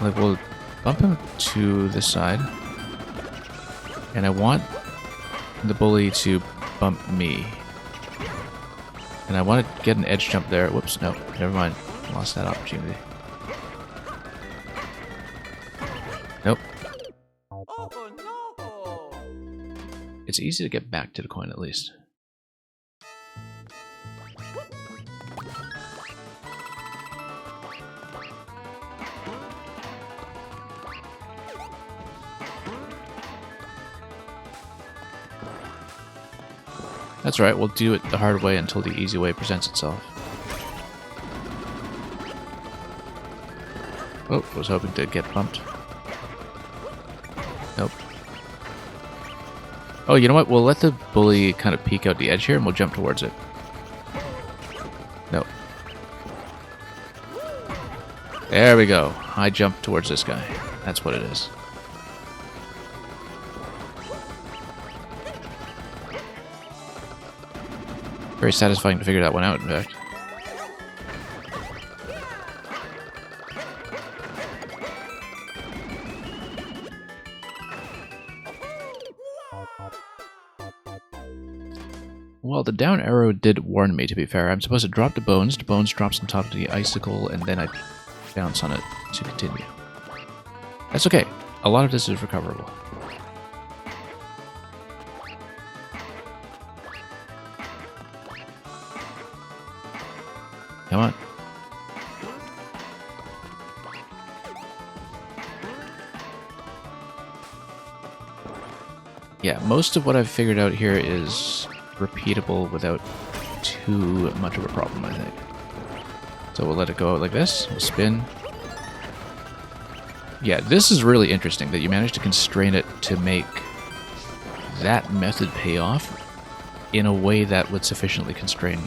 Speaker 1: Like, we'll bump him to this side. And I want the bully to bump me. And I want to get an edge jump there. Whoops, no, never mind. Lost that opportunity. Nope. It's easy to get back to the coin, at least. That's right, we'll do it the hard way until the easy way presents itself. Oh, was hoping to get bumped. Nope. Oh, you know what? We'll let the bully kind of peek out the edge here and we'll jump towards it. Nope. There we go. I jumped towards this guy. That's what it is. Very satisfying to figure that one out, in fact. Well, the down arrow did warn me, to be fair. I'm supposed to drop the bones drops on top of the icicle, and then I bounce on it to continue. That's okay. A lot of this is recoverable. Come on. Yeah, most of what I've figured out here is repeatable without too much of a problem, I think. So we'll let it go out like this. We'll spin. Yeah, this is really interesting that you managed to constrain it to make that method pay off in a way that would sufficiently constrain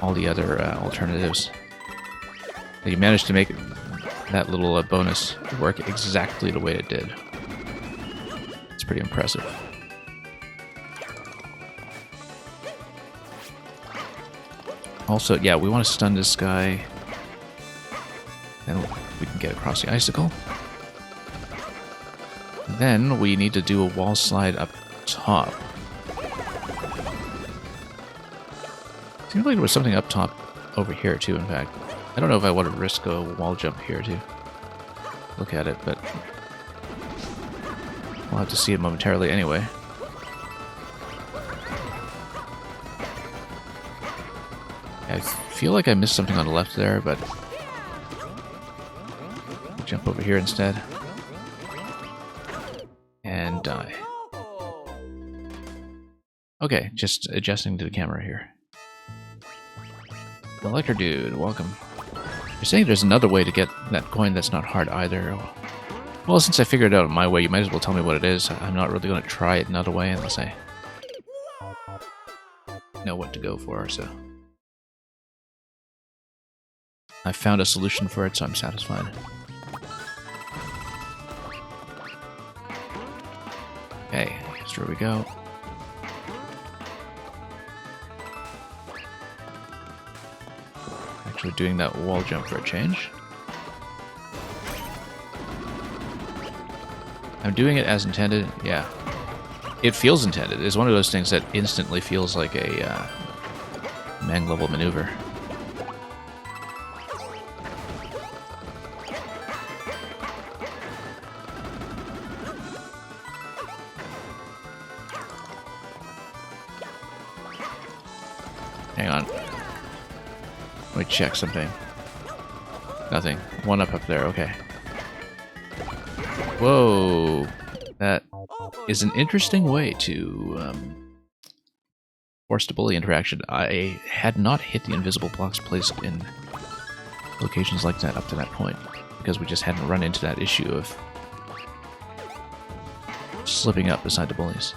Speaker 1: all the other alternatives. That you managed to make that little bonus work exactly the way it did. It's pretty impressive. Also, yeah, we want to stun this guy. Then we can get across the icicle. Then we need to do a wall slide up top. Seems like there was something up top over here too, in fact. I don't know if I want to risk a wall jump here to look at it, but we'll have to see it momentarily anyway. I feel like I missed something on the left there, but jump over here instead. And die. Okay, just adjusting to the camera here. Electro Dude, welcome. You're saying there's another way to get that coin that's not hard either. Well, since I figured it out my way, you might as well tell me what it is. I'm not really going to try it another way unless I know what to go for, so. I found a solution for it, so I'm satisfied. Okay, so here we go. Actually doing that wall jump for a change. I'm doing it as intended, yeah. It feels intended. It's one of those things that instantly feels like a Mang-level maneuver. Hang on. Let me check something. Nothing. One up there, okay. Whoa! That is an interesting way to force the bully interaction. I had not hit the invisible blocks placed in locations like that up to that point, because we just hadn't run into that issue of slipping up beside the bullies.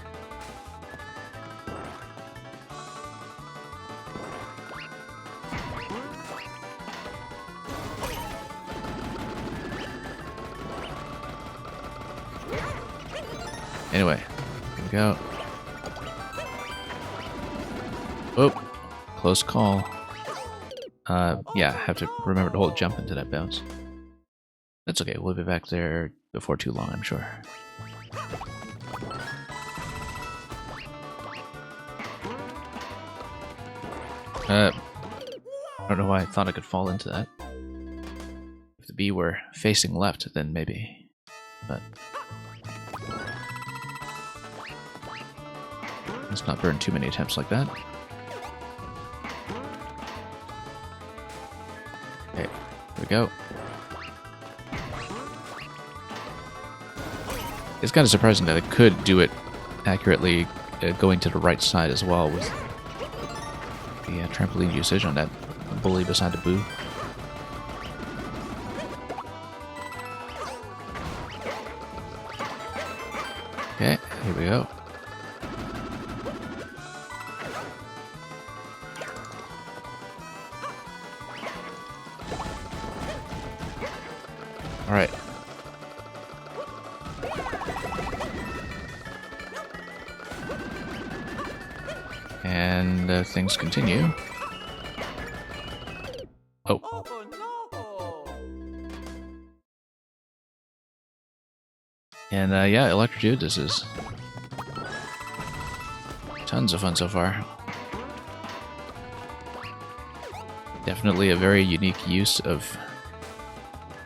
Speaker 1: Anyway, here we go. Oh, close call. Yeah, have to remember to hold jump into that bounce. That's okay, we'll be back there before too long, I'm sure. I don't know why I thought I could fall into that. If the bee were facing left, then maybe. But let's not burn too many attempts like that. Okay, here we go. It's kind of surprising that it could do it accurately, going to the right side as well with the trampoline usage on that bully beside the boo. Okay, here we go. All right. And things continue. Oh. And yeah, Electrodude, this is tons of fun so far. Definitely a very unique use of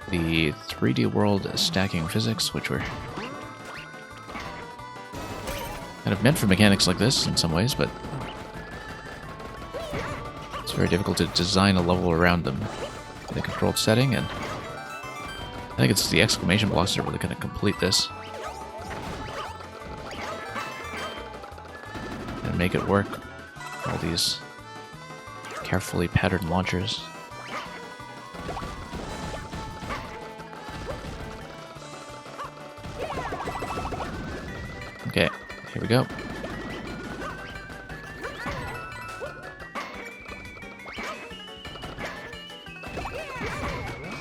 Speaker 1: the 3D world stacking physics, which were kind of meant for mechanics like this in some ways, but it's very difficult to design a level around them in a controlled setting, and I think it's the exclamation blocks that are really going to complete this and make it work. All these carefully patterned launchers. Okay, here we go.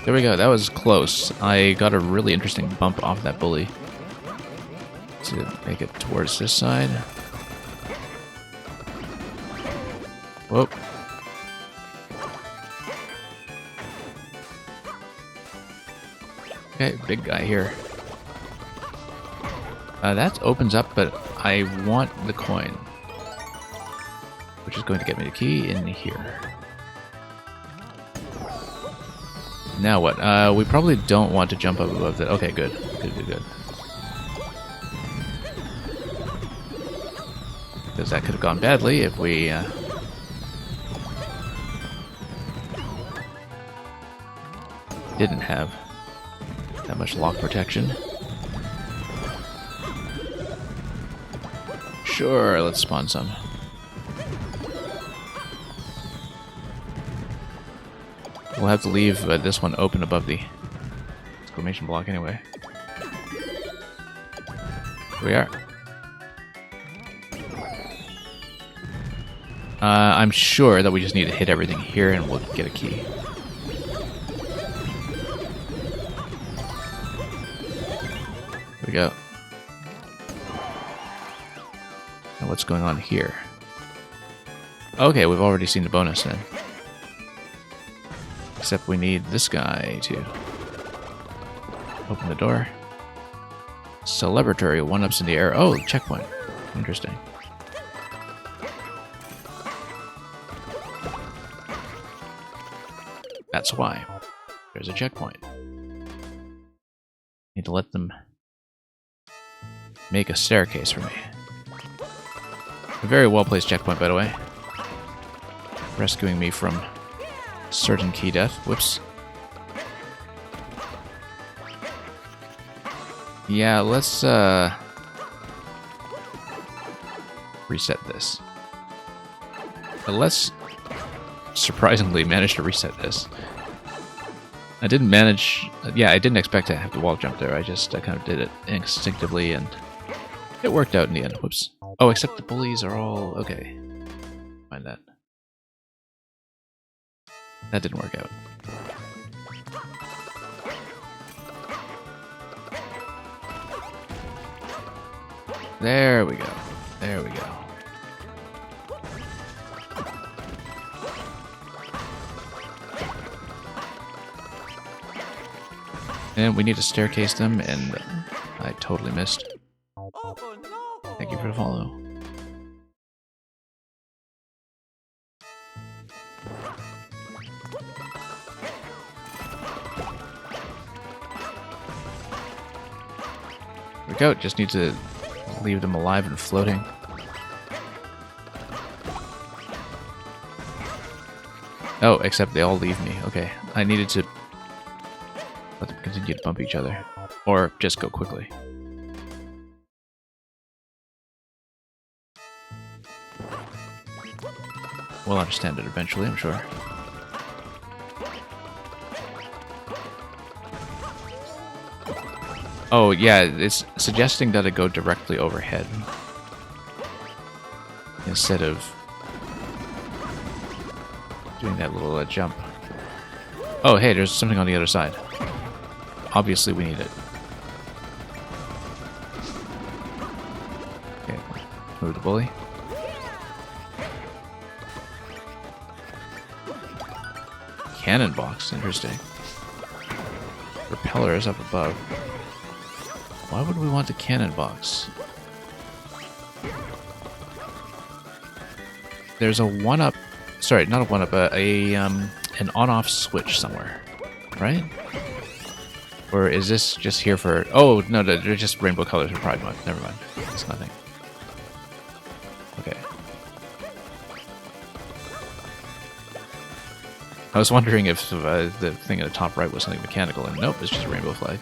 Speaker 1: There we go, that was close. I got a really interesting bump off that bully to make it towards this side. Whoa. Okay, big guy here. That opens up, but I want the coin, which is going to get me the key in here. Now what? We probably don't want to jump up above that. Okay, good. Good. Because that could have gone badly if we didn't have that much lock protection. Sure, let's spawn some. We'll have to leave this one open above the exclamation block anyway. Here we are. I'm sure that we just need to hit everything here and we'll get a key. Here we go. Now what's going on here? Okay, we've already seen the bonus then. Except we need this guy to open the door. Celebratory one-ups in the air. Oh, checkpoint. Interesting. That's why. There's a checkpoint. Need to let them make a staircase for me. A very well-placed checkpoint, by the way. Rescuing me from certain key death. Whoops. Yeah, let's reset this. But let's surprisingly manage to reset this. I didn't manage... yeah, I didn't expect to have to wall jump there. I just kind of did it instinctively, and it worked out in the end. Whoops. Oh, except the bullies are all... okay. Find that. That didn't work out. There we go. There we go. And we need to staircase them, and I totally missed. Thank you for the follow. There we go. Just need to leave them alive and floating. Oh, except they all leave me. Okay, I needed to let them continue to bump each other. Or just go quickly. We'll understand it eventually, I'm sure. Oh, yeah, it's suggesting that I go directly overhead. Instead of doing that little jump. Oh, hey, there's something on the other side. Obviously, we need it. Okay, move the bully. Cannon box, interesting. Repeller is up above. Why would we want the cannon box? There's a one-up... sorry, not a one-up, an on-off switch somewhere, right? Or is this just here for... oh, no, they're just rainbow colors for Pride Month. Never mind. It's nothing. Okay. I was wondering if the thing at the top right was something mechanical, and nope, it's just a rainbow flag.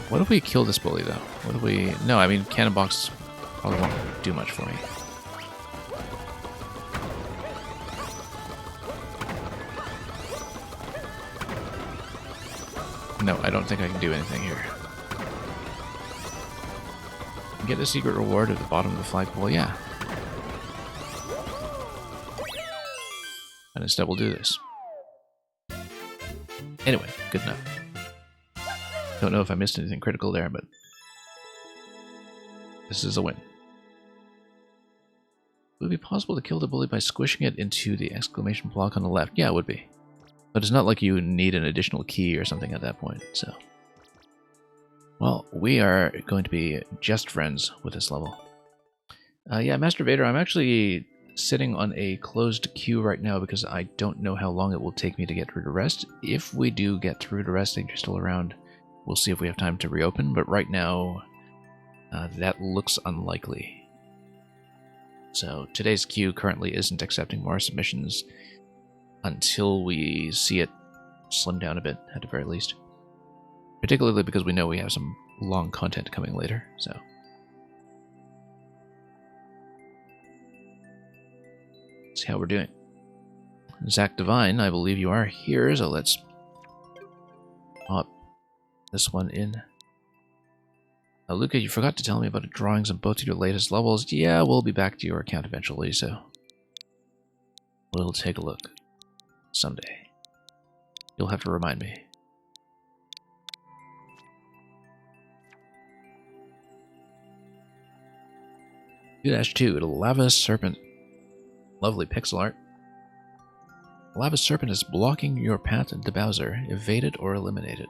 Speaker 1: What if we kill this bully, though? What if we... no, I mean, cannon box probably won't do much for me. No, I don't think I can do anything here. Get a secret reward at the bottom of the flagpole, yeah. And instead we'll do this. Anyway, good enough. Don't know if I missed anything critical there, but this is a win. Would it be possible to kill the bully by squishing it into the exclamation block on the left? Yeah, it would be. But it's not like you need an additional key or something at that point, so... well, we are going to be just friends with this level. Yeah, Master Vader, I'm actually sitting on a closed queue right now because I don't know how long it will take me to get through to rest. If we do get through to rest and you're still around, we'll see if we have time to reopen, but right now, that looks unlikely. So today's queue currently isn't accepting more submissions until we see it slim down a bit, at the very least. Particularly because we know we have some long content coming later, so... let's see how we're doing. Zach Divine, I believe you are here, so let's pop this one in. Now, Luca, you forgot to tell me about the drawings on both of your latest levels. Yeah, we'll be back to your account eventually, so we'll take a look someday. You'll have to remind me. -2, the Lava Serpent. Lovely pixel art. The Lava Serpent is blocking your path to Bowser. Evade it or eliminate it.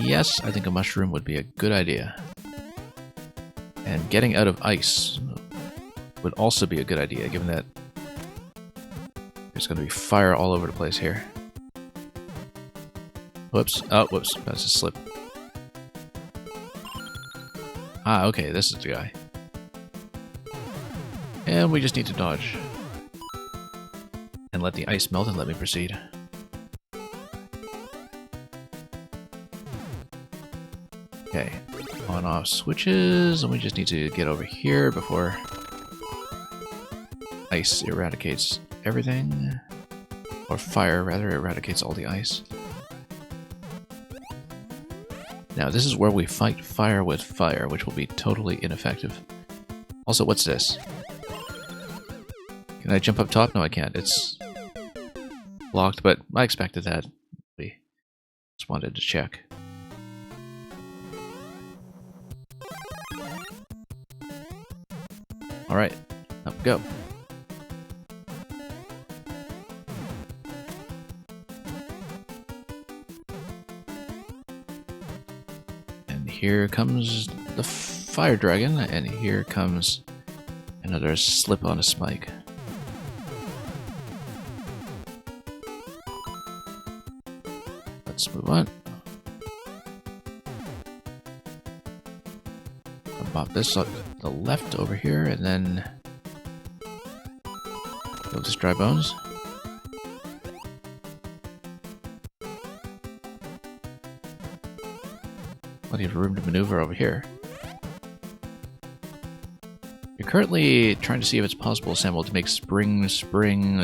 Speaker 1: Yes, I think a mushroom would be a good idea. And getting out of ice would also be a good idea, given that there's going to be fire all over the place here. Whoops. Oh, whoops. That's a slip. Ah, okay, this is the guy. And we just need to dodge. And let the ice melt and let me proceed. Okay, on off switches, and we just need to get over here before ice eradicates everything. Or fire, rather, eradicates all the ice. Now, this is where we fight fire with fire, which will be totally ineffective. Also, what's this? Can I jump up top? No, I can't. It's blocked, but I expected that. We just wanted to check. Alright, up we go. And here comes the fire dragon, and here comes another slip on a spike. Let's move on. I'll pop this up the left over here, and then go to dry bones. Plenty of room to maneuver over here. You're currently trying to see if it's possible, Samuel, to make Spring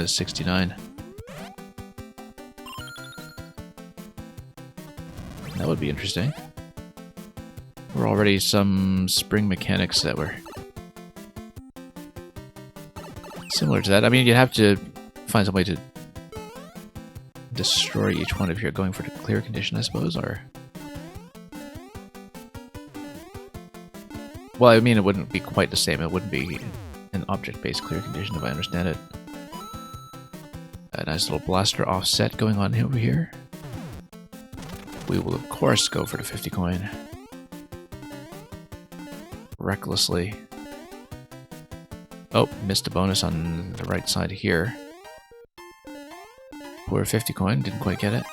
Speaker 1: 69. That would be interesting. There were already some spring mechanics that were similar to that. I mean, you'd have to find some way to destroy each one if you're going for the clear condition, I suppose, or... Well, I mean, it wouldn't be quite the same. It wouldn't be an object-based clear condition, if I understand it. A nice little blaster offset going on over here. We will, of course, go for the 50 coin. Recklessly. Oh, missed a bonus on the right side here. Poor 50 coin, didn't quite get it.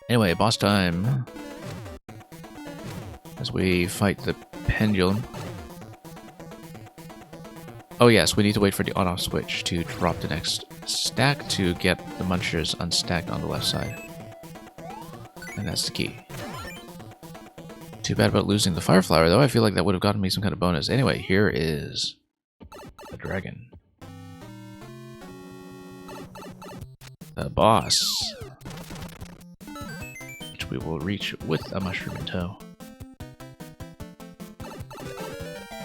Speaker 1: Anyway, boss time. As we fight the pendulum. Oh yes, we need to wait for the on-off switch to drop the next stack to get the munchers unstacked on the left side. And that's the key. Too bad about losing the fire flower, though. I feel like that would have gotten me some kind of bonus. Anyway, here is the dragon. The boss. Which we will reach with a mushroom in tow.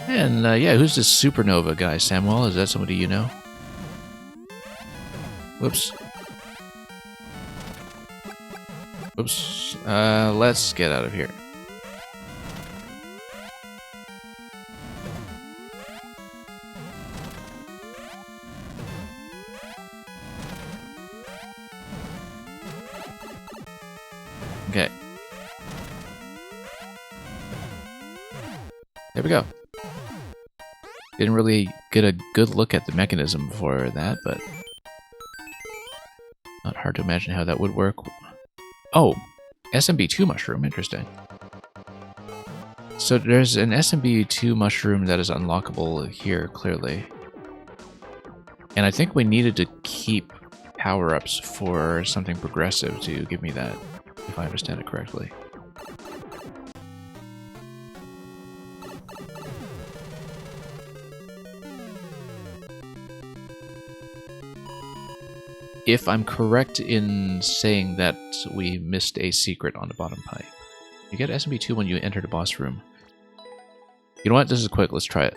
Speaker 1: And, yeah, who's this supernova guy, Samuel? Is that somebody you know? Whoops. Whoops. Let's get out of here. Okay. There we go. Didn't really get a good look at the mechanism for that, but not hard to imagine how that would work. Oh, SMB2 mushroom, interesting. So there's an SMB2 mushroom that is unlockable here, clearly. And I think we needed to keep power-ups for something progressive to give me that, if I understand it correctly. If I'm correct in saying that we missed a secret on the bottom pipe. You get SMB2 when you enter the boss room. You know what? This is quick. Let's try it.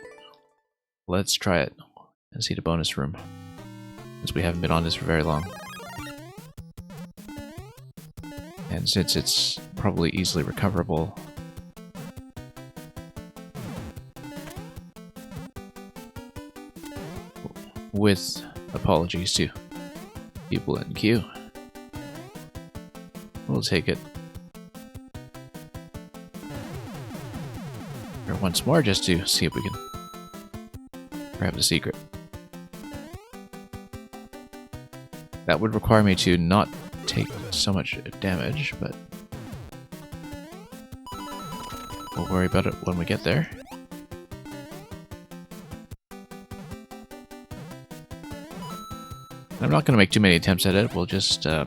Speaker 1: Let's try it and see the bonus room. Since we haven't been on this for very long. And since it's probably easily recoverable. With apologies to people in queue. We'll take it. Or once more just to see if we can grab the secret. That would require me to not take so much damage, but we'll worry about it when we get there. I'm not going to make too many attempts at it. We'll just take a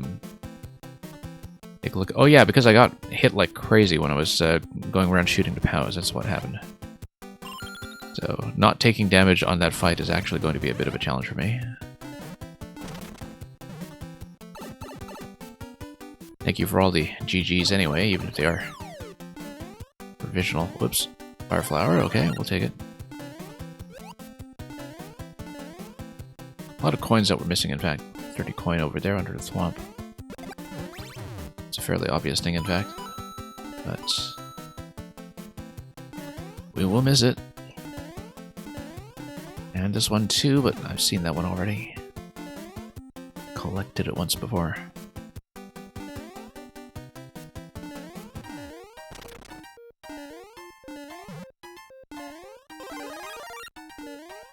Speaker 1: look. Oh yeah, because I got hit like crazy when I was going around shooting the POWs. That's what happened. So not taking damage on that fight is actually going to be a bit of a challenge for me. Thank you for all the GGs anyway, even if they are provisional. Whoops. Fire flower, okay, we'll take it. A lot of coins that we're missing, in fact. 30 coin over there under the swamp. It's a fairly obvious thing, in fact. But we will miss it. And this one too, but I've seen that one already. Collected it once before.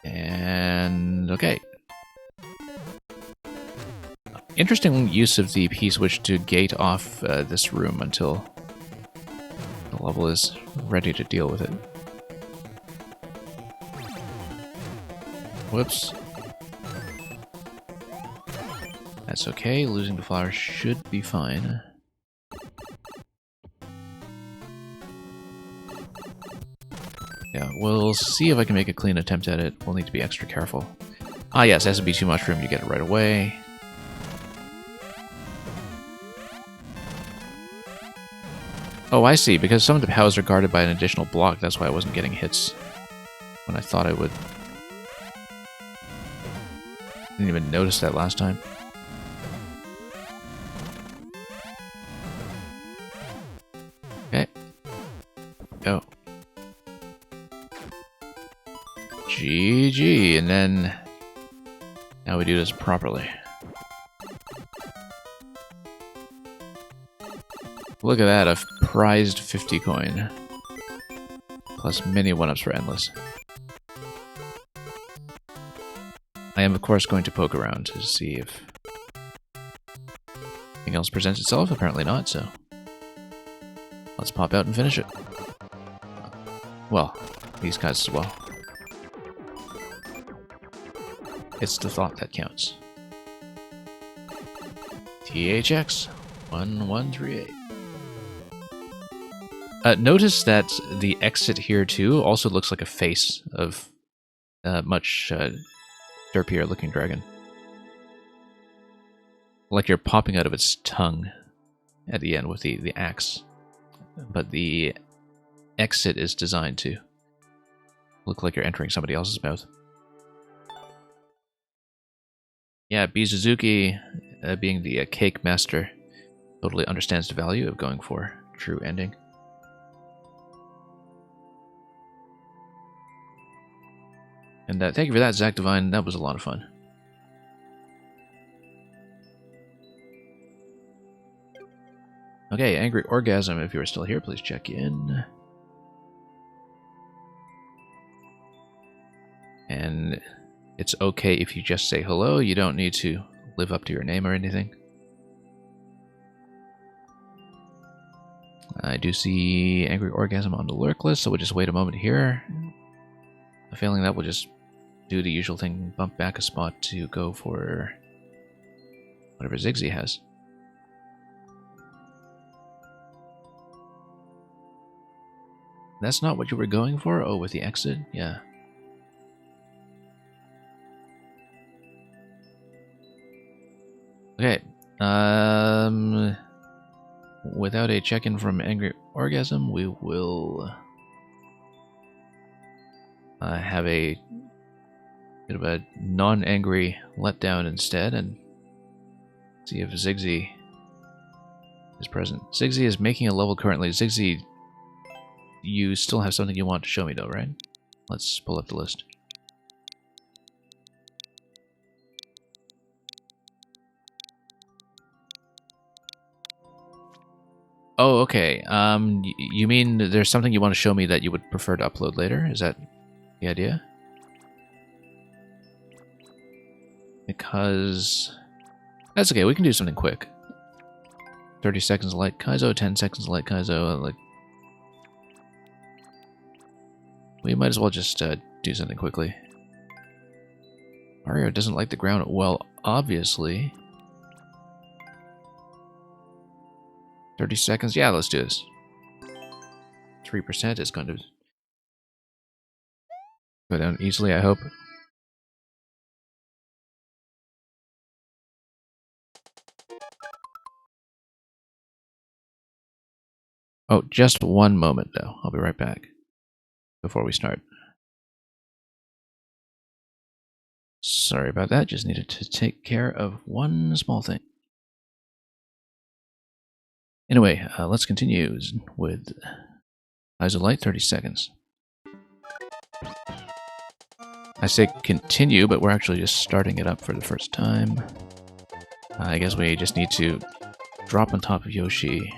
Speaker 1: And okay. Interesting use of the P-switch to gate off this room until the level is ready to deal with it. Whoops. That's okay, losing the flower should be fine. Yeah, we'll see if I can make a clean attempt at it. We'll need to be extra careful. Ah yes, SB2 mushroom, you get it right away. Oh, I see, because some of the POWs are guarded by an additional block, that's why I wasn't getting hits when I thought I would. Didn't even notice that last time. Okay. Go. GG, and then now we do this properly. Look at that, a prized 50 coin. Plus many 1-ups for Endless. I am, of course, going to poke around to see if anything else presents itself. Apparently not, so let's pop out and finish it. Well, these guys as well. It's the thought that counts. THX 1138. Notice that the exit here too also looks like a face of much derpier looking dragon. Like you're popping out of its tongue at the end with the axe. But the exit is designed to look like you're entering somebody else's mouth. Yeah, B. Suzuki, being the cake master, totally understands the value of going for true ending. And thank you for that, Zach Divine. That was a lot of fun. Okay, Angry Orgasm, if you are still here, please check in. And it's okay if you just say hello. You don't need to live up to your name or anything. I do see Angry Orgasm on the lurk list, so we'll just wait a moment here. Failing that, we'll just do the usual thing, bump back a spot to go for whatever Ziggsy has. That's not what you were going for? Oh, with the exit? Yeah. Okay. Without a check-in from Angry Orgasm, we will have a bit of a non-angry letdown instead, and see if Ziggsy is present. Ziggsy is making a level currently. Ziggsy, you still have something you want to show me though, right? Let's pull up the list. Oh, okay. You mean there's something you want to show me that you would prefer to upload later? Is that the idea? Because that's okay, we can do something quick. 30 seconds light Kaizo, 10 seconds light Kaizo, like we might as well just do something quickly. Mario doesn't like the ground. Well, obviously. 30 seconds. Yeah, let's do this. 3% is going to go down easily, I hope. Oh, just one moment, though. I'll be right back before we start. Sorry about that. Just needed to take care of one small thing. Anyway, let's continue with Eyes of Light, 30 seconds. I say continue, but we're actually just starting it up for the first time. I guess we just need to drop on top of Yoshi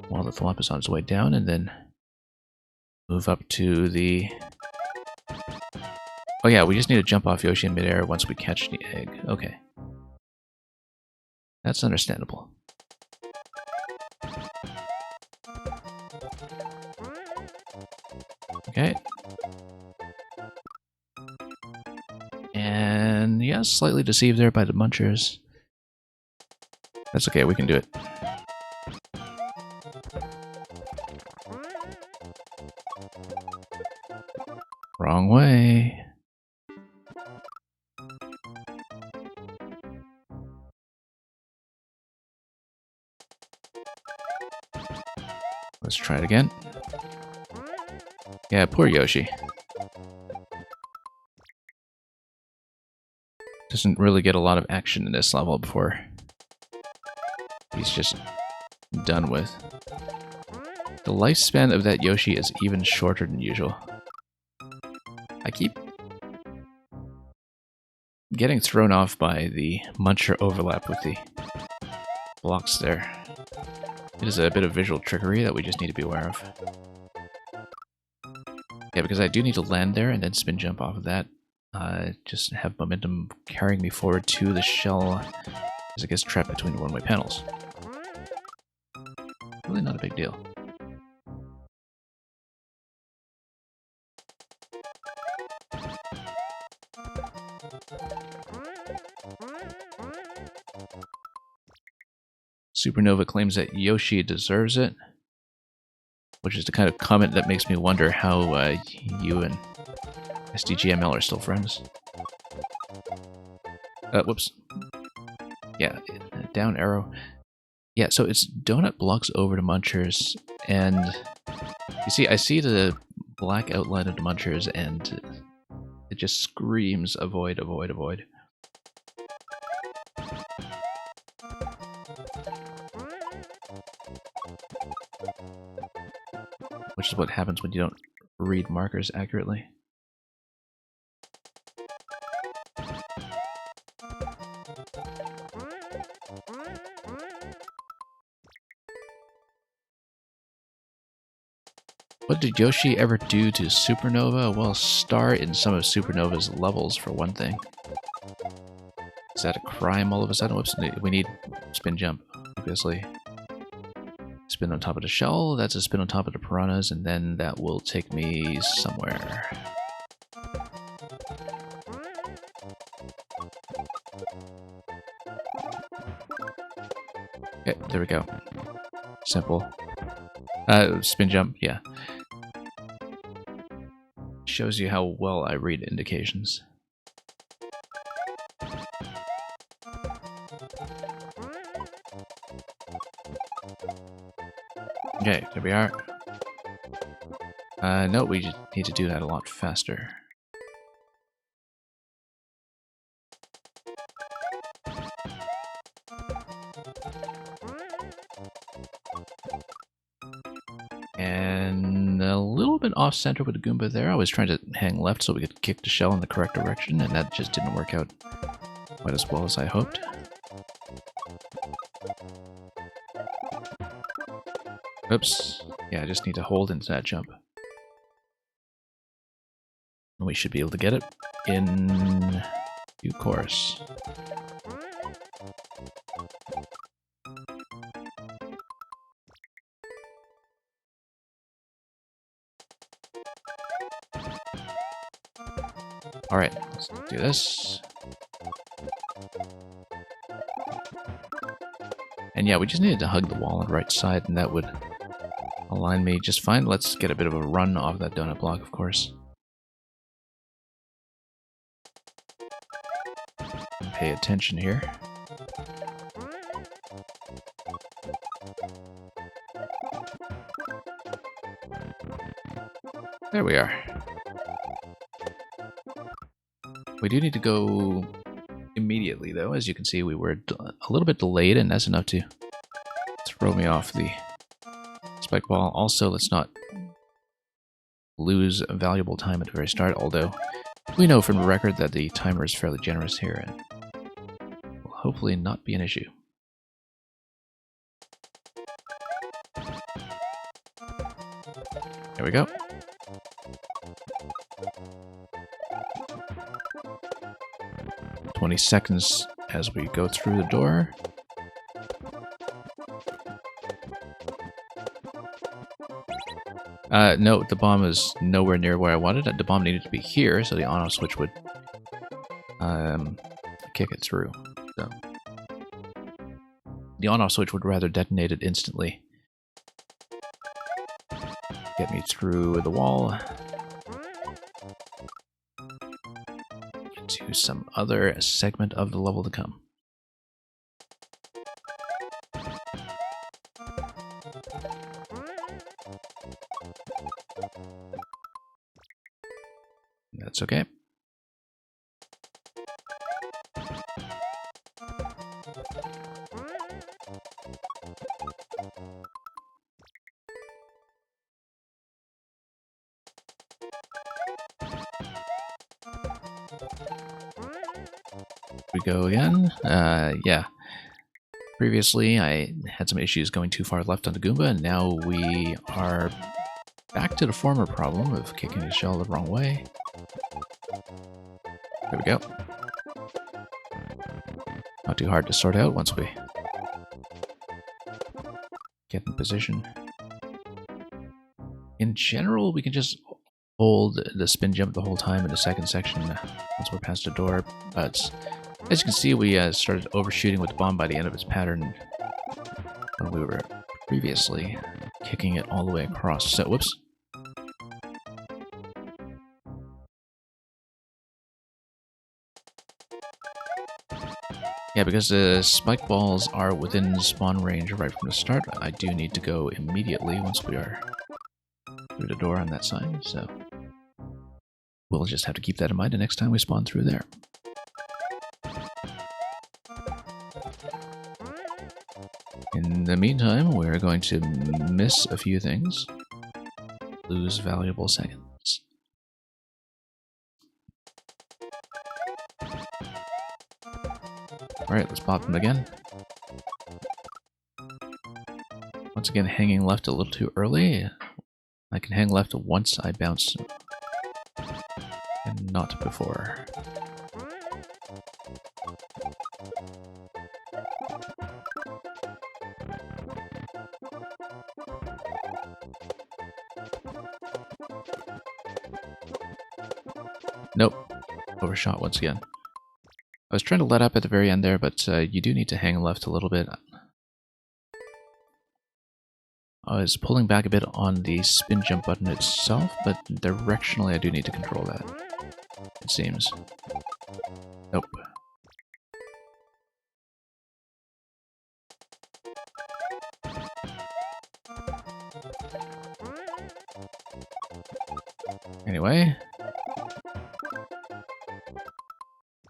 Speaker 1: while the Thwomp is on its way down, and then move up to the... Oh yeah, we just need to jump off Yoshi in midair once we catch the egg. Okay. That's understandable. Okay. And yeah, slightly deceived there by the munchers. That's okay, we can do it. Wrong way. Let's try it again. Yeah, poor Yoshi. Doesn't really get a lot of action in this level before he's just done with. The lifespan of that Yoshi is even shorter than usual. I keep getting thrown off by the muncher overlap with the blocks there. It is a bit of visual trickery that we just need to be aware of. Yeah, because I do need to land there and then spin jump off of that. Just have momentum carrying me forward to the shell as it gets trapped between the one-way panels. Really not a big deal. Supernova claims that Yoshi deserves it, which is the kind of comment that makes me wonder how you and SDGML are still friends. Whoops. Yeah, down arrow. Yeah, so it's donut blocks over to munchers, and you see, I see the black outline of the munchers, and it just screams avoid, avoid, avoid. Which is what happens when you don't read markers accurately. What did Yoshi ever do to Supernova? Well, star in some of Supernova's levels, for one thing. Is that a crime all of a sudden? Whoops, we need spin jump, obviously. Spin on top of the shell, that's a spin on top of the piranhas, and then that will take me somewhere. Okay, there we go. Simple. Spin jump, yeah. Shows you how well I read indications. Okay, there we are. No, we just need to do that a lot faster. And a little bit off-center with the Goomba there. I was trying to hang left so we could kick the shell in the correct direction, and that just didn't work out quite as well as I hoped. Oops. Yeah, I just need to hold into that jump. And we should be able to get it in due course. Alright, let's do this. And yeah, we just needed to hug the wall on the right side, and that would align me just fine. Let's get a bit of a run off that donut block, of course. Pay attention here. There we are. We do need to go immediately, though. As you can see, we were a little bit delayed, and that's enough to throw me off the spike ball. Also, let's not lose valuable time at the very start, although we know from the record that the timer is fairly generous here, and will hopefully not be an issue. There we go. "20 seconds as we go through the door. No, the bomb is nowhere near where I wanted it. The bomb needed to be here, so the on-off switch would kick it through. So the on-off switch would rather detonate it instantly. Get me through the wall. To some other segment of the level to come. That's okay. We go again. Yeah. Previously, I had some issues going too far left on the Goomba, and now we are back to the former problem of kicking the shell the wrong way. There we go. Not too hard to sort out once we get in position. In general, we can just hold the spin jump the whole time in the second section once we're past the door, but as you can see, we started overshooting with the bomb by the end of its pattern when we were previously kicking it all the way across. So, whoops. Yeah, because the spike balls are within spawn range right from the start, I do need to go immediately once we are through the door on that side, so we'll just have to keep that in mind the next time we spawn through there. In the meantime, we're going to miss a few things, lose valuable seconds. Alright, let's pop them again. Once again, hanging left a little too early. I can hang left once I bounce, and not before. Nope. Overshot once again. I was trying to let up at the very end there, but you do need to hang left a little bit. I was pulling back a bit on the spin jump button itself, but directionally I do need to control that, it seems. Nope. Anyway,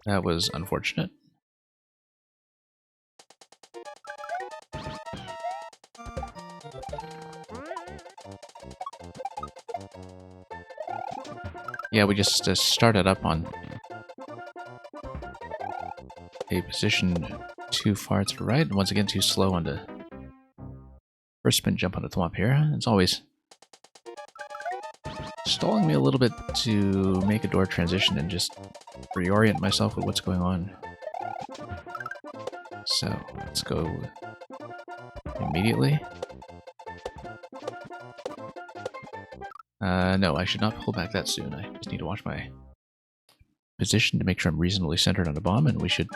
Speaker 1: that was unfortunate. Yeah, we just started up on a position too far to the right, and once again too slow on the first spin jump on the thwomp here. It's always stalling me a little bit to make a door transition and just reorient myself with what's going on. So, let's go immediately. No, I should not pull back that soon. I just need to watch my position to make sure I'm reasonably centered on the bomb, and we should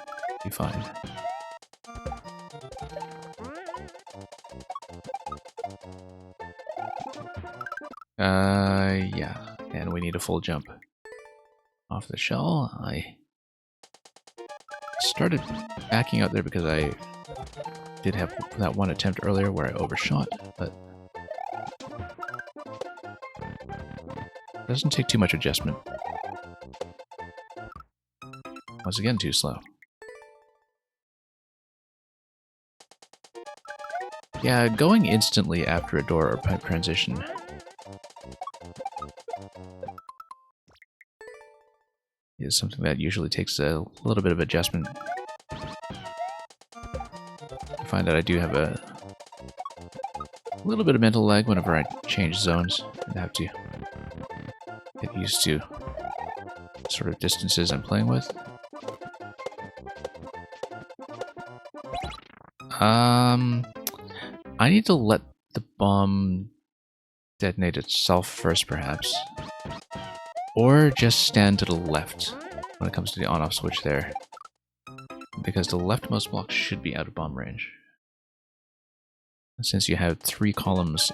Speaker 1: be fine. Yeah. And we need a full jump off the shell. I started backing out there because I did have that one attempt earlier where I overshot, but it doesn't take too much adjustment. Once again, too slow. Yeah, going instantly after a door or pipe transition is something that usually takes a little bit of adjustment. I find that I do have a little bit of mental lag whenever I change zones and have to get used to sort of distances I'm playing with. I need to let the bomb detonate itself first, perhaps. Or just stand to the left when it comes to the on-off switch there. Because the leftmost block should be out of bomb range. Since you have 3 columns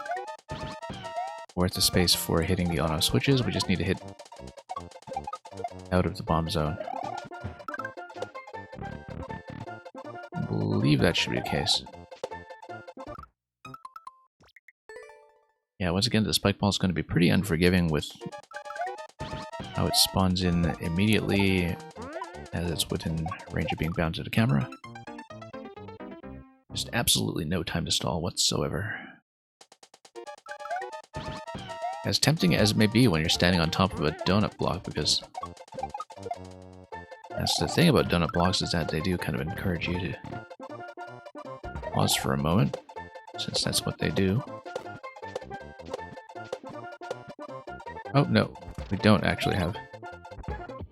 Speaker 1: worth of space for hitting the on-off switches, we just need to hit out of the bomb zone. I believe that should be the case. Yeah, once again, the spike ball is going to be pretty unforgiving with how it spawns in immediately as it's within range of being bound to the camera. Just absolutely no time to stall whatsoever. As tempting as it may be when you're standing on top of a donut block, because that's the thing about donut blocks, is that they do kind of encourage you to pause for a moment, since that's what they do. Oh, no. We don't actually have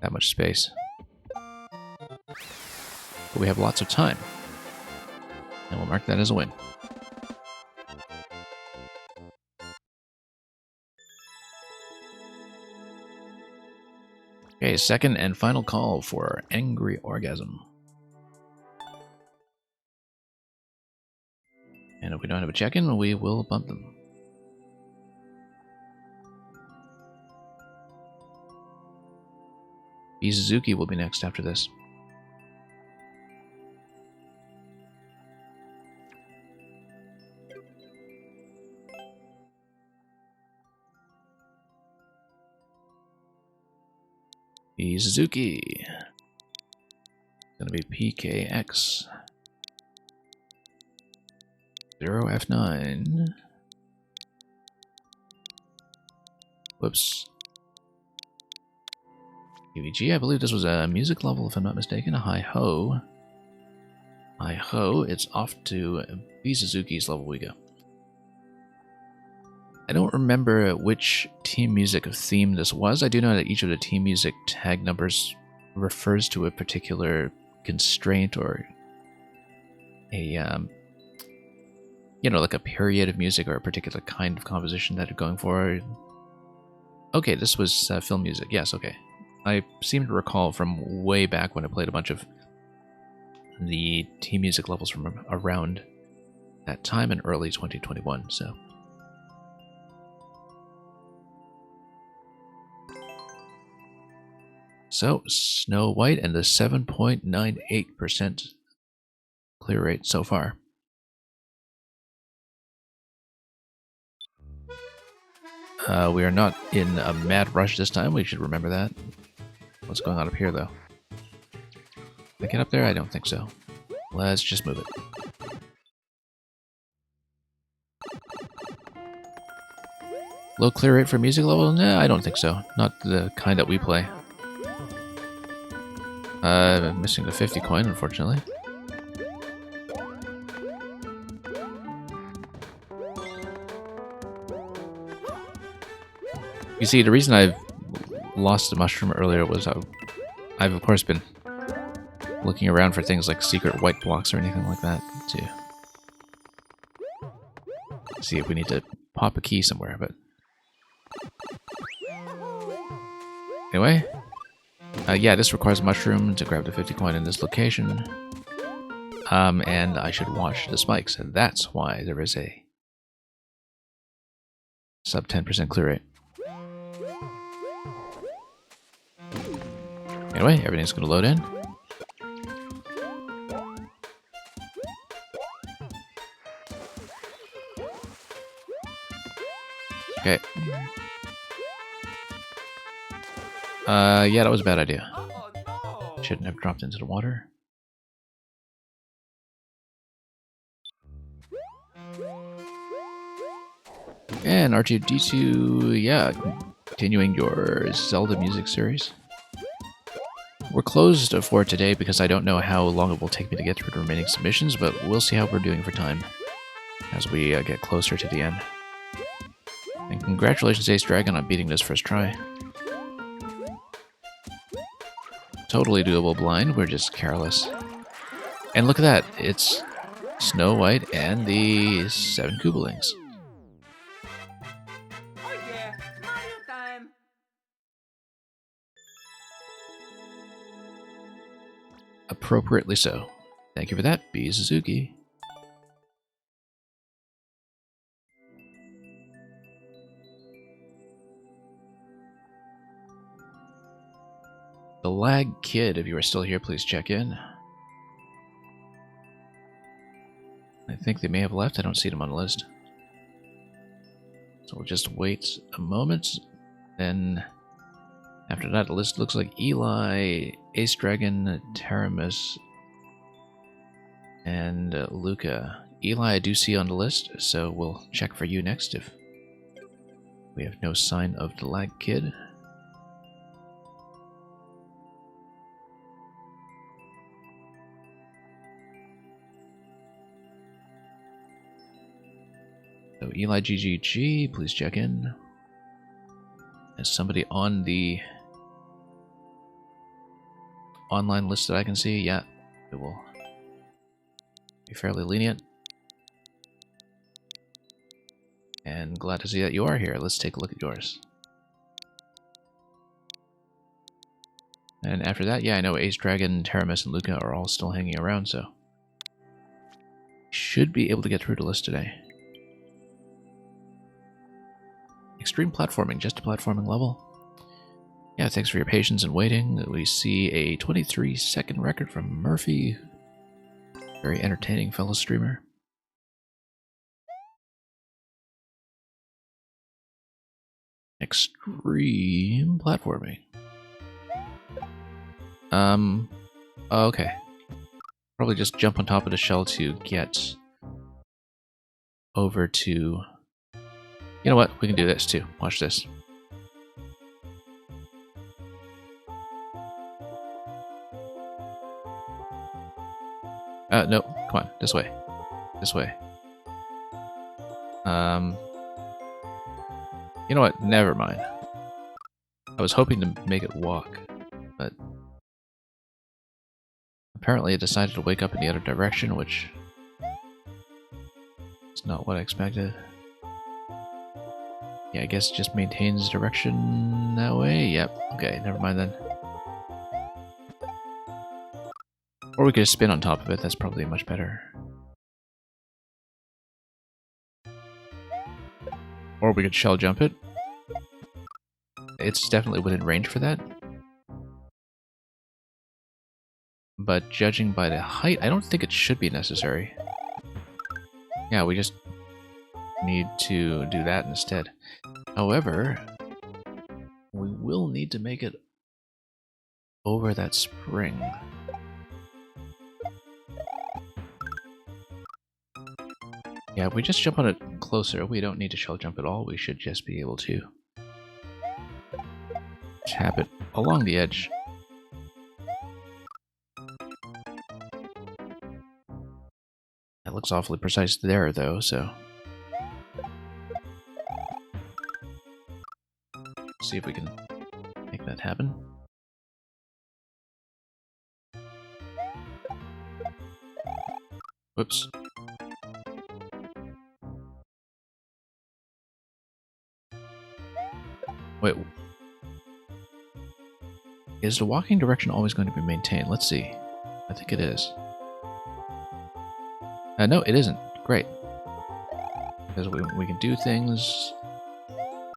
Speaker 1: that much space. But we have lots of time. And we'll mark that as a win. Okay, second and final call for Angry Orgasm. And if we don't have a check-in, we will bump them. Suzuki will be next after this. Suzuki. Gonna be PKX 0F9. Whoops. UVG, I believe this was a music level, if I'm not mistaken. A hi-ho. Hi-ho, it's off to B Suzuki's level we go. I don't remember which team music theme this was. I do know that each of the team music tag numbers refers to a particular constraint or a, you know, like a period of music or a particular kind of composition that they're going for. Okay, this was film music. Yes, okay. I seem to recall from way back when I played a bunch of the team music levels from around that time in early 2021, so. So, Snow White and the 7.98% clear rate so far. We are not in a mad rush this time, we should remember that. What's going on up here, though? Can I get up there? I don't think so. Let's just move it. Low clear rate for music level? No, I don't think so. Not the kind that we play. I'm missing the 50 coin, unfortunately. You see, the reason I've lost the mushroom earlier was I've of course been looking around for things like secret white blocks or anything like that to see if we need to pop a key somewhere, but anyway, yeah, this requires a mushroom to grab the 50 coin in this location, and I should watch the spikes, and that's why there is a Sub 10% clear rate. Anyway, everything's going to load in. Okay. Yeah, that was a bad idea. Shouldn't have dropped into the water. And R2-D2, yeah, continuing your Zelda music series. We're closed for today because I don't know how long it will take me to get through the remaining submissions, but we'll see how we're doing for time as we get closer to the end. And congratulations, Ace Dragon, on beating this first try. Totally doable blind, we're just careless. And look at that, it's Snow White and the 7 Koopalings.
Speaker 2: Oh yeah, Mario time!
Speaker 1: Appropriately so. Thank you for that, B. Suzuki. The Lag Kid, if you are still here, please check in. I think they may have left. I don't see them on the list. So we'll just wait a moment. Then after that, the list looks like Eli, Ace Dragon, Taramis, and Luca. Eli I do see on the list, so we'll check for you next if we have no sign of the Lag Kid. So Eli GGG, please check in. Is somebody on the online list that I can see? Yeah, it will be fairly lenient. And glad to see that you are here. Let's take a look at yours. And after that, yeah, I know Ace Dragon, Taramis, and Luca are all still hanging around, so should be able to get through the list today. Extreme platforming, just a platforming level. Yeah, thanks for your patience and waiting. We see a 23-second record from Murphy. Very entertaining fellow streamer. Extreme platforming. Okay. Probably just jump on top of the shell to get over to... You know what? We can do this too. Watch this. No. Come on. This way. This way. You know what? Never mind. I was hoping to make it walk, but apparently it decided to wake up in the other direction, which is not what I expected. Yeah, I guess it just maintains direction that way. Yep. Okay, never mind then. Or we could spin on top of it. That's probably much better. Or we could shell jump it. It's definitely within range for that. But judging by the height, I don't think it should be necessary. Yeah, we just need to do that instead. However, we will need to make it over that spring. Yeah, if we just jump on it closer, we don't need to shell jump at all. We should just be able to tap it along the edge. That looks awfully precise there, though, so... see if we can make that happen. Whoops. Wait. Is the walking direction always going to be maintained? Let's see. I think it is. No, it isn't. Great. Because we can do things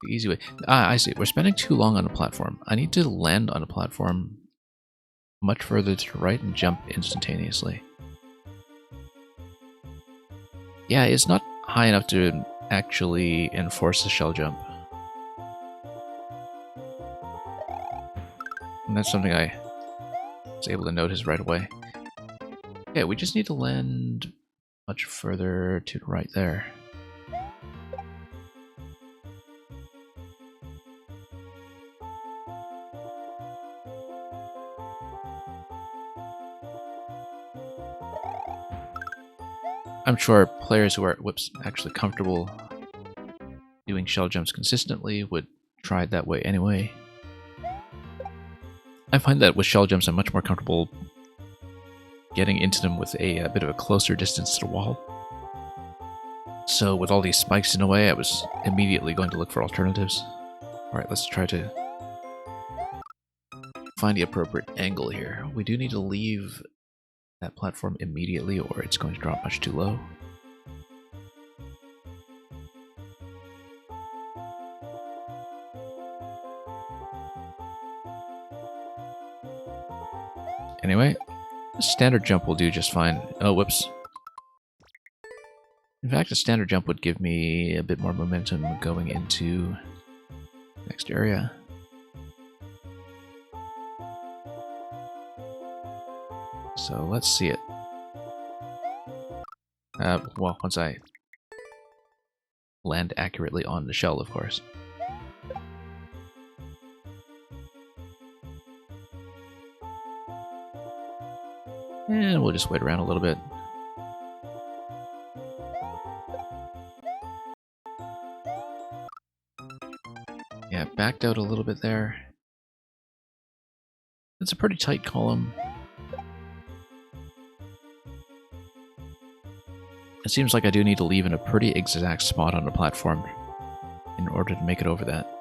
Speaker 1: The easy way. Ah, I see. We're spending too long on a platform. I need to land on a platform much further to the right and jump instantaneously. Yeah, it's not high enough to actually enforce the shell jump. And that's something I was able to notice right away. Okay, we just need to land much further to the right there. I'm sure players who are, actually comfortable doing shell jumps consistently would try it that way anyway. I find that with shell jumps I'm much more comfortable getting into them with a bit of a closer distance to the wall. So with all these spikes in the way, I was immediately going to look for alternatives. Alright, let's try to find the appropriate angle here. We do need to leave that platform immediately or it's going to drop much too low. Anyway, a standard jump will do just fine. Oh, whoops. In fact, a standard jump would give me a bit more momentum going into the next area. So let's see it. Well, once I land accurately on the shell, of course. And we'll just wait around a little bit. Yeah, backed out a little bit there. It's a pretty tight column. It seems like I do need to leave in a pretty exact spot on the platform in order to make it over that.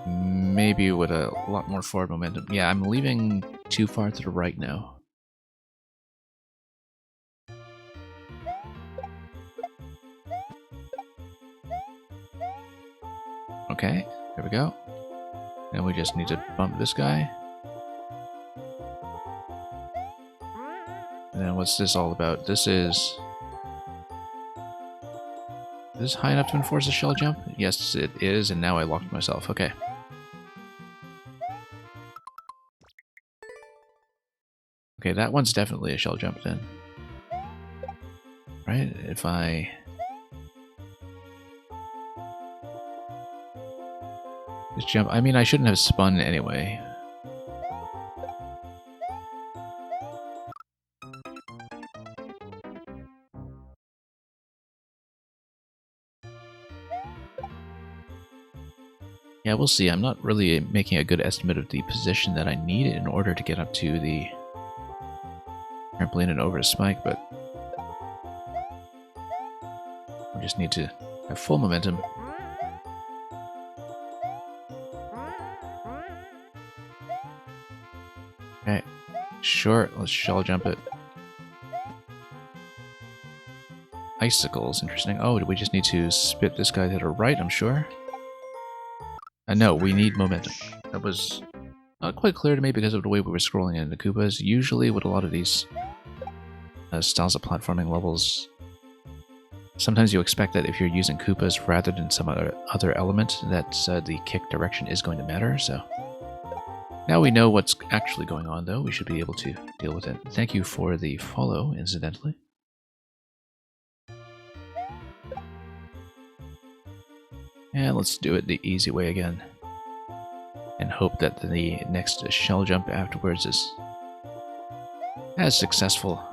Speaker 1: Maybe with a lot more forward momentum. Yeah, I'm leaving too far to the right now. Okay, there we go. Now we just need to bump this guy. And then what's this all about? This is high enough to enforce a shell jump? Yes, it is, and now I locked myself. Okay. Okay, that one's definitely a shell jump then. Right? If I... just jump... I mean, I shouldn't have spun anyway. Yeah, we'll see. I'm not really making a good estimate of the position that I need in order to get up to the trampoline and over to Spike, but we just need to have full momentum. Okay, sure, let's shell jump it. Icicles, interesting. Oh, do we just need to spit this guy to the right, I'm sure? No, we need momentum. That was not quite clear to me because of the way we were scrolling in the Koopas. Usually with a lot of these styles of platforming levels, sometimes you expect that if you're using Koopas rather than some other element, that the kick direction is going to matter, so... Now we know what's actually going on, though. We should be able to deal with it. Thank you for the follow, incidentally. And let's do it the easy way again. And hope that the next shell jump afterwards is as successful.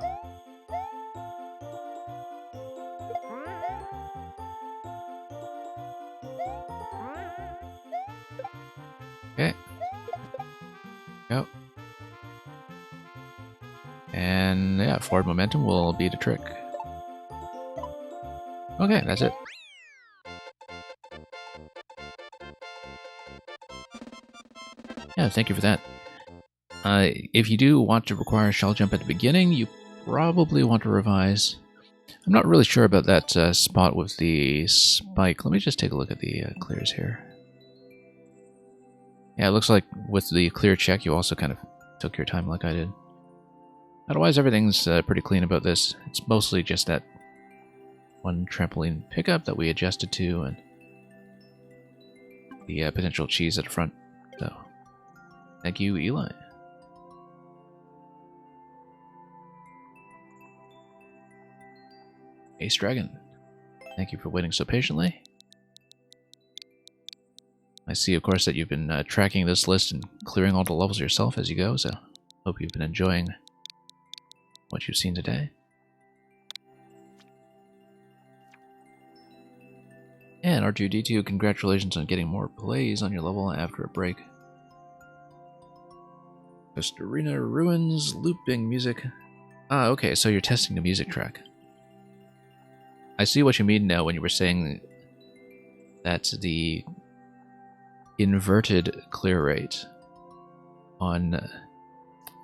Speaker 1: Okay. Go. And yeah, forward momentum will be the trick. Okay, that's it. Yeah, thank you for that. If you do want to require a shell jump at the beginning, you probably want to revise I'm not really sure about that spot with the spike. Let me just take a look at the clears here. Yeah, it looks like with the clear check, you also kind of took your time like I did. Otherwise, everything's pretty clean about this. It's mostly just that one trampoline pickup that we adjusted to, and the potential cheese at the front. So, thank you, Eli. Ace Dragon, thank you for waiting so patiently. I see, of course, that you've been tracking this list and clearing all the levels yourself as you go, so hope you've been enjoying what you've seen today. And R2D2, congratulations on getting more plays on your level after a break. Vesperina Ruins, looping music. Ah, okay, so you're testing the music track. I see what you mean now when you were saying that the inverted clear rate on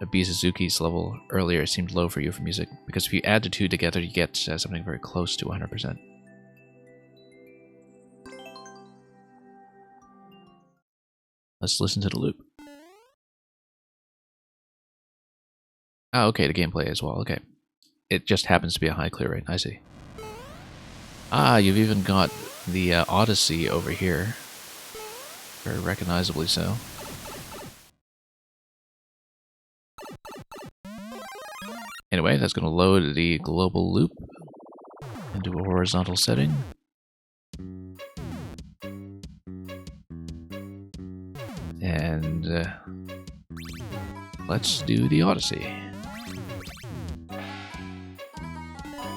Speaker 1: Bizuzuki's level earlier seemed low for you for music, because if you add the two together, you get something very close to 100%. Let's listen to the loop. Ah, okay, the gameplay as well, okay. It just happens to be a high clear rate, I see. Ah, you've even got the Odyssey over here. Very recognizably so. Anyway, that's going to load the global loop into a horizontal setting. And let's do the Odyssey.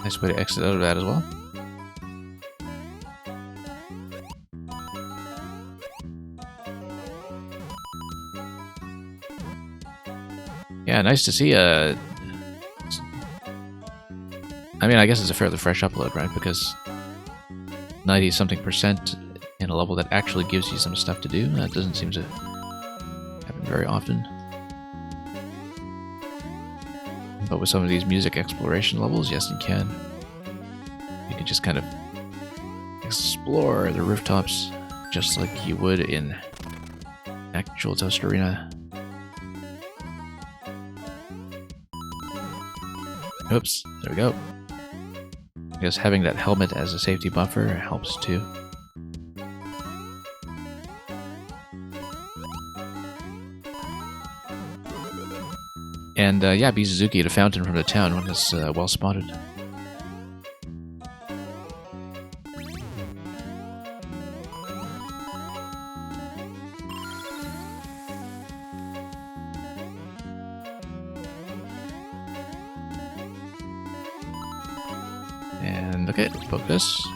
Speaker 1: Nice way to exit out of that as well. Yeah, nice to see I mean, I guess it's a fairly fresh upload, right? Because 90-something% in a level that actually gives you some stuff to do, that doesn't seem to happen very often. But with some of these music exploration levels, yes, you can. You can just kind of explore the rooftops just like you would in actual Toast Arena. Oops, there we go. I guess having that helmet as a safety buffer helps too. And yeah, Bizuzuki, the fountain from the town, was well spotted. And okay, let's poke this.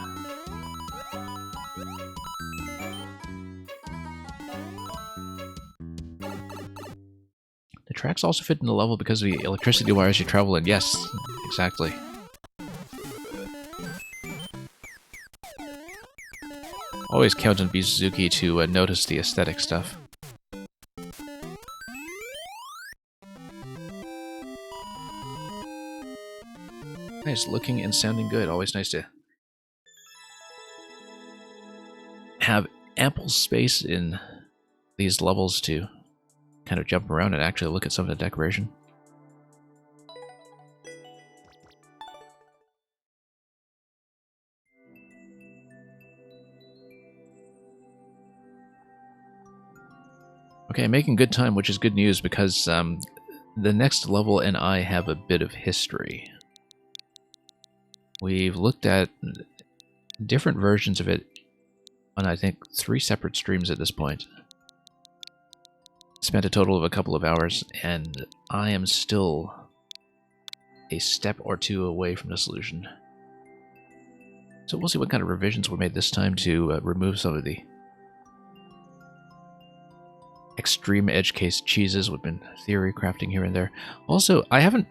Speaker 1: The tracks also fit in the level because of the electricity wires you travel in. Yes, exactly. Always count on Bizuzuki to notice the aesthetic stuff. Nice, looking and sounding good. Always nice to have ample space in these levels to kind of jump around and actually look at some of the decoration. Okay, making good time, which is good news because the next level and I have a bit of history. We've looked at different versions of it on, I think, 3 separate streams at this point. Spent a total of a couple of hours, and I am still a step or two away from the solution. So we'll see what kind of revisions were made this time to remove some of the extreme edge case cheeses we've been theory crafting here and there. Also, I haven't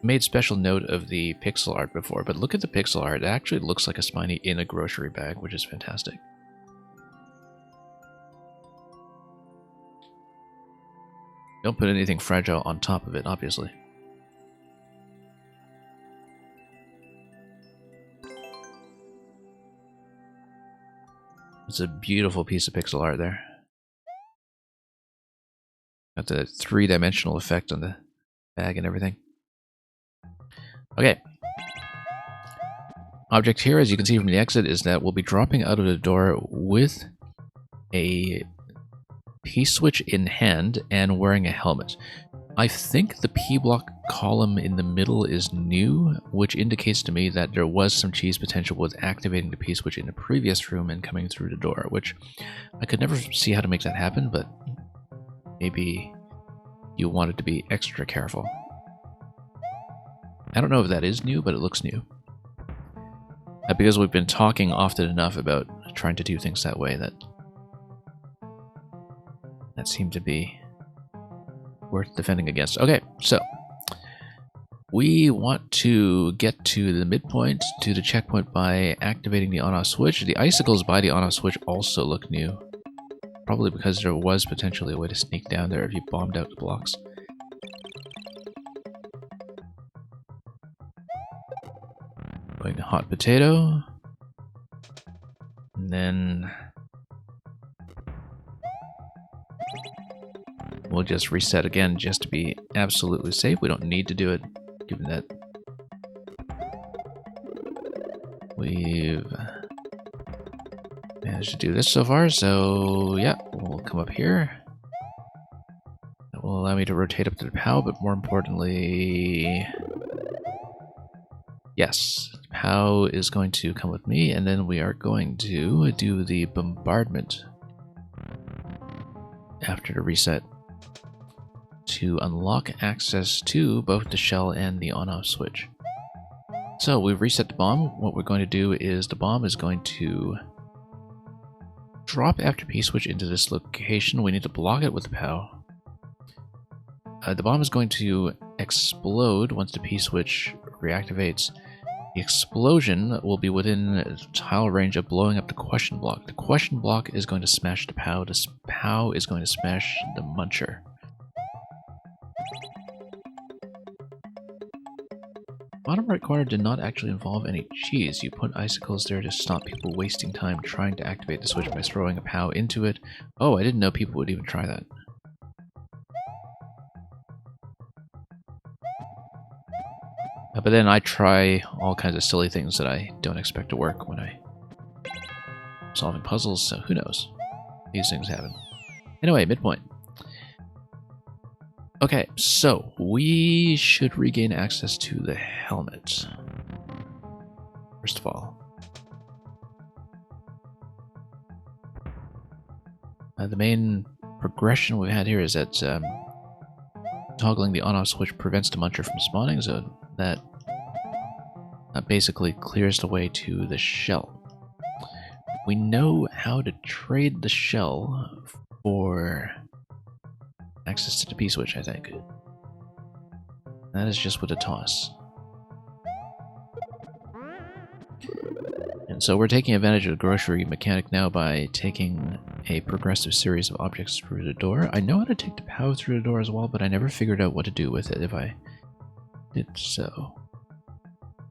Speaker 1: made special note of the pixel art before, but look at the pixel art. It actually looks like a Spiny in a grocery bag, which is fantastic. Don't put anything fragile on top of it, obviously. It's a beautiful piece of pixel art there. Got the three-dimensional effect on the bag and everything. Okay. Object here, as you can see from the exit, is that we'll be dropping out of the door with a P-switch in hand and wearing a helmet. I think the P-block column in the middle is new, which indicates to me that there was some cheese potential with activating the P-switch in the previous room and coming through the door, which I could never see how to make that happen, but maybe you wanted to be extra careful. I don't know if that is new, but it looks new. Because we've been talking often enough about trying to do things that way, that seemed to be worth defending against. Okay, so we want to get to the midpoint, to the checkpoint, by activating the on-off switch. The icicles by the on-off switch also look new. Probably because there was potentially a way to sneak down there if you bombed out the blocks. Going to hot potato. And then we'll just reset again just to be absolutely safe. We don't need to do it, given that we've managed to do this so far. So yeah, we'll come up here. That will allow me to rotate up to the POW, but more importantly, yes, POW is going to come with me, and then we are going to do the bombardment after the reset to unlock access to both the shell and the on-off switch. So we've reset the bomb. What we're going to do is the bomb is going to drop after P-switch into this location. We need to block it with the POW. The bomb is going to explode once the P-switch reactivates. The explosion will be within tile range of blowing up the question block. The question block is going to smash the POW. The POW is going to smash the muncher. Bottom right corner did not actually involve any cheese. You put icicles there to stop people wasting time trying to activate the switch by throwing a POW into it. Oh, I didn't know people would even try that. But then I try all kinds of silly things that I don't expect to work when I'm solving puzzles, so who knows? These things happen. Anyway, midpoint. Okay, so we should regain access to the helmet. First of all. The main progression we've had here is that toggling the on-off switch prevents the muncher from spawning, so that basically clears the way to the shell. We know how to trade the shell for access to the P-switch, I think. That is just with a toss. And so we're taking advantage of the grocery mechanic now by taking a progressive series of objects through the door. I know how to take the POW through the door as well, but I never figured out what to do with it if I did so.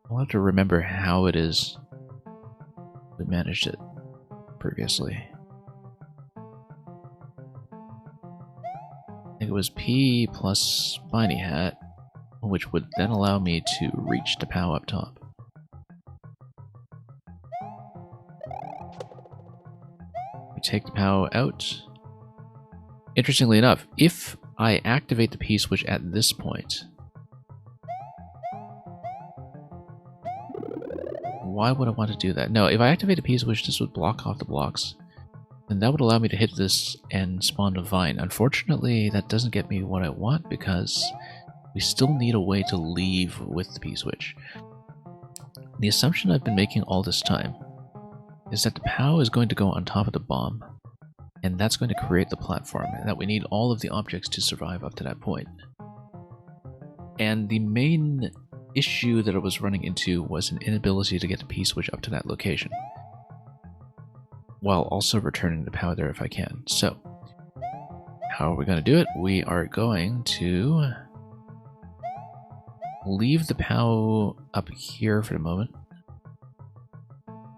Speaker 1: I'll have to remember how it is we managed it previously. I think it was P plus Spiny Hat, which would then allow me to reach the POW up top. We take the POW out. Interestingly enough, if I activate the P-switch at this point, why would I want to do that? No, if I activate a P-switch, this would block off the blocks. And that would allow me to hit this and spawn a vine. Unfortunately, that doesn't get me what I want because we still need a way to leave with the P-switch. The assumption I've been making all this time is that the POW is going to go on top of the bomb, and that's going to create the platform, and that we need all of the objects to survive up to that point. And the main issue that I was running into was an inability to get the P-switch up to that location, while also returning the POW there if I can. So, how are we going to do it? We are going to leave the POW up here for the moment.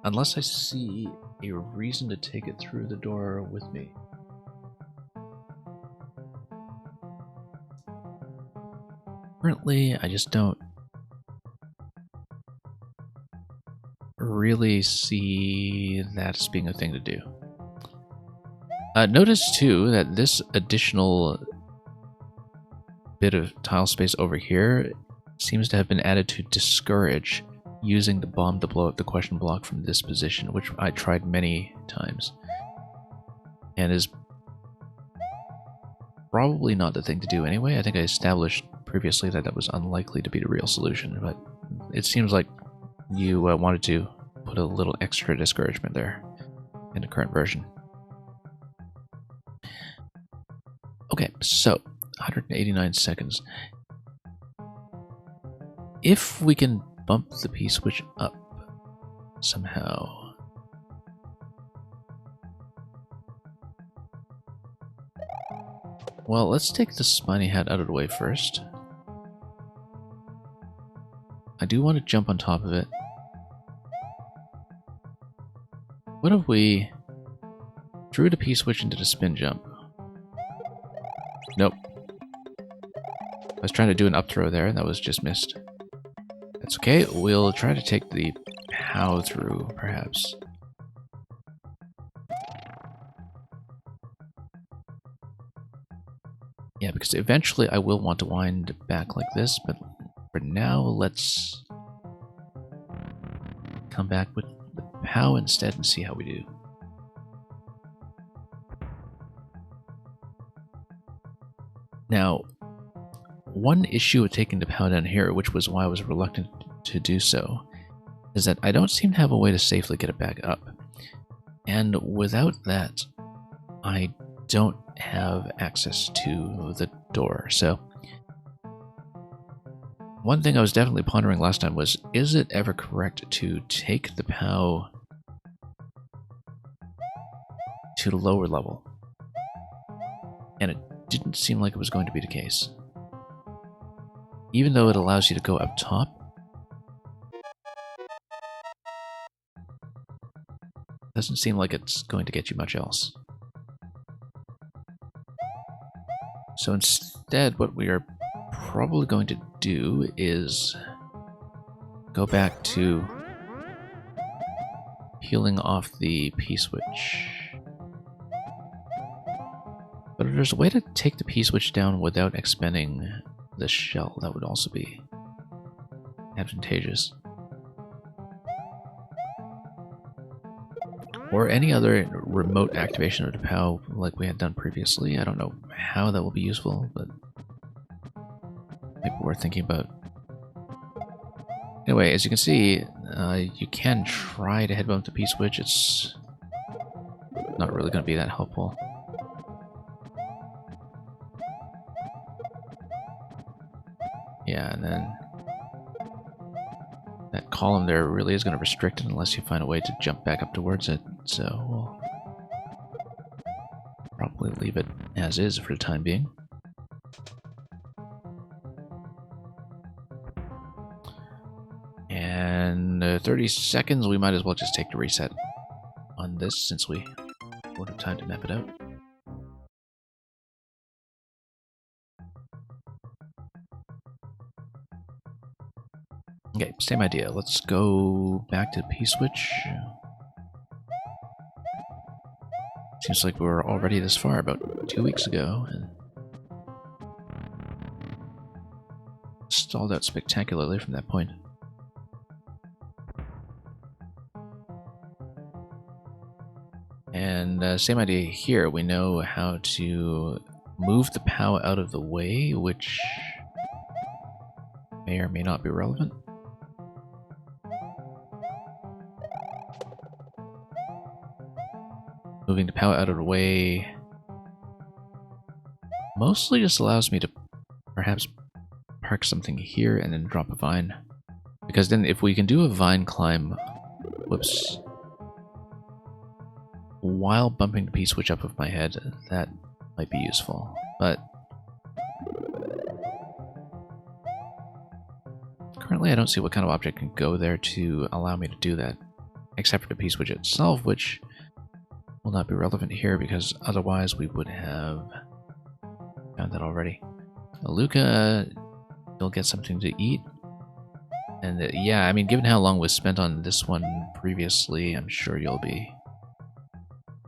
Speaker 1: Unless I see a reason to take it through the door with me. Currently, I just don't really see that as being a thing to do. Notice too that this additional bit of tile space over here seems to have been added to discourage using the bomb to blow up the question block from this position, which I tried many times, and is probably not the thing to do anyway. I think I established previously that that was unlikely to be the real solution, but it seems like you wanted to put a little extra discouragement there in the current version. Okay, so 189 seconds. If we can bump the P-switch up somehow. Well, let's take the spiny hat out of the way first. I do want to jump on top of it. What if we threw the P-switch into the spin jump? Nope. I was trying to do an up throw there, and that was just missed. That's okay, we'll try to take the POW through, perhaps. Yeah, because eventually I will want to wind back like this, but for now, let's come back with the POW instead and see how we do. Now, one issue with taking the POW down here, which was why I was reluctant to do so, is that I don't seem to have a way to safely get it back up. And without that, I don't have access to the door. So, one thing I was definitely pondering last time was, is it ever correct to take the POW to the lower level? And it didn't seem like it was going to be the case. Even though it allows you to go up top, doesn't seem like it's going to get you much else. So instead, what we are probably going to do is go back to peeling off the P-switch. But if there's a way to take the P-switch down without expending the shell, that would also be advantageous. Or any other remote activation of the POW like we had done previously. I don't know how that will be useful, but maybe worth thinking about. Anyway, as you can see, you can try to head bump the P-switch. It's not really going to be that helpful. Yeah, and then that column there really is going to restrict it unless you find a way to jump back up towards it. So we'll probably leave it as is for the time being. And 30 seconds, we might as well just take the reset on this since we won't have time to map it out. Okay, same idea. Let's go back to the P-switch. Seems like we're already this far, about 2 weeks ago, and stalled out spectacularly from that point. And same idea here. We know how to move the POW out of the way, which may or may not be relevant. Moving the POW out of the way mostly just allows me to perhaps park something here and then drop a vine. Because then if we can do a vine climb, whoops, while bumping the P-switch up with my head, that might be useful. But currently I don't see what kind of object can go there to allow me to do that, except for the P-switch itself, which will not be relevant here because otherwise we would have found that already. Luca, you'll get something to eat. And yeah, I mean, given how long was spent on this one previously, I'm sure you'll be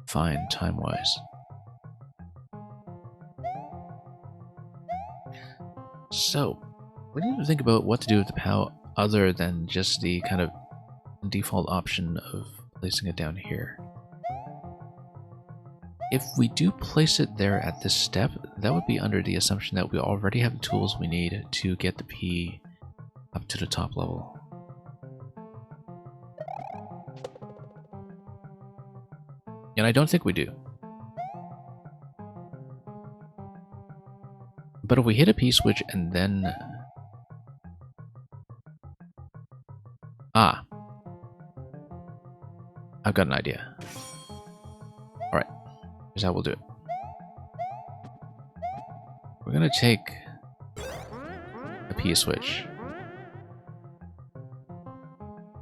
Speaker 1: fine time-wise. So, we need to think about what to do with the POW other than just the kind of default option of placing it down here. If we do place it there at this step, that would be under the assumption that we already have the tools we need to get the P up to the top level. And I don't think we do. But if we hit a P switch and then... Ah. I've got an idea. Alright. Here's how we'll do it. We're gonna take a P switch.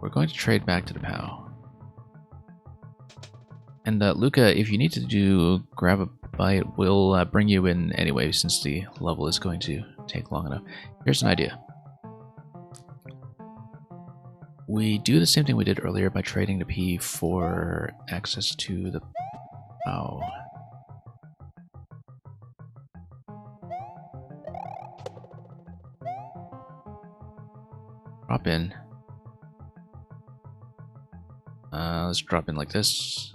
Speaker 1: We're going to trade back to the POW. And Luca, if you need to grab a bite, we'll bring you in anyway since the level is going to take long enough. Here's an idea. We do the same thing we did earlier by trading the P for access to the POW. Drop in. Let's drop in like this.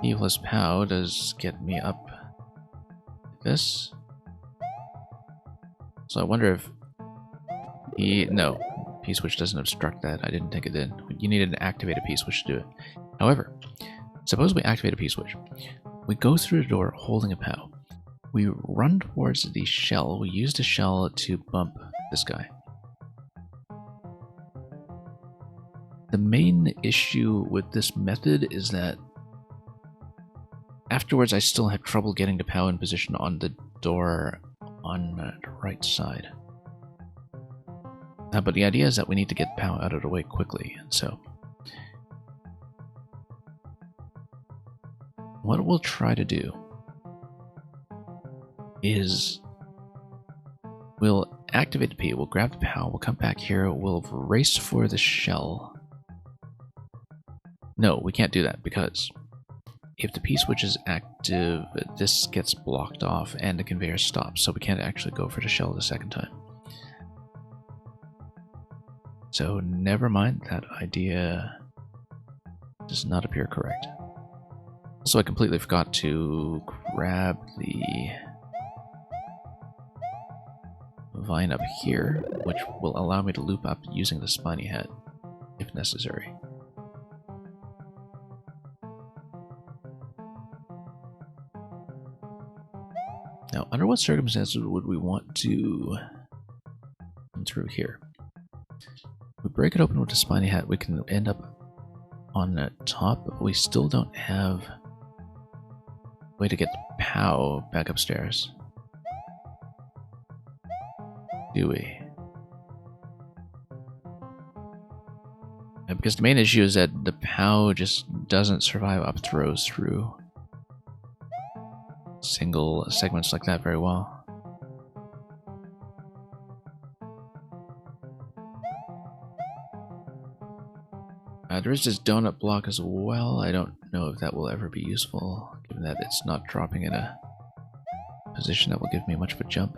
Speaker 1: P plus POW does get me up like this. So I wonder if no, P switch doesn't obstruct that. I didn't think it did. You needed to activate a P switch to do it. However, suppose we activate a P switch. We go through the door holding a POW. We run towards the shell. We use the shell to bump this guy. The main issue with this method is that afterwards I still have trouble getting the POW in position on the door on the right side. But the idea is that we need to get POW out of the way quickly, and so what we'll try to do is we'll activate the P, we'll grab the POW, we'll come back here, we'll race for the shell. No, we can't do that because if the P switch is active, this gets blocked off and the conveyor stops, so we can't actually go for the shell the second time. So never mind, that idea does not appear correct. Also, I completely forgot to grab the vine up here, which will allow me to loop up using the spiny head, if necessary. Now, under what circumstances would we want to come through here? If we break it open with the spiny hat, we can end up on the top, but we still don't have a way to get the POW back upstairs. Do we? Because the main issue is that the POW just doesn't survive up throws through single segments like that very well. There is this donut block as well. I don't know if that will ever be useful, given that it's not dropping in a position that will give me much of a jump.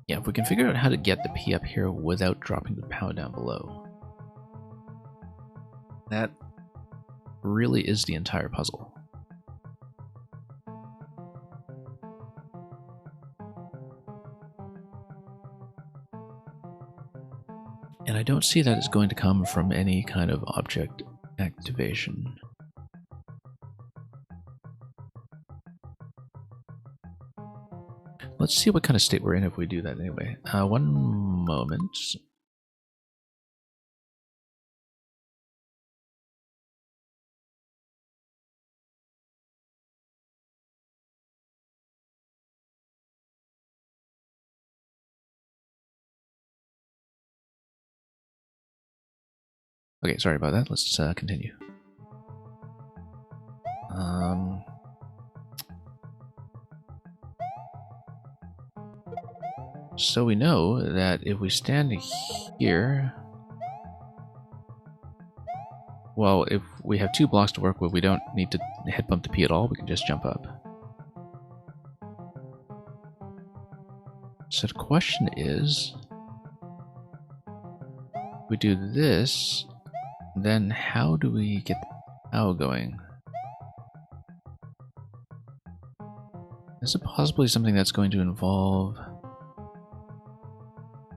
Speaker 1: Yeah, if we can figure out how to get the P up here without dropping the POW down below, that really is the entire puzzle. And I don't see that it's going to come from any kind of object activation. Let's see what kind of state we're in if we do that anyway. One moment. Okay, sorry about that. Let's continue. So we know that if we stand here, well, if we have 2 blocks to work with, we don't need to head bump the P at all. We can just jump up. So the question is, if we do this, then how do we get the POW going? Is it possibly something that's going to involve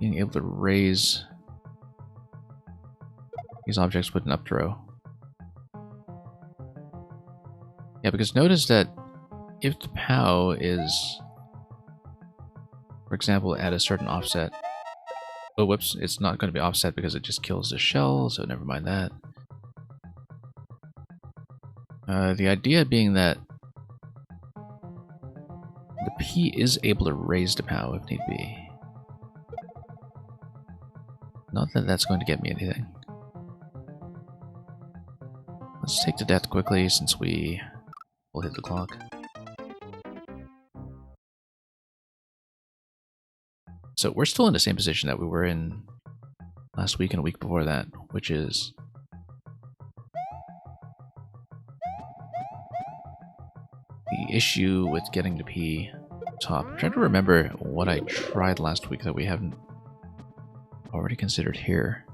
Speaker 1: being able to raise these objects with an up throw? Yeah, because notice that if the POW is, for example, at a certain offset, oh whoops, it's not going to be offset because it just kills the shell, so never mind that. The idea being that the P is able to raise the POW if need be. Not that that's going to get me anything. Let's take the death quickly since we will hit the clock. So we're still in the same position that we were in last week and a week before that, which is the issue with getting to P top. I'm trying to remember what I tried last week that we haven't already considered here.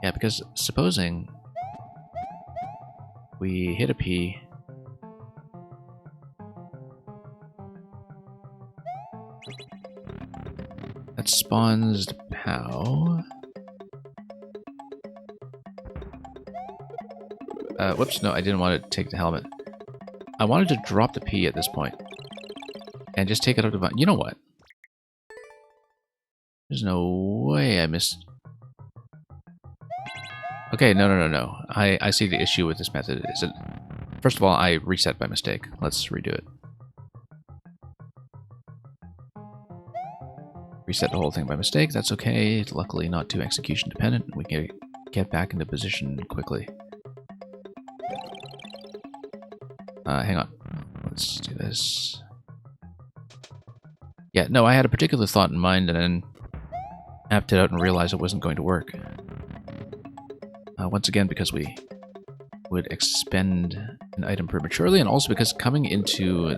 Speaker 1: Yeah, because supposing we hit a P, that spawns the POW. Whoops, no, I didn't want to take the helmet. I wanted to drop the P at this point and just take it up to the... You know what? There's no way I missed... Okay, no. I see the issue with this method. Is it... First of all, I reset by mistake. Let's redo it. Reset the whole thing by mistake. That's okay. It's luckily not too execution dependent. We can get back into position quickly. Hang on. Let's do this. Yeah, no, I had a particular thought in mind and then mapped it out and realized it wasn't going to work. Once again, because we would expend an item prematurely, and also because coming into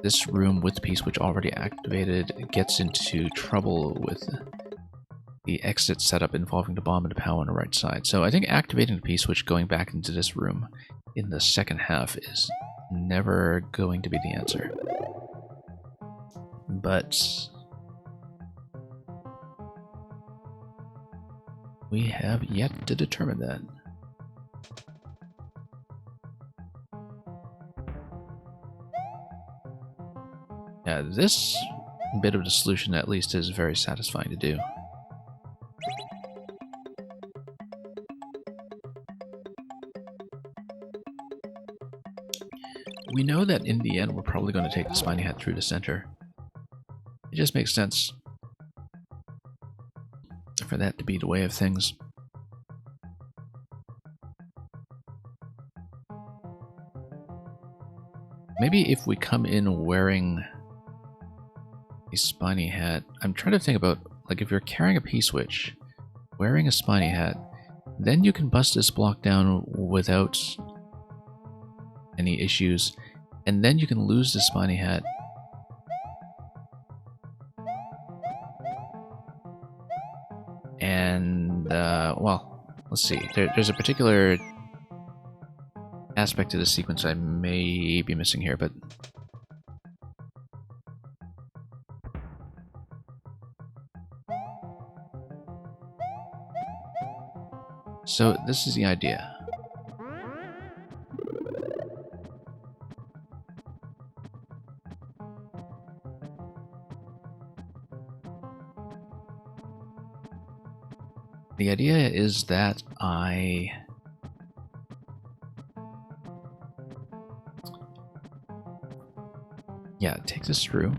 Speaker 1: this room with the P-switch already activated gets into trouble with the exit setup involving the bomb and the POW on the right side. So I think activating the P-switch going back into this room in the second half is never going to be the answer. But we have yet to determine that. Yeah, this bit of the solution at least is very satisfying to do. We know that in the end we're probably going to take the spiny hat through the center. It just makes sense for that to be the way of things. Maybe if we come in wearing a spiny hat, I'm trying to think about, like, if you're carrying a P-switch, wearing a spiny hat, then you can bust this block down without any issues, and then you can lose the spiny hat. And, well, let's see. There's a particular aspect to the sequence I may be missing here, but... So, this is the idea. The idea is that I Yeah, take this through.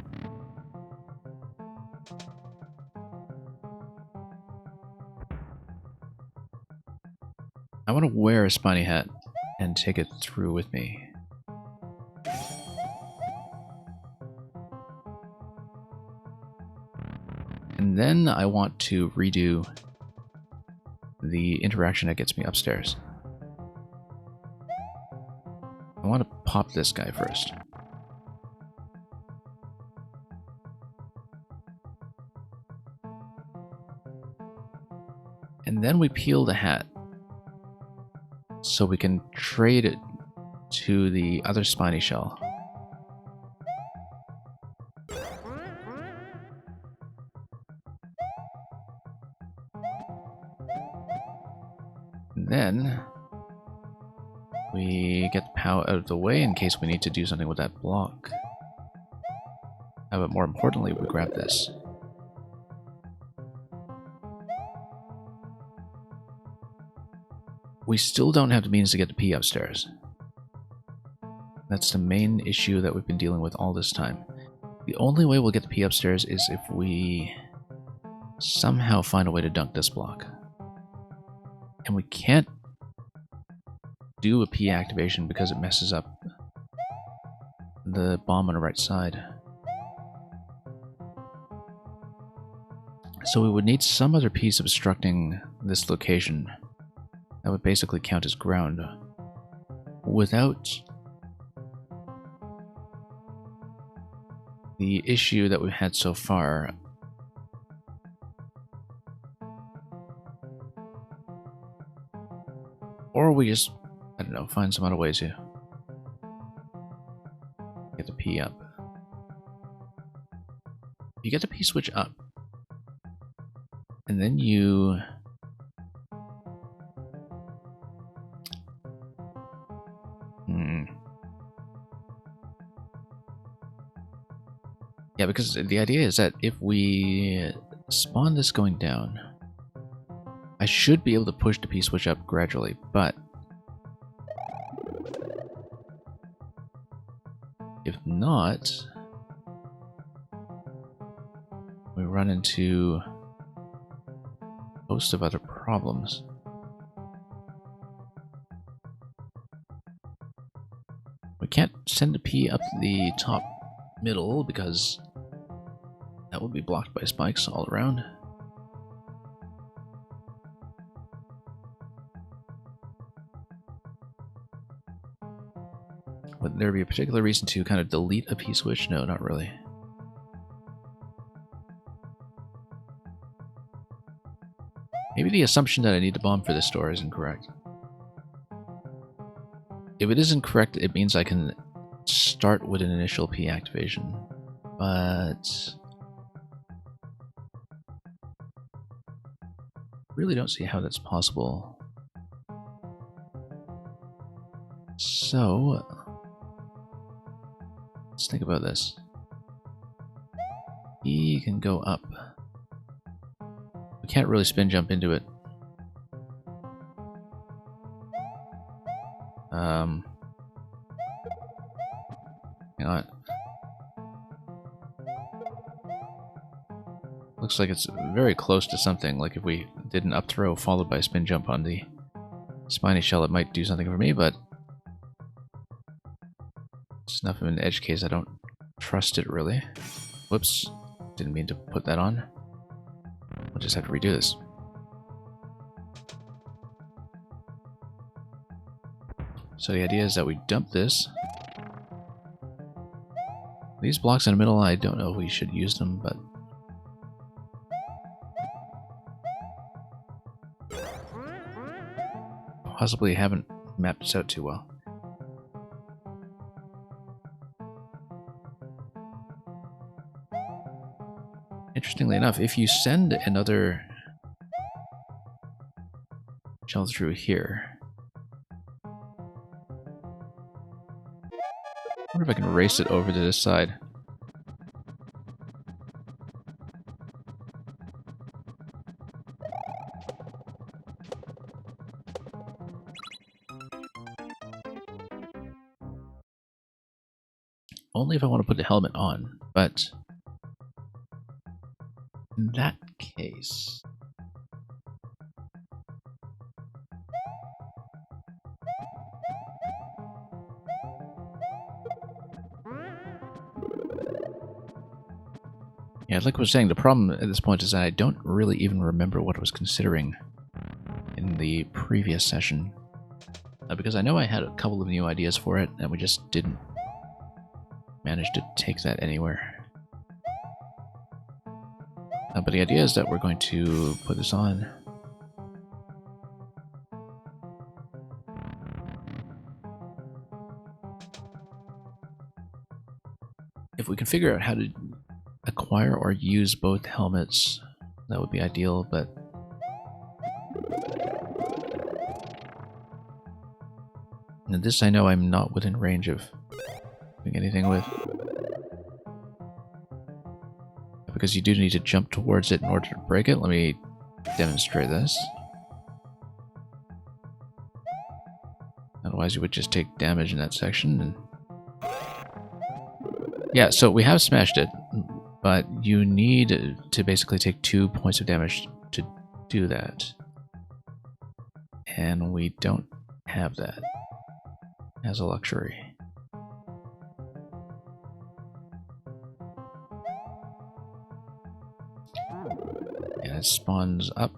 Speaker 1: I want to wear a spiny hat and take it through with me. And then I want to redo the interaction that gets me upstairs. I want to pop this guy first. And then we peel the hat so we can trade it to the other spiny shell. And then we get the POW out of the way in case we need to do something with that block. But more importantly, we grab this. We still don't have the means to get the P upstairs. That's the main issue that we've been dealing with all this time. The only way we'll get the P upstairs is if we somehow find a way to dunk this block. And we can't do a P activation because it messes up the bomb on the right side. So we would need some other piece obstructing this location that would basically count as ground without the issue that we've had so far. Or we just, I don't know, find some other ways to get the P up. You get the P switch up, and then you yeah, because the idea is that if we spawn this going down, I should be able to push the P switch up gradually, but if not, we run into a host of other problems. We can't send the P up the top middle because that would be blocked by spikes all around. Would there be a particular reason to kind of delete a P switch? No, not really. Maybe the assumption that I need to bomb for this door is incorrect. If it is incorrect, it means I can start with an initial P activation, but really don't see how that's possible. So let's think about this. He can go up. We can't really spin jump into it. Hang on. Looks like it's very close to something. Like if we did an up throw followed by a spin jump on the spiny shell, it might do something for me, but it's enough of an edge case. I don't trust it really. Whoops. Didn't mean to put that on. We'll just have to redo this. So the idea is that we dump this. These blocks in the middle, I don't know if we should use them, but possibly haven't mapped this out too well. Interestingly enough, if you send another shell through here, I wonder if I can race it over to this side. only if I want to put the helmet on, but in that case... Yeah, like I was saying, the problem at this point is that I don't really even remember what I was considering in the previous session. Because I know I had a couple of new ideas for it, and we just didn't manage to take that anywhere. But the idea is that we're going to put this on. If we can figure out how to acquire or use both helmets, that would be ideal, but... And this I know I'm not within range of doing anything with. Because you do need to jump towards it in order to break it. Let me demonstrate this. Otherwise you would just take damage in that section. And... yeah, so we have smashed it, but you need to basically take 2 points of damage to do that. And we don't have that as a luxury. And it spawns up.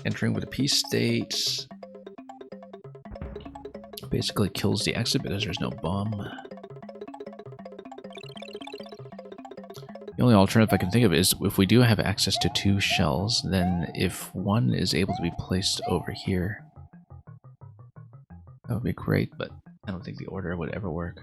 Speaker 1: Entering with a peace state. Basically kills the exit because there's no bomb. The only alternative I can think of is if we do have access to 2 shells, then if one is able to be placed over here, that would be great, but I don't think the order would ever work.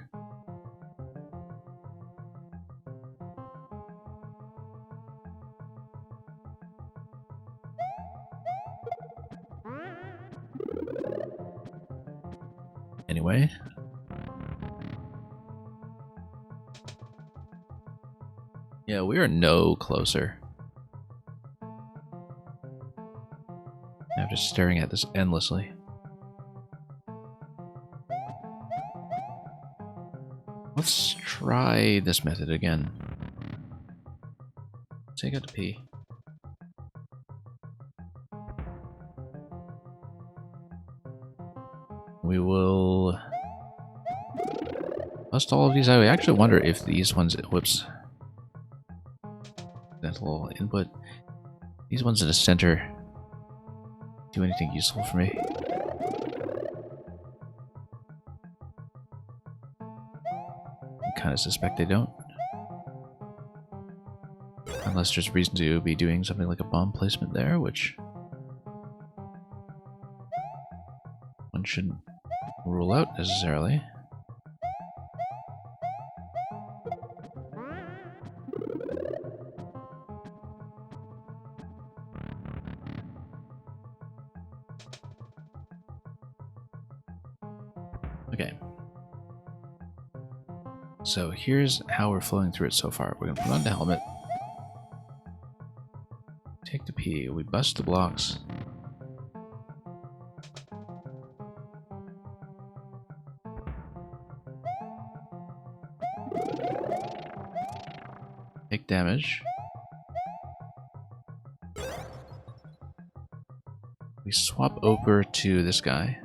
Speaker 1: Anyway. Yeah, we are no closer. I'm just staring at this endlessly. Let's try this method again. Take out the P. We will bust all of these out. I actually wonder if these ones, whoops, that little input, these ones in the center do anything useful for me. I kind of suspect they don't. Unless there's reason to be doing something like a bomb placement there, which one shouldn't rule out necessarily. Okay. So here's how we're flowing through it so far. We're going to put on the helmet. Take the P. We bust the blocks. Take damage. We swap over to this guy.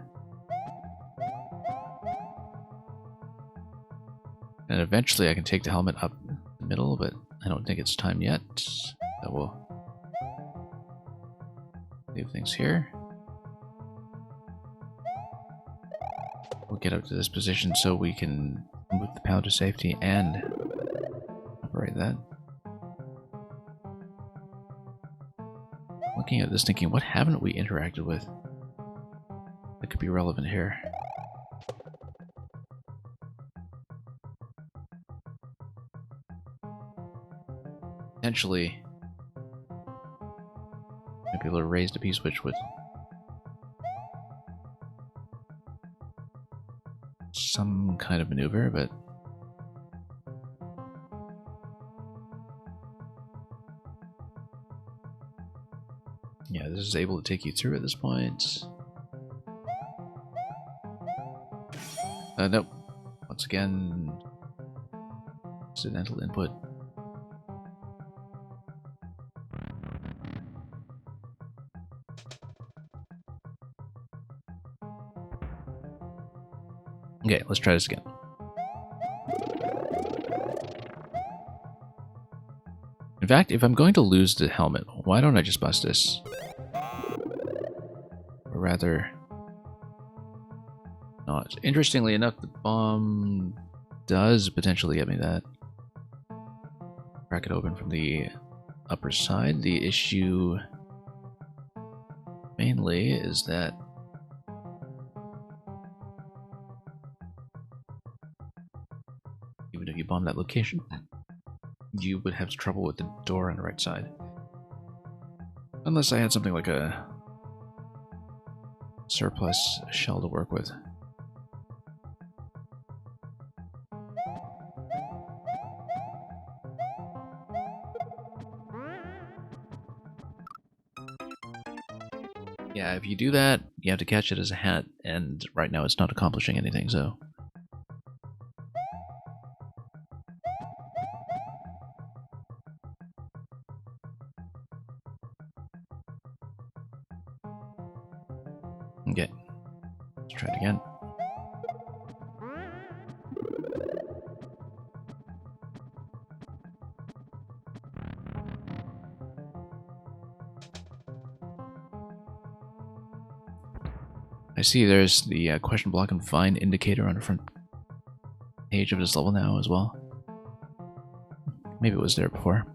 Speaker 1: And eventually I can take the helmet up the middle, but I don't think it's time yet. So we'll leave things here. We'll get up to this position so we can move the panel to safety and operate that. Looking at this thinking, what haven't we interacted with that could be relevant here? Potentially, might be able to raise the P-switch with some kind of maneuver, but yeah, this is able to take you through at this point. Nope. Once again, accidental input. Okay, let's try this again. In fact, if I'm going to lose the helmet, why don't I just bust this? Or rather, not. Interestingly enough, the bomb does potentially get me that. Crack it open from the upper side. The issue mainly is that even if you bomb that location, you would have trouble with the door on the right side. Unless I had something like a surplus shell to work with. Yeah, if you do that, you have to catch it as a hat, and right now it's not accomplishing anything, so... Okay, let's try it again. I see there's the question block and find indicator on the front page of this level now as well. Maybe it was there before.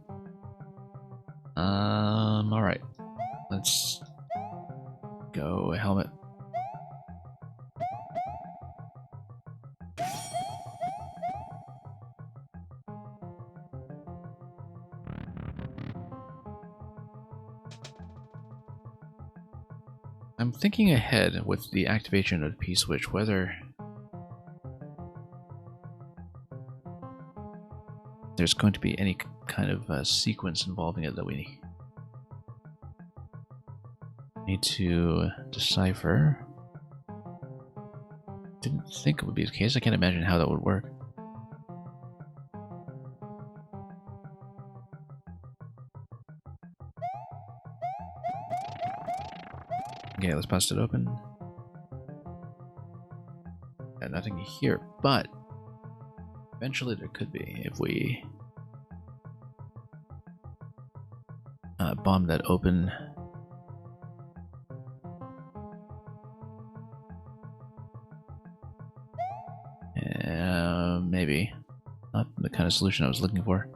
Speaker 1: Alright. Let's go helmet. I'm thinking ahead with the activation of the P-switch, whether there's going to be any kind of sequence involving it that we need to decipher. Didn't think it would be the case. I can't imagine how that would work. Okay, let's bust it open. Got nothing here, but eventually there could be if we bomb that open. Maybe. Not the kind of solution I was looking for.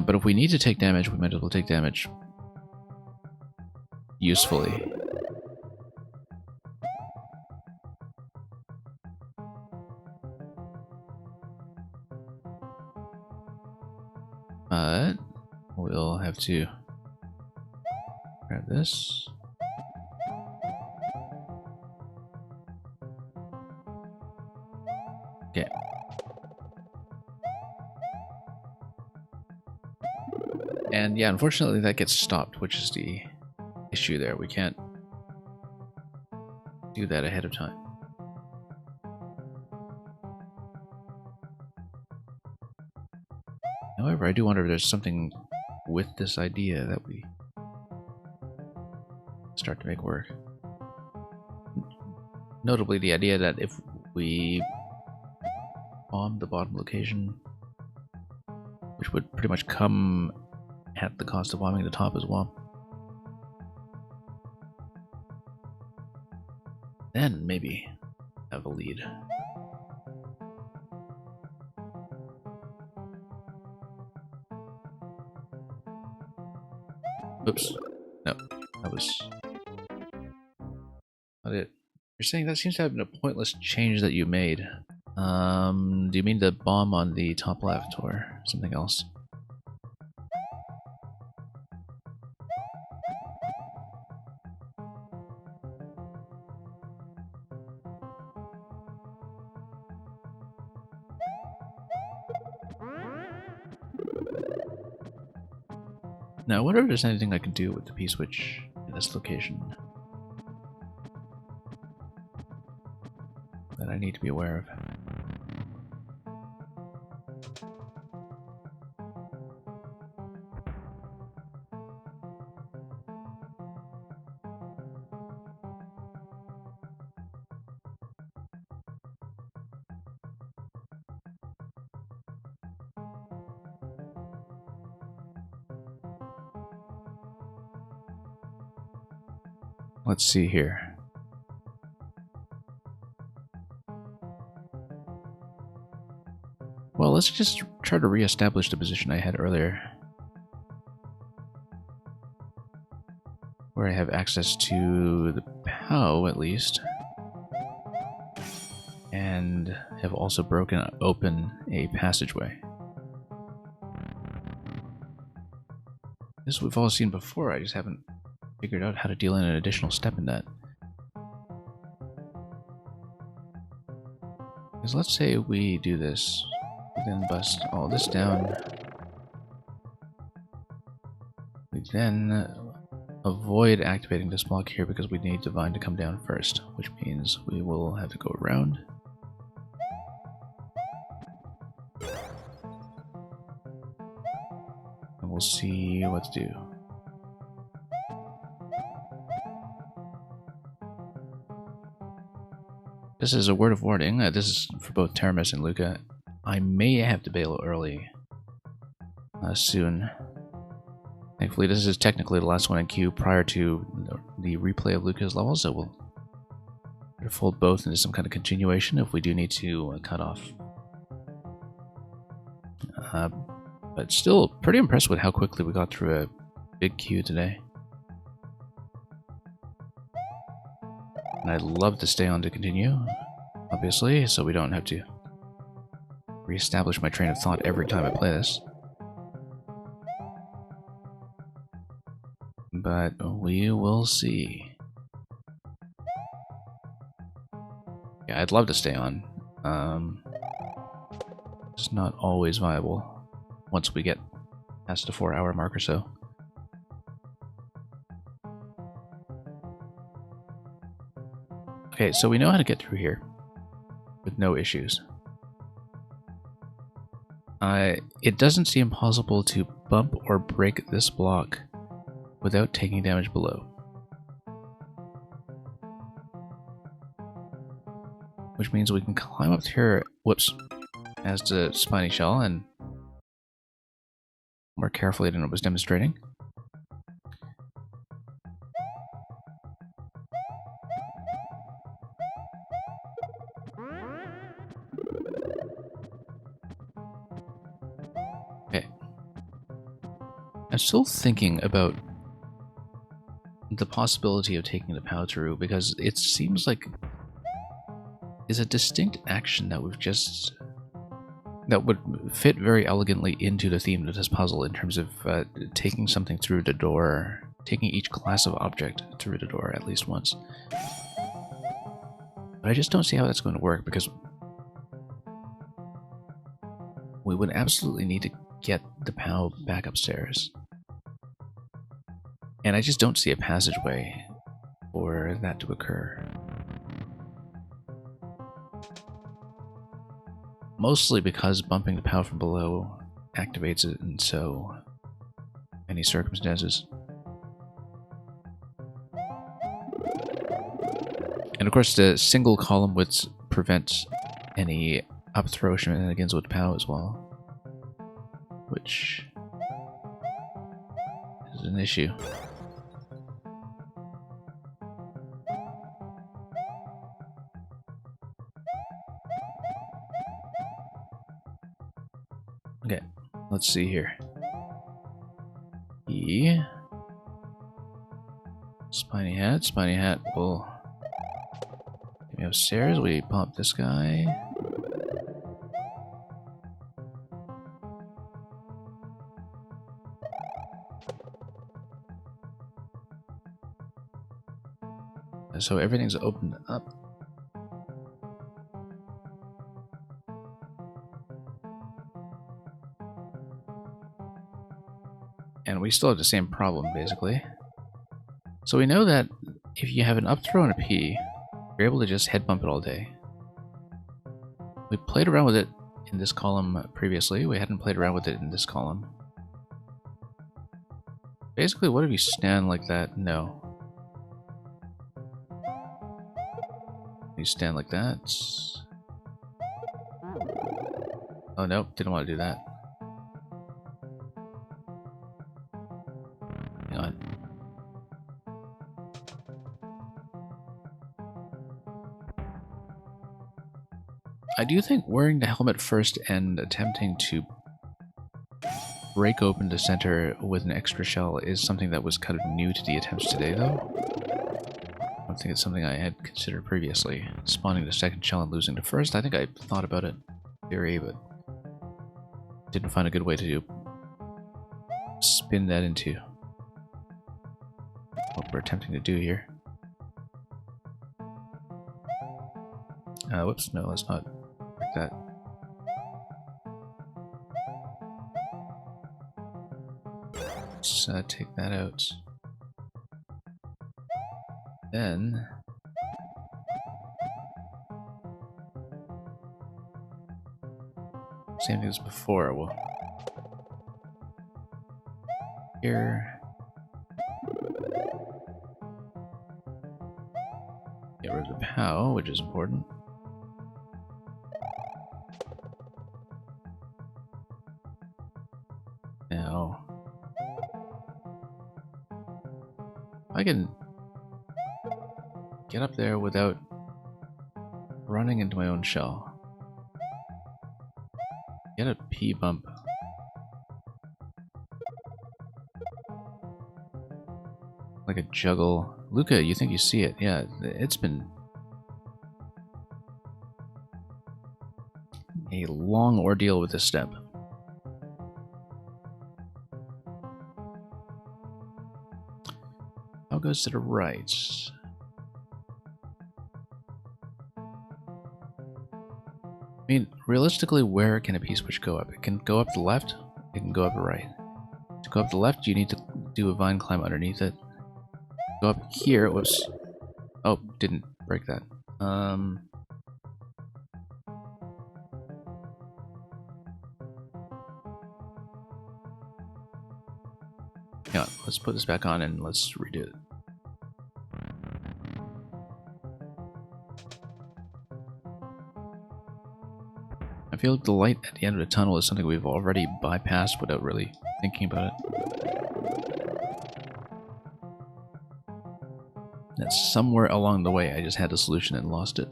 Speaker 1: But if we need to take damage, we might as well take damage usefully. But we'll have to grab this. Okay. And yeah, unfortunately that gets stopped, which is the issue there. We can't do that ahead of time. However, I do wonder if there's something with this idea that we start to make work. Notably, the idea that if we bomb the bottom location, which would pretty much come at the cost of bombing the top as well, then maybe have a lead. Oops. No, that was not it. You're saying that seems to have been a pointless change that you made. Do you mean the bomb on the top left or something else? Now, I wonder if there's anything I can do with the P-switch in this location that I need to be aware of. Let's see here. Well, let's just try to re-establish the position I had earlier, where I have access to the POW at least, and have also broken open a passageway. This we've all seen before, I just haven't figured out how to deal in an additional step in that. Because let's say we do this, then bust all this down. We then avoid activating this block here because we need Divine to come down first, which means we will have to go around. And we'll see what to do. This is a word of warning. This is for both Taramis and Luca. I may have to bail early soon. Thankfully, this is technically the last one in queue prior to the replay of Luca's level, so we'll fold both into some kind of continuation if we do need to cut off. But still, pretty impressed with how quickly we got through a big queue today. And I'd love to stay on to continue, obviously, so we don't have to reestablish my train of thought every time I play this. But we will see. Yeah, I'd love to stay on. It's not always viable once we get past the 4-hour mark or so. Okay, so we know how to get through here with no issues. It doesn't seem possible to bump or break this block without taking damage below. Which means we can climb up here, whoops, as the Spiny Shell, and more carefully than it was demonstrating. Okay. I'm still thinking about the possibility of taking the POW through, because it seems like it's a distinct action that would fit very elegantly into the theme of this puzzle in terms of taking something through the door, taking each class of object through the door at least once. But I just don't see how that's going to work, because we would absolutely need to get the POW back upstairs. And I just don't see a passageway for that to occur. Mostly because bumping the POW from below activates it in so many circumstances. And of course the single column width prevents any up throw shenanigans with POW as well, which is an issue. Okay, let's see here. Spiny Hat will get me upstairs. We pop this guy. So everything's opened up. And we still have the same problem, basically. So we know that if you have an up throw and a P, you're able to just head bump it all day. We played around with it in this column previously. We hadn't played around with it in this column. Basically, what if you stand like that? No. You stand like that. Oh, nope. Didn't want to do that. Hang on. I do think wearing the helmet first and attempting to break open the center with an extra shell is something that was kind of new to the attempts today, though. I don't think it's something I had considered previously. Spawning the second shell and losing the first. I think I thought about it in theory, but didn't find a good way to spin that into what we're attempting to do here. Whoops, no, let's not like that. Let's take that out. Then same thing as before. Well, here, get rid of the POW, which is important. Now, I can get up there without running into my own shell. Get a P bump. Like a juggle. Luca, you think you see it? Yeah, it's been a long ordeal with this step. How goes to the right? I mean, realistically, where can a P-switch go up? It can go up the left, it can go up the right. To go up the left, you need to do a vine climb underneath it. Go up here, whoops. Oh, didn't break that. Yeah, let's put this back on and let's redo it. I feel like the light at the end of the tunnel is something we've already bypassed without really thinking about it. That's somewhere along the way I just had a solution and lost it.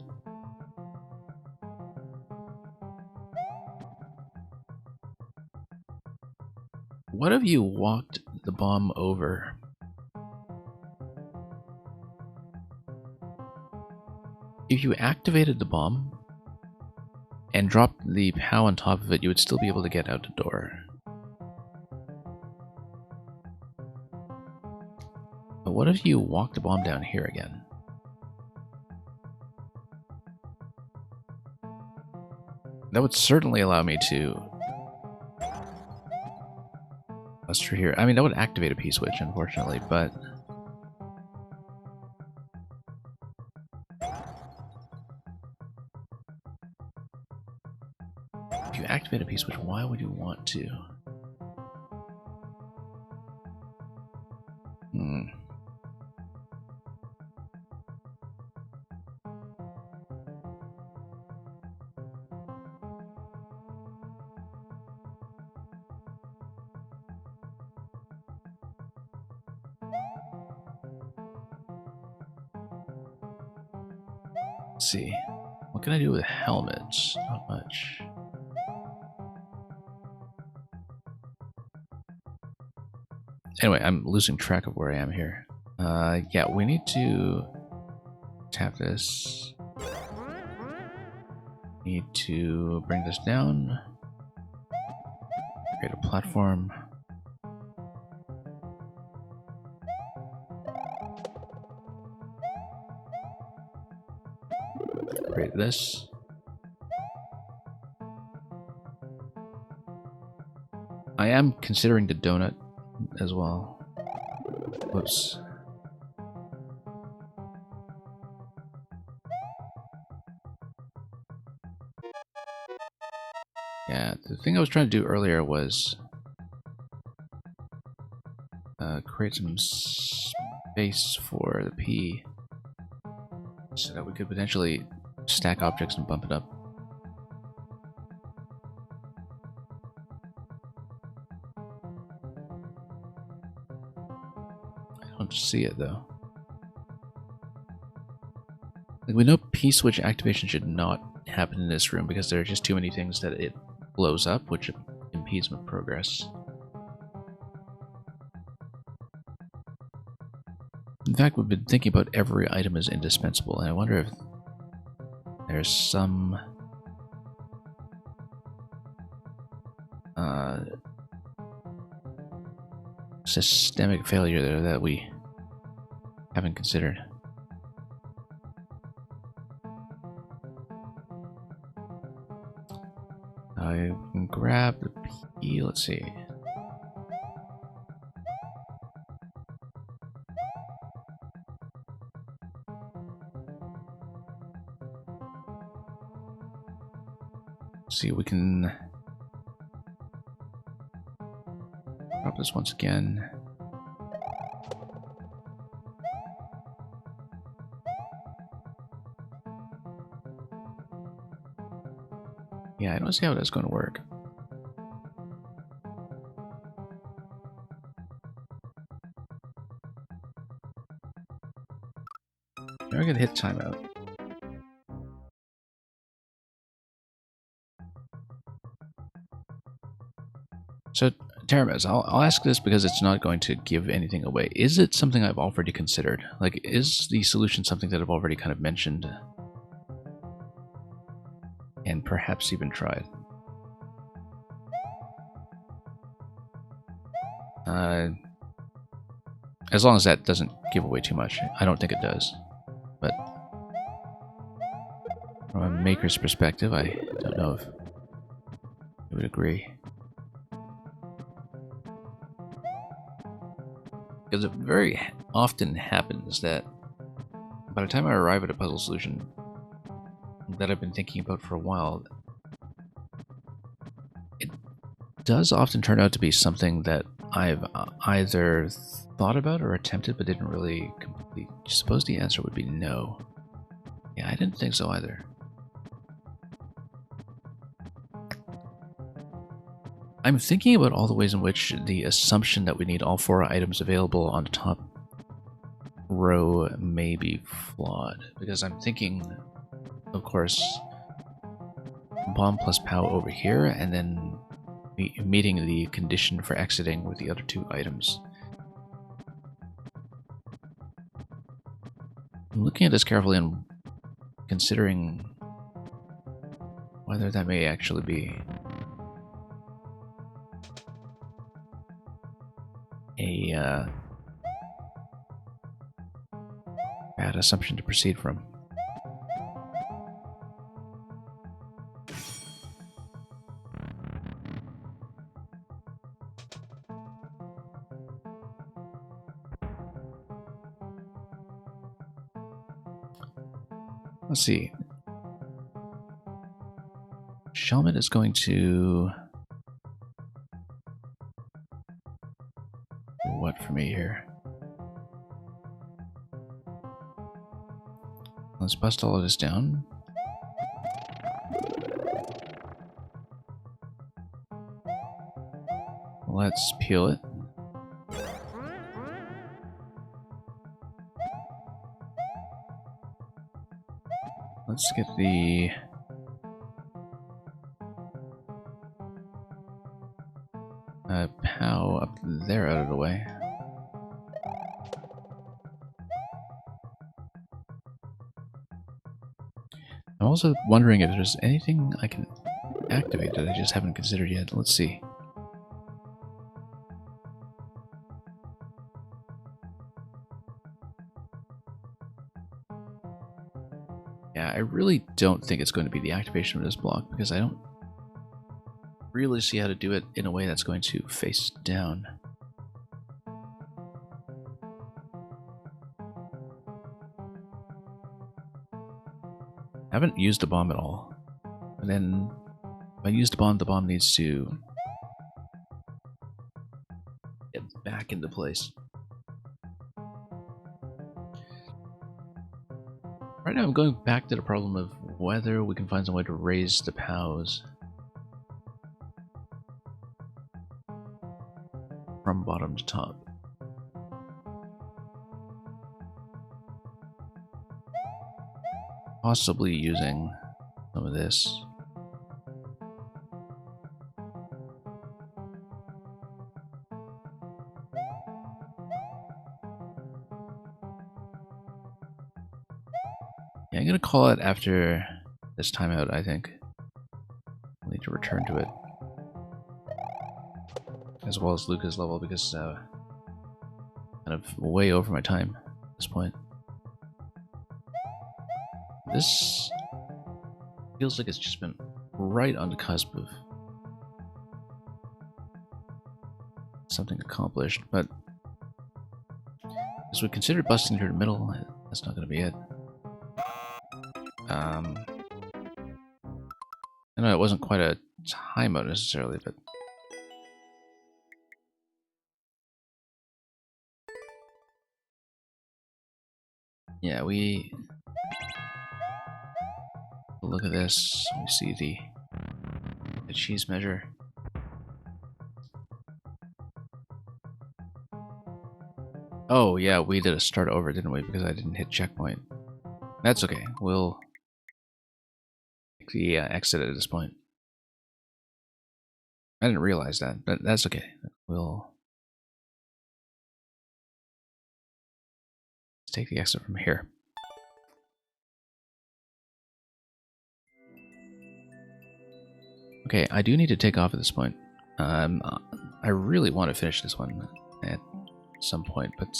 Speaker 1: What if you walked the bomb over? If you activated the bomb and dropped the POW on top of it, you would still be able to get out the door. But what if you walked the bomb down here again? That would certainly allow me to muster here. I mean, that would activate a P-switch, unfortunately, but if you activate a P-switch, why would you want to? Let's see. What can I do with helmets? Not much. Anyway, I'm losing track of where I am here. Yeah, we need to tap this. Need to bring this down. Create a platform. Create this. I am considering the donut as well. Whoops. Yeah, the thing I was trying to do earlier was create some space for the P so that we could potentially stack objects and bump it up. I don't see it though. Like, we know P-switch activation should not happen in this room because there are just too many things that it blows up, which impedes my progress. In fact, we've been thinking about every item as indispensable, and I wonder if there's some systemic failure there that we haven't considered. I can grab the P, let's see. See, we can drop this once again. Yeah, I don't see how that's going to work. Now we're going to hit timeout. So, Teramez, I'll ask this because it's not going to give anything away. Is it something I've already considered? Like, is the solution something that I've already kind of mentioned? And perhaps even tried? As long as that doesn't give away too much. I don't think it does. But from a maker's perspective, I don't know if you would agree. Because it very often happens that by the time I arrive at a puzzle solution that I've been thinking about for a while, it does often turn out to be something that I've either thought about or attempted but didn't really complete. I suppose the answer would be no. Yeah, I didn't think so either. I'm thinking about all the ways in which the assumption that we need all 4 items available on the top row may be flawed. Because I'm thinking, of course, bomb plus POW over here, and then meeting the condition for exiting with the other 2 items. I'm looking at this carefully and considering whether that may actually be a bad assumption to proceed from. Let's see. Shelmet is going to... what for me here? Let's bust all of this down. Let's peel it. Let's get the POW up there out of the way. I'm also wondering if there's anything I can activate that I just haven't considered yet. Let's see. Yeah, I really don't think it's going to be the activation of this block because I don't really see how to do it in a way that's going to face down. I haven't used the bomb at all. And then If I use the bomb needs to get back into place. Right now I'm going back to the problem of whether we can find some way to raise the POWs from bottom to top. Possibly using some of this. Yeah, I'm gonna call it after this timeout, I think. I'll need to return to it. As well as Lucca's level, because kind of way over my time at this point. This feels like it's just been right on the cusp of something accomplished, but as we consider busting through the middle, that's not going to be it. I know it wasn't quite a timeout necessarily, but yeah, we look at this. We see the cheese measure. Oh yeah, we did a start over, didn't we? Because I didn't hit checkpoint. That's okay. We'll take the exit at this point. I didn't realize that, but that's okay. We'll take the exit from here. Okay, I do need to take off at this point. I really want to finish this one at some point, but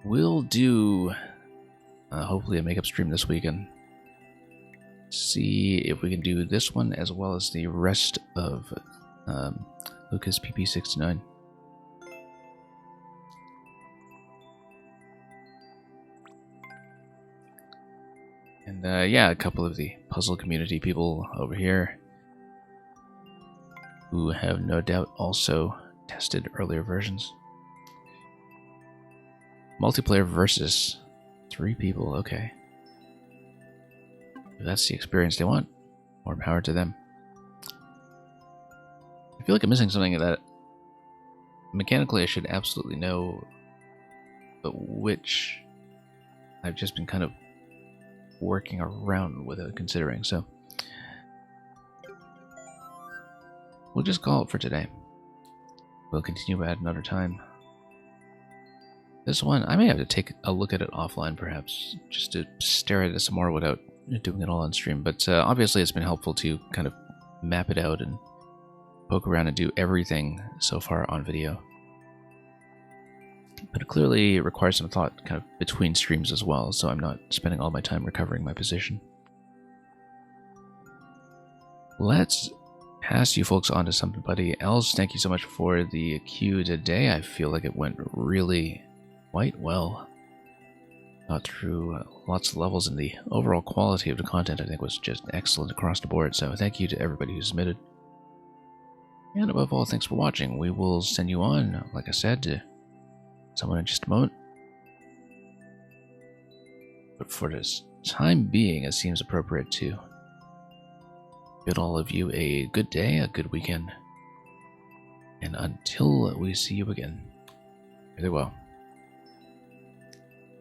Speaker 1: we'll do hopefully a makeup stream this weekend. See if we can do this one as well as the rest of Lucca's PP69. And yeah, a couple of the puzzle community people over here who have no doubt also tested earlier versions. Multiplayer versus 3 people, okay. If that's the experience they want, more power to them. I feel like I'm missing something that mechanically I should absolutely know, but which I've just been kind of working around without considering, so we'll just call it for today. We'll continue at another time. This one, I may have to take a look at it offline perhaps, just to stare at it some more without doing it all on stream, but obviously it's been helpful to kind of map it out and poke around and do everything so far on video. But it clearly requires some thought kind of between streams as well, so I'm not spending all my time recovering my position. Let's pass you folks on to somebody else. Thank you so much for the queue today. I feel like it went really quite well. Got through lots of levels, and the overall quality of the content I think was just excellent across the board, so thank you to everybody who submitted. And above all, thanks for watching. We will send you on, like I said, to someone in just a moment. But for this time being, it seems appropriate to bid all of you a good day, a good weekend, and until we see you again, very well.